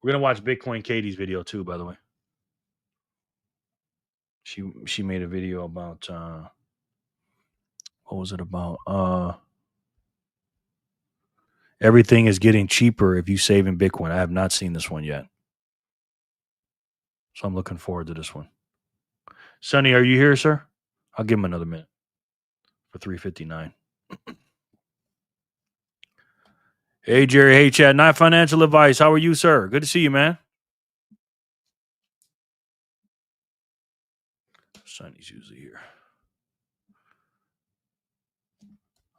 We're gonna watch Bitcoin Katie's video too, by the way. She made a video about what was it about? Everything is getting cheaper if you save in Bitcoin. I have not seen this one yet. So I'm looking forward to this one. Sonny, are you here, sir? I'll give him another minute for 359. Hey, Jerry. Hey, Chad. Not financial advice. How are you, sir? Good to see you, man. Sonny's usually here.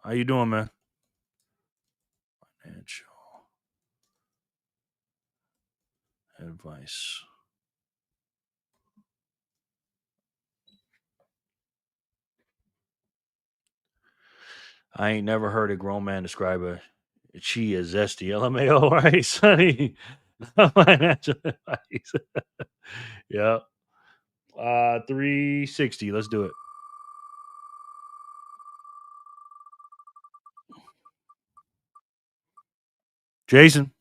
How you doing, man? Financial advice. I ain't never heard a grown man describe a chi as zesty. LMAO, right, Sonny? Financial advice. Yeah. 360. Let's do it. Jason.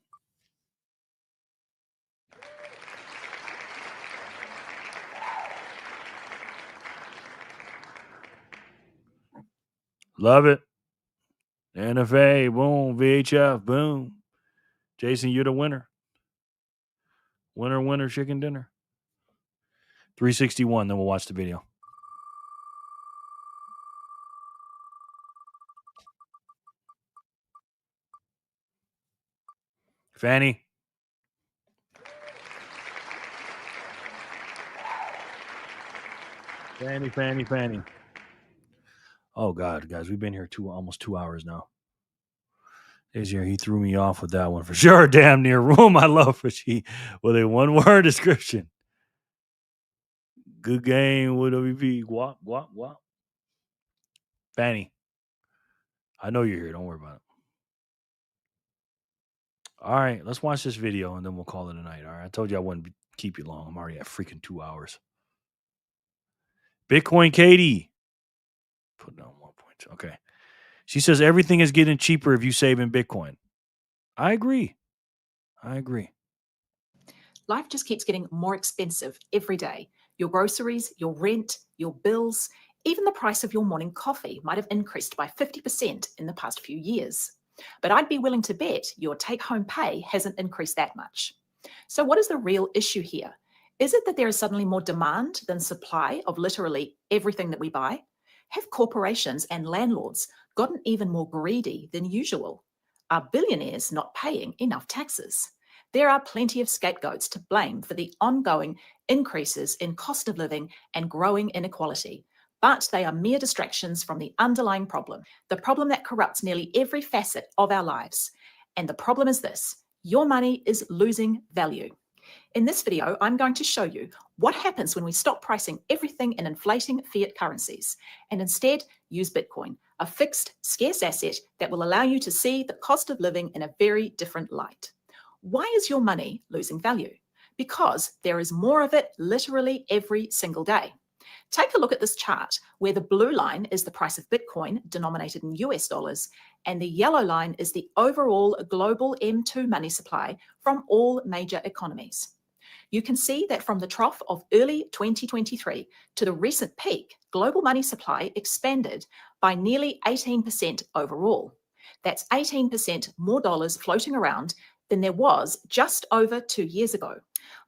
Love it. NFA, boom. VHF, boom. Jason, you're the winner. Winner, winner, chicken dinner. 361, then we'll watch the video. Fanny. Fanny. Oh God, guys, we've been here almost 2 hours now. This year he threw me off with that one for sure. Damn near room. I love Richie with a 1-word description. Good game with WP. Guap, guap, guap. Fanny, I know you're here. Don't worry about it. All right, let's watch this video and then we'll call it a night. All right, I told you I wouldn't keep you long. I'm already at freaking 2 hours. Bitcoin Katie. Put down 1 point. Okay. She says everything is getting cheaper if you save in Bitcoin. I agree. Life just keeps getting more expensive every day. Your groceries, your rent, your bills, even the price of your morning coffee might have increased by 50% in the past few years. But I'd be willing to bet your take-home pay hasn't increased that much. So what is the real issue here? Is it that there is suddenly more demand than supply of literally everything that we buy? Have corporations and landlords gotten even more greedy than usual? Are billionaires not paying enough taxes? There are plenty of scapegoats to blame for the ongoing increases in cost of living and growing inequality, but they are mere distractions from the underlying problem, the problem that corrupts nearly every facet of our lives. And the problem is this: your money is losing value. In this video, I'm going to show you what happens when we stop pricing everything in inflating fiat currencies and instead use Bitcoin, a fixed, scarce asset that will allow you to see the cost of living in a very different light. Why is your money losing value? Because there is more of it literally every single day. Take a look at this chart where the blue line is the price of Bitcoin denominated in US dollars and the yellow line is the overall global M2 money supply from all major economies. You can see that from the trough of early 2023 to the recent peak, global money supply expanded by nearly 18% overall. That's 18% more dollars floating around than there was just over 2 years ago.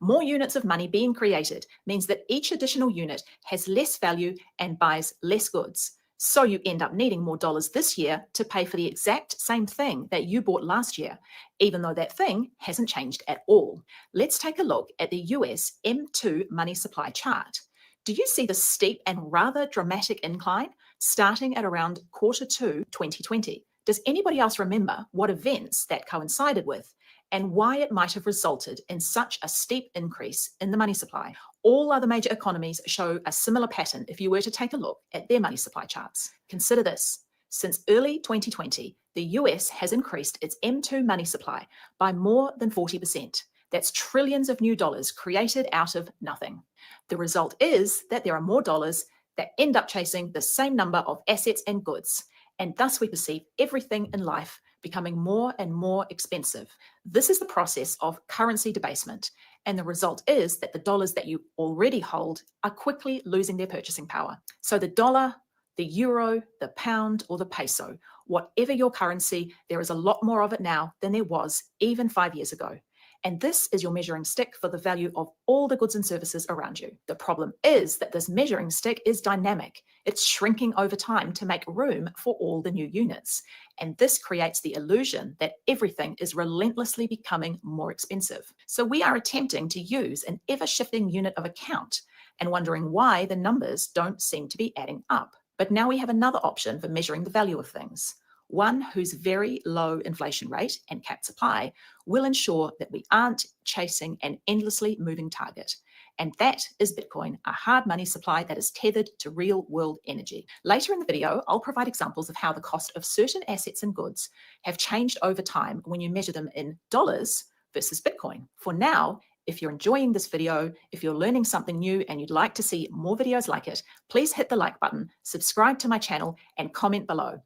More units of money being created means that each additional unit has less value and buys less goods. So you end up needing more dollars this year to pay for the exact same thing that you bought last year, even though that thing hasn't changed at all. Let's take a look at the US M2 money supply chart. Do you see the steep and rather dramatic incline starting at around Q2 2020? Does anybody else remember what events that coincided with and why it might have resulted in such a steep increase in the money supply? All other major economies show a similar pattern if you were to take a look at their money supply charts. Consider this. Since early 2020, the US has increased its M2 money supply by more than 40%. That's trillions of new dollars created out of nothing. The result is that there are more dollars that end up chasing the same number of assets and goods, and thus we perceive everything in life becoming more and more expensive. This is the process of currency debasement, and the result is that the dollars that you already hold are quickly losing their purchasing power. So the dollar, the euro, the pound, or the peso, whatever your currency, there is a lot more of it now than there was even 5 years ago. And this is your measuring stick for the value of all the goods and services around you. The problem is that this measuring stick is dynamic. It's shrinking over time to make room for all the new units. And this creates the illusion that everything is relentlessly becoming more expensive. So we are attempting to use an ever-shifting unit of account and wondering why the numbers don't seem to be adding up. But now we have another option for measuring the value of things. One whose very low inflation rate and capped supply will ensure that we aren't chasing an endlessly moving target. And that is Bitcoin, a hard money supply that is tethered to real world energy. Later in the video, I'll provide examples of how the cost of certain assets and goods have changed over time when you measure them in dollars versus Bitcoin. For now, if you're enjoying this video, if you're learning something new and you'd like to see more videos like it, please hit the like button, subscribe to my channel, and comment below.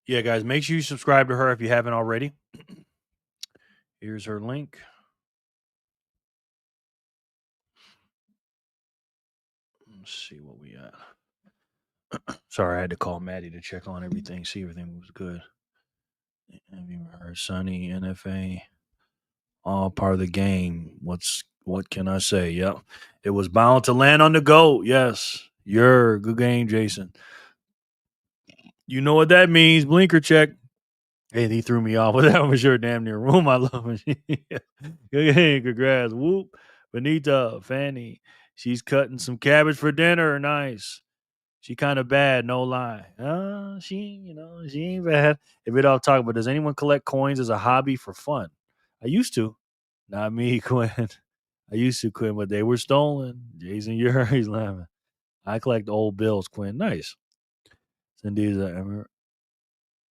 Yeah, guys, make sure you subscribe to her if you haven't already. Here's her link. Let's see what we got. Sorry, I had to call Maddie to check on everything, see everything was good. Have you heard Sonny, NFA, all part of the game. What can I say? Yep. It was bound to land on the GOAT. Yes. Good game, Jason. You know what that means. Blinker check. Hey, he threw me off. That was your damn near room. I love it. Good, congrats. Whoop. Benita, Fanny. She's cutting some cabbage for dinner. Nice. She kind of bad, no lie. She ain't bad. If it all talk about, does anyone collect coins as a hobby for fun? I used to. Not me, Quinn. I used to, Quinn, but they were stolen. Jason, he's laughing. I collect old bills, Quinn. Nice. Cindy's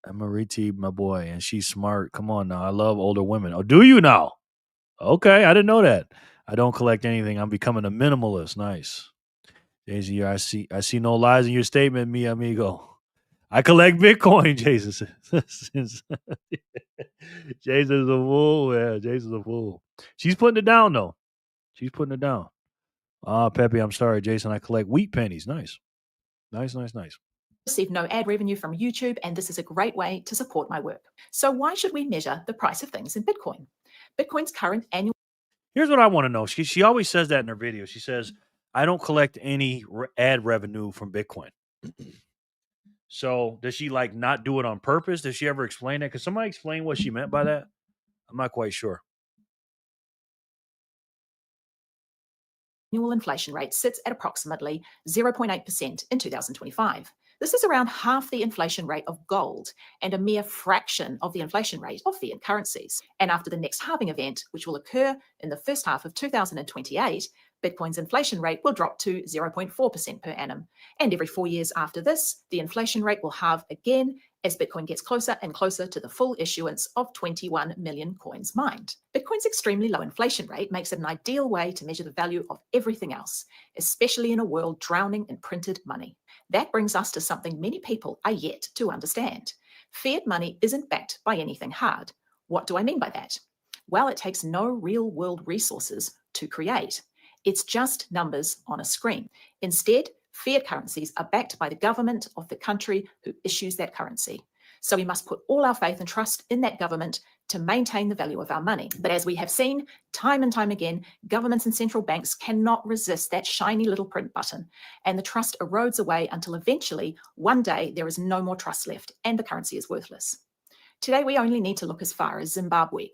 Emeriti, my boy, and she's smart. Come on now. I love older women. Oh, do you now? Okay, I didn't know that. I don't collect anything. I'm becoming a minimalist. Nice. Jason, I see no lies in your statement, mi amigo. I collect Bitcoin, Jason says. Jason's a fool. Yeah, Jason's a fool. She's putting it down, though. She's putting it down. Pepe, I'm sorry, Jason. I collect wheat pennies. Nice. Nice. Receive no ad revenue from YouTube, and this is a great way to support my work. So why should we measure the price of things in Bitcoin? Bitcoin's current annual Here's what I want to know. She always says that in her video. She says, I don't collect any ad revenue from Bitcoin. So does she like not do it on purpose? Does she ever explain that? Could somebody explain what she meant by that? I'm not quite sure. annual inflation rate sits at approximately 0.8% in 2025. This is around half the inflation rate of gold and a mere fraction of the inflation rate of fiat currencies. And after the next halving event, which will occur in the first half of 2028, Bitcoin's inflation rate will drop to 0.4% per annum. And every 4 years after this, the inflation rate will halve again as Bitcoin gets closer and closer to the full issuance of 21 million coins mined. Bitcoin's extremely low inflation rate makes it an ideal way to measure the value of everything else, especially in a world drowning in printed money. That brings us to something many people are yet to understand. Fiat money isn't backed by anything hard. What do I mean by that? Well, it takes no real-world resources to create. It's just numbers on a screen. Instead, fiat currencies are backed by the government of the country who issues that currency. So we must put all our faith and trust in that government to maintain the value of our money. But as we have seen time and time again, governments and central banks cannot resist that shiny little print button, and the trust erodes away until eventually, one day, there is no more trust left and the currency is worthless. Today, we only need to look as far as Zimbabwe,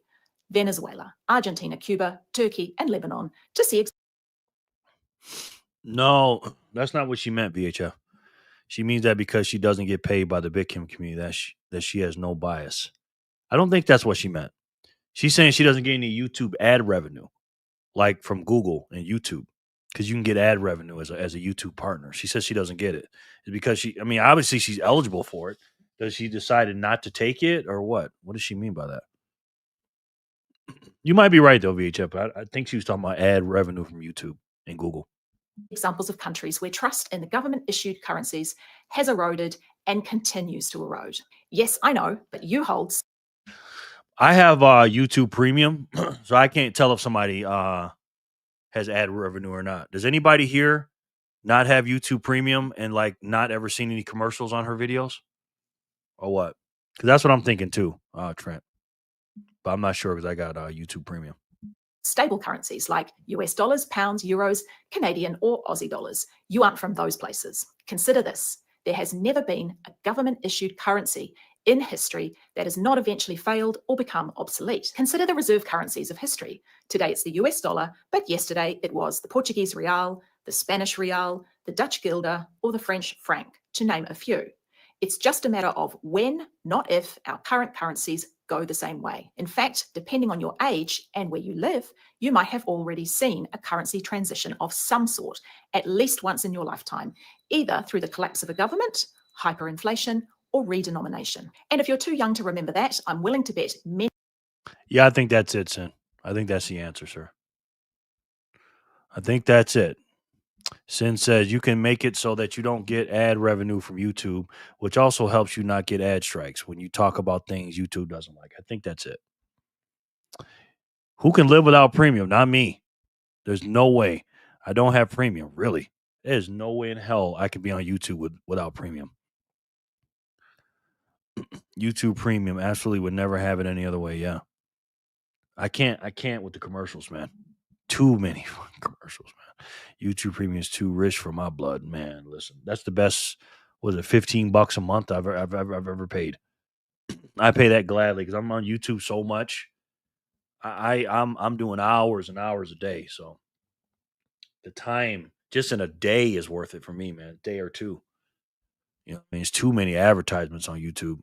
Venezuela, Argentina, Cuba, Turkey, and Lebanon to see No, that's not what she meant, VHF. She means that because she doesn't get paid by the Bitcoin community, that she has no bias. I don't think that's what she meant. She's saying she doesn't get any YouTube ad revenue, like from Google and YouTube, because you can get ad revenue as a YouTube partner. She says she doesn't get it. It's because obviously she's eligible for it. Does she decided not to take it or what? What does she mean by that? You might be right though, VHF. But I think she was talking about ad revenue from YouTube and Google. examples of countries where trust in the government-issued currencies has eroded and continues to erode. Yes, I know, but you hold. I have YouTube Premium, so I can't tell if somebody has ad revenue or not. Does anybody here not have YouTube Premium and like not ever seen any commercials on her videos, or what? Because that's what I'm thinking too, Trent. But I'm not sure because I got YouTube Premium. Stable currencies like US dollars, pounds, euros, Canadian or Aussie dollars. You aren't from those places. Consider this. There has never been a government-issued currency in history that has not eventually failed or become obsolete. Consider the reserve currencies of history. Today it's the US dollar, but yesterday it was the Portuguese real, the Spanish real, the Dutch guilder, or the French franc, to name a few. It's just a matter of when, not if, our current currencies go the same way. In fact, depending on your age and where you live, you might have already seen a currency transition of some sort, at least once in your lifetime, either through the collapse of a government, hyperinflation, or redenomination. And if you're too young to remember that, I'm willing to bet many. Yeah, I think that's it, Sin. I think that's the answer, sir. I think that's it. Sin says you can make it so that you don't get ad revenue from YouTube, which also helps you not get ad strikes when you talk about things YouTube doesn't like. I think that's it. Who can live without premium? Not me. There's no way. I don't have premium, really. There's no way in hell I could be on YouTube without premium. YouTube Premium absolutely would never have it any other way. Yeah. I can't with the commercials, man. Too many fucking commercials, man. YouTube Premium is too rich for my blood, man. Listen, that's the best. Was it $15 a month I've ever paid? I pay that gladly because I'm on YouTube so much. I'm doing hours and hours a day, so the time just in a day is worth it for me, man. A day or two. You know, I mean, it's too many advertisements on YouTube.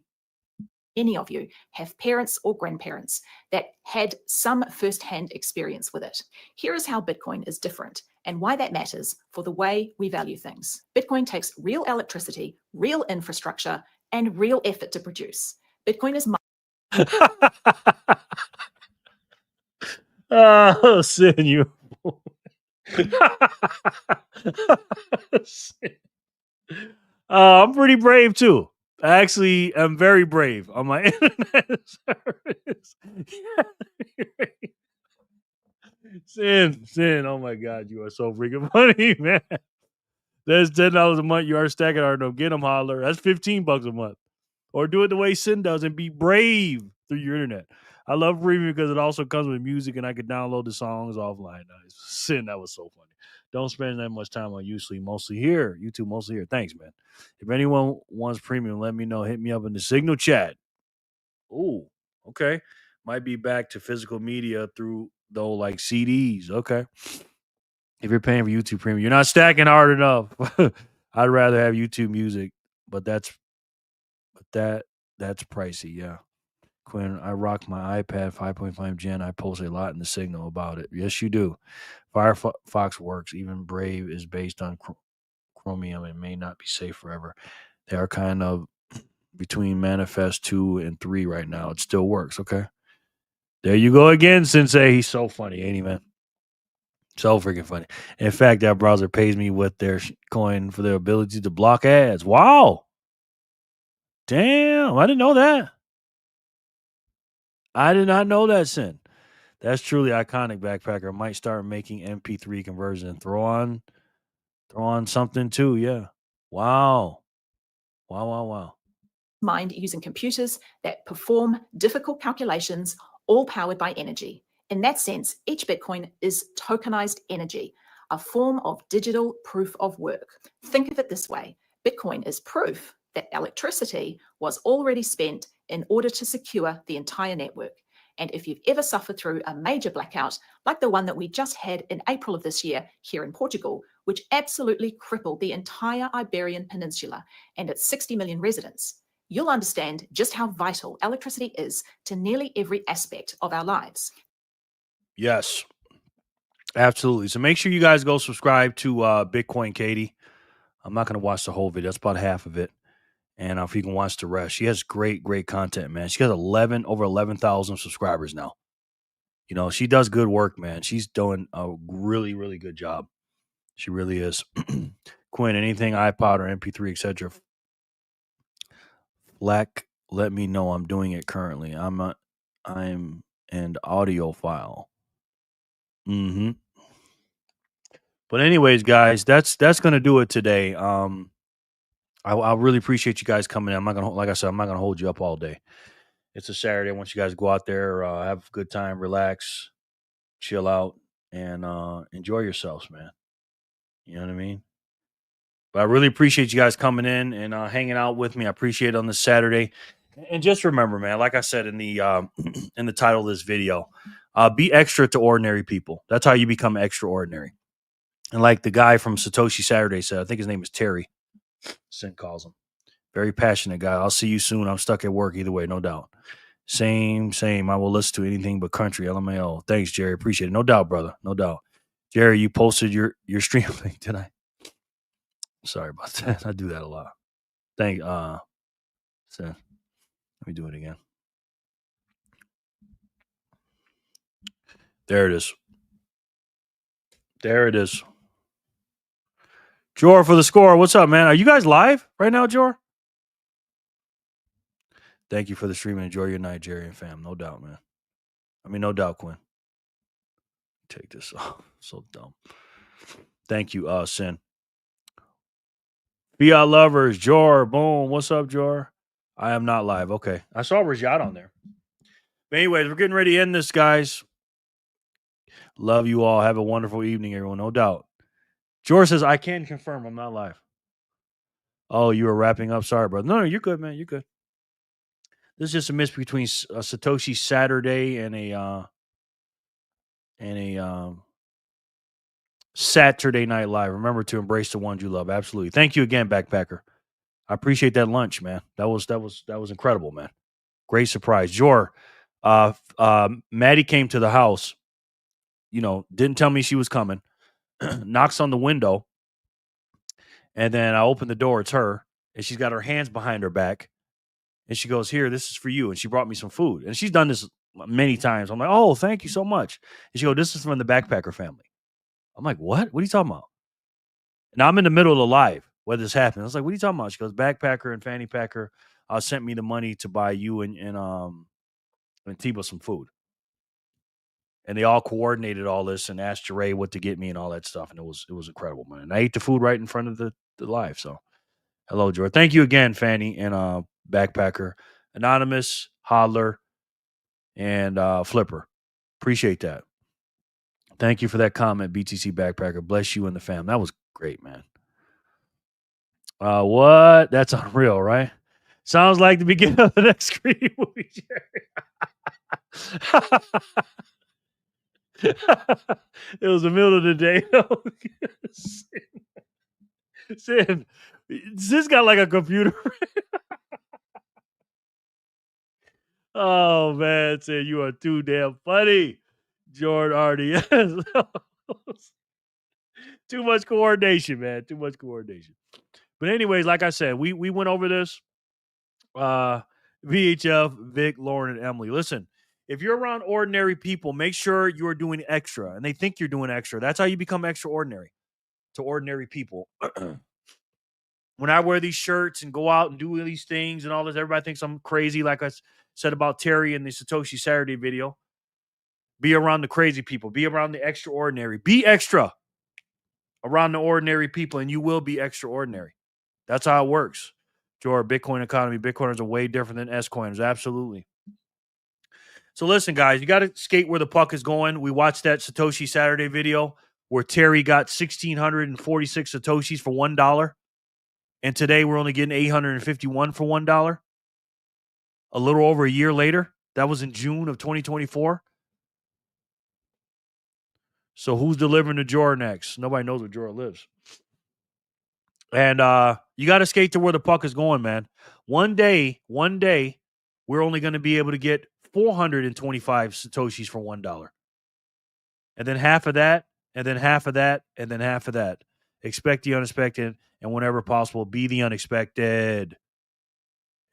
Any of you have parents or grandparents that had some first-hand experience with it. Here is how Bitcoin is different and why that matters for the way we value things. Bitcoin takes real electricity, real infrastructure, and real effort to produce. Bitcoin is Oh, Sin, you. I'm pretty brave too. I actually am very brave on my internet service. Sin. Oh my God, you are so freaking funny, man. That's $10 a month. You are stacking hard enough. Get them, holler. That's $15 a month. Or do it the way Sin does and be brave through your internet. I love premium because it also comes with music and I could download the songs offline. Sin, that was so funny. Don't spend that much time on YouTube, mostly here. Thanks, man. If anyone wants premium, let me know. Hit me up in the Signal chat. Oh, okay. Might be back to physical media through though, like CDs. Okay. If you're paying for YouTube premium, you're not stacking hard enough. I'd rather have YouTube music, but that's pricey. Yeah. Quinn, I rock my iPad 5.5 Gen. I post a lot in the Signal about it. Yes, you do. Firefox works. Even Brave is based on Chromium and may not be safe forever. They are kind of between Manifest 2 and 3 right now. It still works. Okay. There you go again, Sensei. He's so funny, ain't he, man? So freaking funny. In fact, that browser pays me with their coin for their ability to block ads. Wow. Damn. I didn't know that. I did not know that, Sin. That's truly iconic, Backpacker. Might start making MP3 conversion. Throw on something too. Yeah. Wow. mined using computers that perform difficult calculations, all powered by energy. In that sense, each Bitcoin is tokenized energy, a form of digital proof of work. Think of it this way: Bitcoin is proof that electricity was already spent in order to secure the entire network. And if you've ever suffered through a major blackout, like the one that we just had in April of this year here in Portugal, which absolutely crippled the entire Iberian Peninsula and its 60 million residents, you'll understand just how vital electricity is to nearly every aspect of our lives. Yes. Absolutely. So make sure you guys go subscribe to Bitcoin Katie. I'm not going to watch the whole video. That's about half of it. And if you can watch the rest, she has great content, man. She has over 11,000 subscribers now. You know, she does good work, man. She's doing a really good job. She really is. Quinn, anything iPod or MP3, etc. Black, let me know. I'm doing it currently. I'm an audio file. Mm-hmm. But anyways, guys, that's gonna do it today. I really appreciate you guys coming in. I'm not gonna, like I said, I'm not gonna hold you up all day. It's a Saturday. I want you guys to go out there, have a good time, relax, chill out, and enjoy yourselves, man. You know what I mean? But I really appreciate you guys coming in and hanging out with me. I appreciate it on this Saturday. And just remember, man, like I said in the in the title of this video, be extra to ordinary people. That's how you become extraordinary. And like the guy from Satoshi Saturday said, I think his name is Terry. Sin calls him. Very passionate guy. I'll see you soon. I'm stuck at work either way, no doubt. Same. I will listen to anything but country. LMAO. Thanks, Jerry. Appreciate it. No doubt, brother. No doubt. Jerry, you posted your stream link tonight. Sorry about that. I do that a lot. Thank Sin. Let me do it again. There it is. Jor for the score. What's up, man? Are you guys live right now, Jor? Thank you for the stream and enjoy your night, Jerry and fam. No doubt, man. I mean, no doubt, Quinn. Take this off. So dumb. Thank you, Sin. Fiat lovers, Jor. Boom. What's up, Jor? I am not live. Okay. I saw Rajat on there. But anyways, we're getting ready to end this, guys. Love you all. Have a wonderful evening, everyone. No doubt. Jor says, I can confirm I'm not live. Oh, you were wrapping up. Sorry, brother. No, you're good, man. You're good. This is just a miss between Satoshi Saturday and a Saturday Night Live. Remember to embrace the ones you love. Absolutely. Thank you again, Backpacker. I appreciate that lunch, man. That was incredible, man. Great surprise. Jor, Maddie came to the house, didn't tell me she was coming, knocks on the window, and then I open the door. It's her, and she's got her hands behind her back, and she goes, "Here, this is for you." And she brought me some food, and she's done this many times. I'm like, "Oh, thank you so much." And she goes, "This is from the backpacker family." I'm like, "What? What are you talking about?" Now I'm in the middle of the live where this happened. I was like, "What are you talking about?" She goes, "Backpacker and fanny packer sent me the money to buy you and Tiba some food." And they all coordinated all this and asked Jeray what to get me and all that stuff. And it was incredible, man. And I ate the food right in front of the live. So hello, George. Thank you again, Fanny and Backpacker, Anonymous, Hodler, and Flipper. Appreciate that. Thank you for that comment, BTC Backpacker. Bless you and the fam. That was great, man. What? That's unreal, right? Sounds like the beginning of the next Scream movie, Jerry. It was the middle of the day. Sin, this got like a computer. Oh man, Sin, you are too damn funny, Jordan RDS. Too much coordination, man. Too much coordination. But anyways, like I said, we went over this. VHF, Vic, Lauren, and Emily. Listen, if you're around ordinary people, make sure you're doing extra, and they think you're doing extra. That's how you become extraordinary to ordinary people. When I wear these shirts and go out and do these things and all this, everybody thinks I'm crazy, like I said about Terry in the Satoshi Saturday video. Be around the crazy people. Be around the extraordinary. Be extra around the ordinary people, and you will be extraordinary. That's how it works. George, Bitcoin economy. Bitcoiners are way different than S-coiners. Absolutely. So listen, guys, you got to skate where the puck is going. We watched that Satoshi Saturday video where Terry got 1,646 Satoshis for $1. And today we're only getting 851 for $1. A little over a year later. That was in June of 2024. So who's delivering to Jor next? Nobody knows where Jor lives. And you got to skate to where the puck is going, man. One day, we're only going to be able to get 425 Satoshis for $1. And then half of that, and then half of that, and then half of that. Expect the unexpected, and whenever possible, be the unexpected.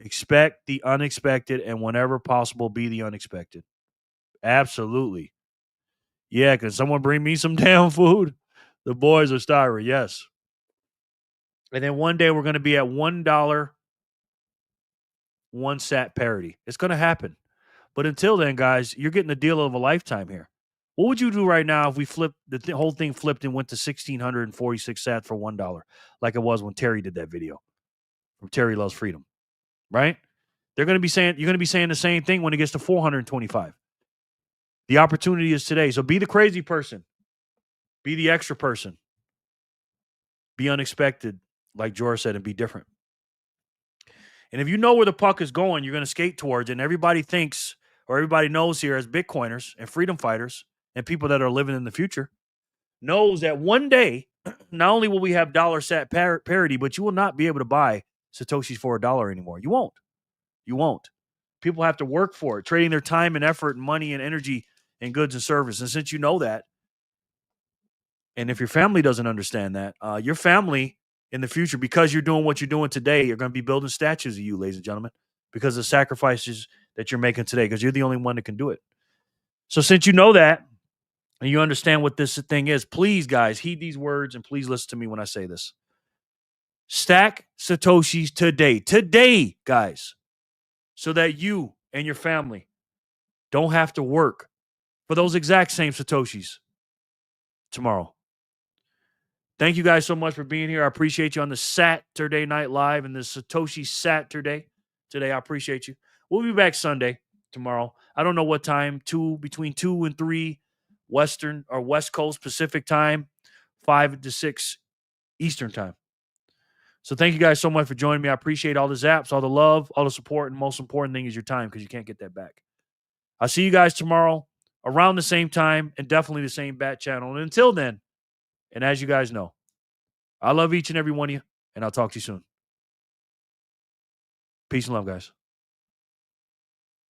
Expect the unexpected, and whenever possible, be the unexpected. Absolutely. Yeah, can someone bring me some damn food? The boys are starving, yes. And then one day we're going to be at $1, 1 sat parity. It's going to happen. But until then, guys, you're getting a deal of a lifetime here. What would you do right now if we flipped the whole thing flipped and went to 1,646 sat for $1, like it was when Terry did that video from Terry Loves Freedom, right? You're going to be saying the same thing when it gets to 425. The opportunity is today. So be the crazy person. Be the extra person. Be unexpected, like George said, and be different. And if you know where the puck is going, you're going to skate towards it. And everybody thinks, or everybody knows here as Bitcoiners and freedom fighters and people that are living in the future, knows that one day, not only will we have dollar sat parity, but you will not be able to buy Satoshis for $1 anymore. You won't. You won't. People have to work for it, trading their time and effort and money and energy and goods and service. And since you know that, and if your family doesn't understand that, your family in the future, because you're doing what you're doing today, you're going to be building statues of you, ladies and gentlemen, because of the sacrifices that you're making today, because you're the only one that can do it. So since you know that, and you understand what this thing is, please, guys, heed these words and please listen to me when I say this. Stack Satoshis today, guys, so that you and your family don't have to work for those exact same Satoshis tomorrow. Thank you guys so much for being here. I appreciate you on the Saturday Night Live and the Satoshi Saturday today. I appreciate you. We'll be back Sunday, tomorrow. I don't know what time, between 2 and 3 Western or West Coast Pacific time, 5 to 6 Eastern time. So thank you guys so much for joining me. I appreciate all the zaps, all the love, all the support, and most important thing is your time, because you can't get that back. I'll see you guys tomorrow around the same time and definitely the same bat channel. And until then, and as you guys know, I love each and every one of you, and I'll talk to you soon. Peace and love, guys.